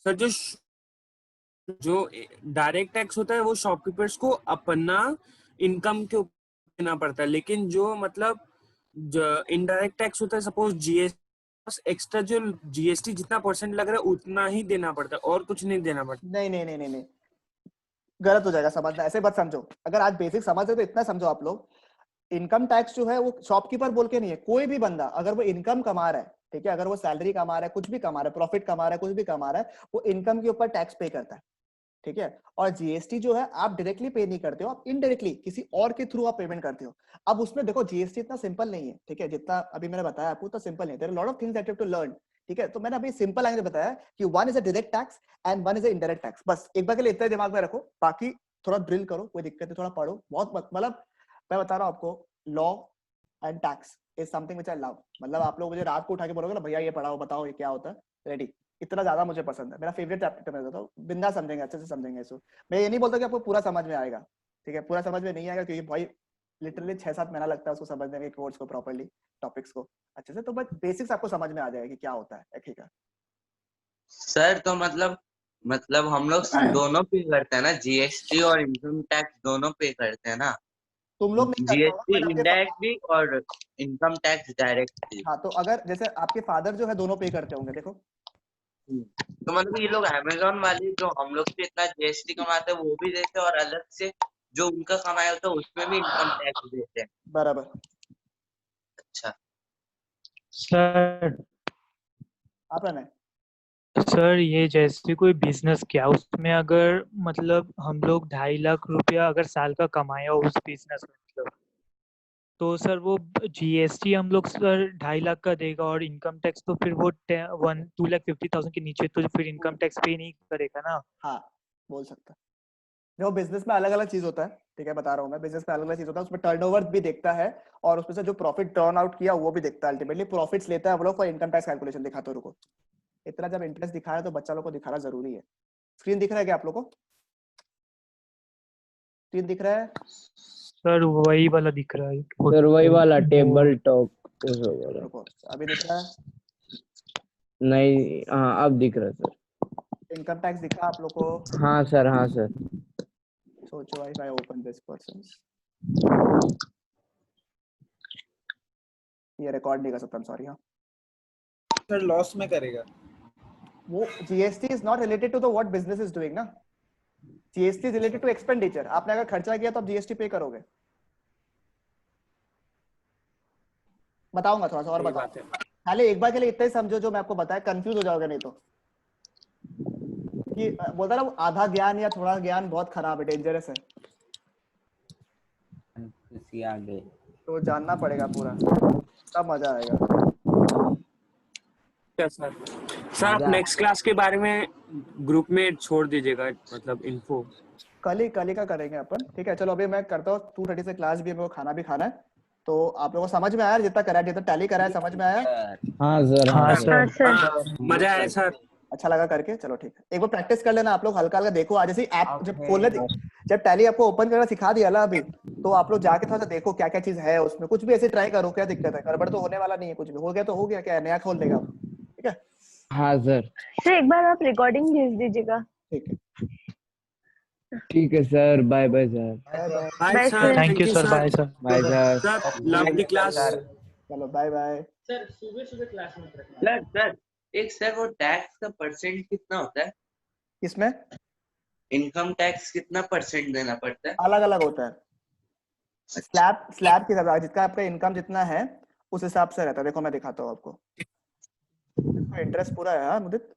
सर जो डायरेक्ट टैक्स होता है वो शॉपकीपर्स को अपना इनकम के ऊपर देना पड़ता है, लेकिन जो मतलब इनडायरेक्ट टैक्स होता है, सपोज जीएसटी एक्स्ट्रा जो जीएसटी जितना परसेंट लग रहा है उतना ही देना पड़ता है और कुछ नहीं देना पड़ता। नहीं नहीं नहीं नहीं नहीं, गलत हो जाएगा समझना, ऐसे मत समझो। अगर आज बेसिक समझ रहे तो इतना समझो आप लोग, इनकम टैक्स जो है वो शॉपकीपर बोल के नहीं है, कोई भी बंदा अगर वो इनकम कमा रहा है, ठीक है, अगर वो सैलरी कमा रहा है, कुछ भी कमा रहा है, प्रॉफिट कमा रहा है, कुछ भी कमा रहा है, वो इनकम के ऊपर टैक्स पे करता है। ठीक है, और जीएसटी जो है आप डायरेक्टली पे नहीं करते हो, आप इनडायरेक्टली किसी और के थ्रू आप पेमेंट करते हो। अब उसमें देखो जीएसटी इतना सिंपल नहीं है, ठीक है, जितना अभी मैंने बताया आपको तो सिंपल नहीं है, there are lot of things that you have to learn. ठीक है, तो मैंने अभी सिंपल लैंग्वेज में बताया कि one is a direct tax and one is a indirect tax. बस एक बार के लिए इतना दिमाग में रखो, बाकी थोड़ा ड्रिल करो, कोई दिक्कत है थोड़ा पढ़ो, बहुत मतलब मैं बता रहा हूँ आपको, law and tax is something which I love. मतलब आप लोग मुझे रात को उठा के बोलोगे ना भैया ये पढ़ाओ, बताओ ये क्या होता है, रेडी, इतना ज्यादा मुझे पसंद है, मेरा फेवरेट चैप्टर में जाता हूँ, बिंदास समझेंगे, अच्छे से समझेंगे इसको। मैं ये नहीं बोलता कि आपको पूरा समझ में आएगा, ठीक है, पूरा समझ में नहीं आएगा क्योंकि भाई लिटरली 6-7 महीना लगता है उसको समझने में, कोर्स को प्रॉपर्ली, टॉपिक्स को अच्छे से, तो बस बेसिक्स आपको समझ में आ जाएगा कि क्या होता है। ठीक है सर तो मतलब हम लोग दोनों पे करते हैं ना, जीएसटी और इनकम टैक्स दोनों पे करते हैं ना? तुम लोग नहीं करते होगे, जीएसटी बट आपके इनडायरेक्टली और इनकम टैक्स डायरेक्टली। हाँ, तो अगर जैसे आपके फादर जो है दोनों पे करते होंगे, देखो तो मतलब ये लोग अमेजोन वाले जो हम लोग से इतना जीएसटी कमाते हैं वो भी देते हैं और अलग से जो उनका कमाया होता है उसमें भी इनकम टैक्स देते हैं? बराबर। अच्छा सर आप रहना है। सर ये जैसे कोई बिजनेस किया उसमें अगर मतलब हम लोग 2.5 लाख रुपया अगर साल का कमाया उस बिजनेस में, मतलब तो सर वो जीएसटी हम लोग सर 2.5 लाख का देगा, और इनकम टैक्स तो फिर वो 2,50,000 के नीचे तो फिर इनकम टैक्स पे नहीं करेगा ना? हाँ बोल सकता है। देखो बिजनेस में अलग अलग चीज होता है, ठीक है, बता रहा हूँ मैं, बिजनेस में अलग अलग चीज होता है, उसमें टर्नओवर भी देखता है और उसमें से जो प्रॉफिट टर्न आउट किया वो भी देखता है, अल्टीमेटली प्रॉफिट्स लेता है वो लोग, और इनकम टैक्स कैलकुलेशन दिखाते हो। रुको, इतना जब इंटरेस्ट दिखा रहा है तो बच्चा लोग को दिखाना जरूरी है। स्क्रीन दिख रहा है क्या आप लोग को? स्क्रीन दिख रहा है? सर वही वाला दिख रहा है सर वही वाला टेबल टॉप वाला। रुको, अभी दिख रहा है? नहीं, हाँ अब दिख रहा है सर। इनकम टैक्स दिखा आप लोग को? हाँ सर, हाँ सर। सोचो if I open this person's, ये रिकॉर्ड नहीं कर सकता, सॉरी। हाँ सर लॉस में करेगा वो GST is not related to the what business is doing ना, GST is related to expenditure. आपने अगर खर्चा किया तो आप जीएसटी पे करोगे। बताऊंगा थोड़ा सा और बताओ, खाली एक बार के लिए इतना ही समझो जो मैं आपको बताया, कंफ्यूज हो जाओगे नहीं तो। कि बोलता ना आधा ज्ञान या थोड़ा ज्ञान बहुत खराब है, डेंजरस है, आगे तो जानना पड़ेगा पूरा, तब मजा आएगा। सर सर आप नेक्स्ट क्लास के बारे में ग्रुप में छोड़ दीजिएगा, मतलब इन्फो। कल ही का करेंगे अपन, ठीक है। चलो अभी मैं करता हूँ 2:30 से क्लास भी है, मेरे को खाना भी खाना है। तो आप लोगों को समझ में आया जितना करा है, जितना टैली करा है, समझ में आया? हाँ सर, हाँ हाँ सर। सर। मजा आया सर। अच्छा लगा करके? चलो ठीक है, एक बार प्रैक्टिस कर लेना आप लोग, हल्का हल्का देखो। आज जैसे ऐप जब खोलने जब टैली आपको ओपन करना सिखा दिया ना अभी, तो आप लोग जाके थोड़ा सा देखो क्या क्या चीज है उसमें, कुछ भी ऐसे ट्राई करो, क्या दिक्कत है? गड़बड़ तो होने वाला नहीं है, कुछ भी हो गया तो हो गया, क्या है, नया खोल देगा, ठीक है। हाँ सर। सर एक बार आप रिकॉर्डिंग भेज दीजिएगा। ठीक है, ठीक है sir, bye bye sir. Bye bye. Bye bye sir, sir. Thank you sir, bye sir. Bye sir. Sir love the class. चलो बाय बाय। सर सुबह सुबह क्लास में रखना। सर एक सर वो टैक्स का परसेंट कितना होता है? इसमें इनकम टैक्स कितना परसेंट देना पड़ता है? अलग अलग होता है, स्लैब के हिसाब से, जिसका आपका इनकम जितना है उस हिसाब से रहता है। देखो मैं दिखाता हूँ आपको, इंटरेस्ट पूरा है। हाँ मुदित,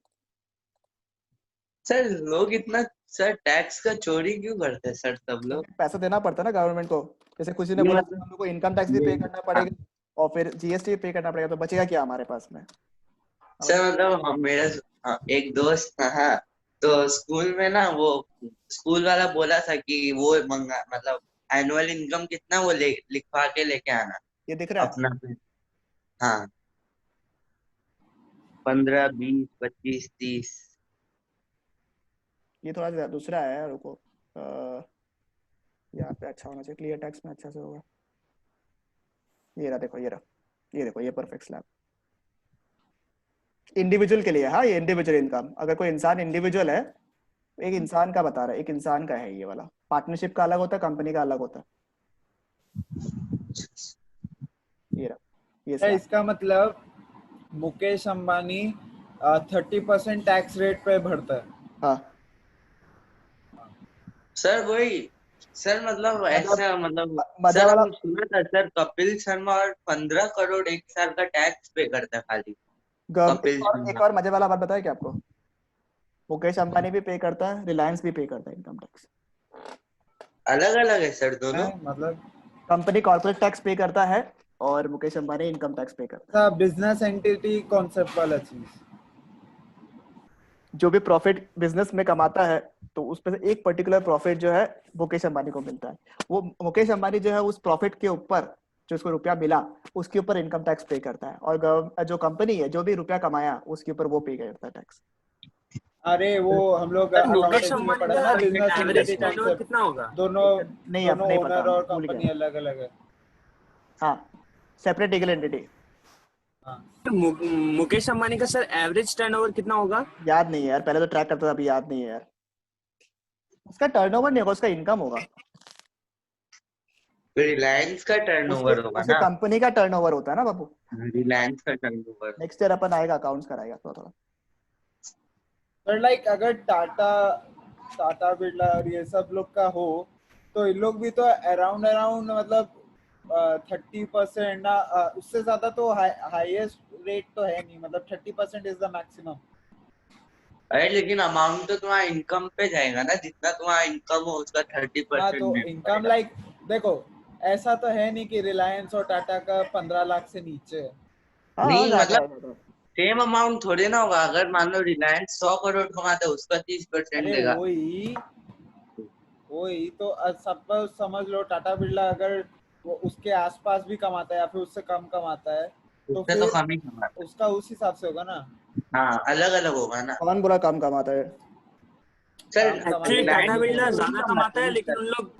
सर लोग इतना सर टैक्स का चोरी क्यों करते हैं सर सब लोग? पैसा देना पड़ता है ना गवर्नमेंट को। जैसे किसी ने बोला हम लोग को इनकम टैक्स भी पे करना पड़ेगा और फिर जीएसटी भी पे करना पड़ेगा, तो बचेगा क्या हमारे पास में? सर मतलब मेरा एक दोस्त था, हाँ, तो स्कूल में ना वो स्कूल वाला बोला था कि वो मंगा मतलब एनुअल इनकम कितना वो लिखवा के लेके आना ये दिख रहा है अपना। हाँ, 15, 20, 25, 30। ये थोड़ा सा दूसरा है, रुको यहाँ पे अच्छा होना चाहिए, क्लियर टैक्स में अच्छा से होगा। ये रहा, देखो ये रहा, ये देखो, ये परफेक्ट स्लैब इंडिविजुअल के लिए। हाँ ये इंडिविजुअल इनकम, अगर कोई इंसान इंडिविजुअल है, एक इंसान का बता रहा है, एक इंसान का है ये वाला। पार्टनरशिप का अलग होता है, कंपनी का अलग होता है। ये रहा, ये slab। इसका मतलब मुकेश अंबानी 30% टैक्स रेट पे भरता है। हाँ सर वही सर, मतलब ऐसा मतलब मजा सर वाला हम सुना था सर कपिल शर्मा और 15 करोड़ एक साल का टैक्स पे करता है खाली कपिल एक शर्मा। और मजे वाला बात बताया क्या आपको? मुकेश अंबानी भी पे करता है, रिलायंस भी पे करता है इनकम टैक्स। अलग अलग है सर दोनों। मतलब कंपनी कॉर्पोरेट टैक्स पे करता है और मुकेश अंबानी इनकम टैक्स पे करता है। बिजनेस एंटिटी कॉन्सेप्ट वाला चीज, जो भी प्रॉफिट बिजनेस में कमाता है तो उसमें से एक पर्टिकुलर प्रॉफिट जो है मुकेश अंबानी को मिलता है। वो मुकेश अंबानी जो है उस प्रॉफिट के ऊपर जो उसको रुपया मिला उसके ऊपर इनकम टैक्स पे करता है, और जो कंपनी है जो भी रुपया कमाया उसके ऊपर वो पे करता है टैक्स। अरे वो हम लोग मुकेश अकाउंटेंसी में अंबानी पढ़ा ना, बिजनेस का एवरेज एंटिटी टर्नओवर कॉन्सेप्ट। कितना होगा? दोनों नहीं अब नहीं पता, ओनर और भूल कंपनी गया। अलग अलग है। हाँ separate legal entity. Mukesh Ambani का सर एवरेज टर्नओवर कितना होगा? याद नहीं है यार, पहले तो ट्रैक करता था, अभी याद नहीं है यार। उसका टर्नओवर नहीं होगा, उसका इनकम होगा। रिलायंस का टर्नओवर होगा उसके ना? कंपनी का टर्नओवर होता है ना बाबू। रिलायंस का टर्नओवर। नेक्स्ट ईयर अपन आएगा, अकाउंट्स कराएगा थोड़ा थोड़ा। पर लाइक अगर टाटा बिरला और ये सब लोग का हो तो इन लोग भी तो अराउंड मतलब 30% ना, उससे ज्यादा तो हाईएस्ट रेट तो है नहीं, मतलब 30% इज द मैक्सिमम। अरे लेकिन अमाउंट तो तुम्हारा इनकम पे जाएगा ना, जितना तुम्हारा इनकम हो उसका 30% हाँ तो इनकम लाइक देखो, ऐसा तो है नहीं कि रिलायंस और टाटा का 15 लाख से नीचे है। नहीं मतलब सेम अमाउंट थोड़ी ना होगा। अगर मान लो रिलायंस 100 करोड़ कमाता है उसका 30% देगा। वही तो सब समझ लो, टाटा बिरला अगर वो उसके आसपास भी कमाता है या फिर उससे कम कमाता है तो उससे फिर तो कम ही कमाता उसका उस हिसाब से होगा ना। है। हाँ अलग अलग होगा ना। कौन बुरा काम कमाता है? सर टाटा बिरला ज्यादा कमाता है लेकिन उन लोग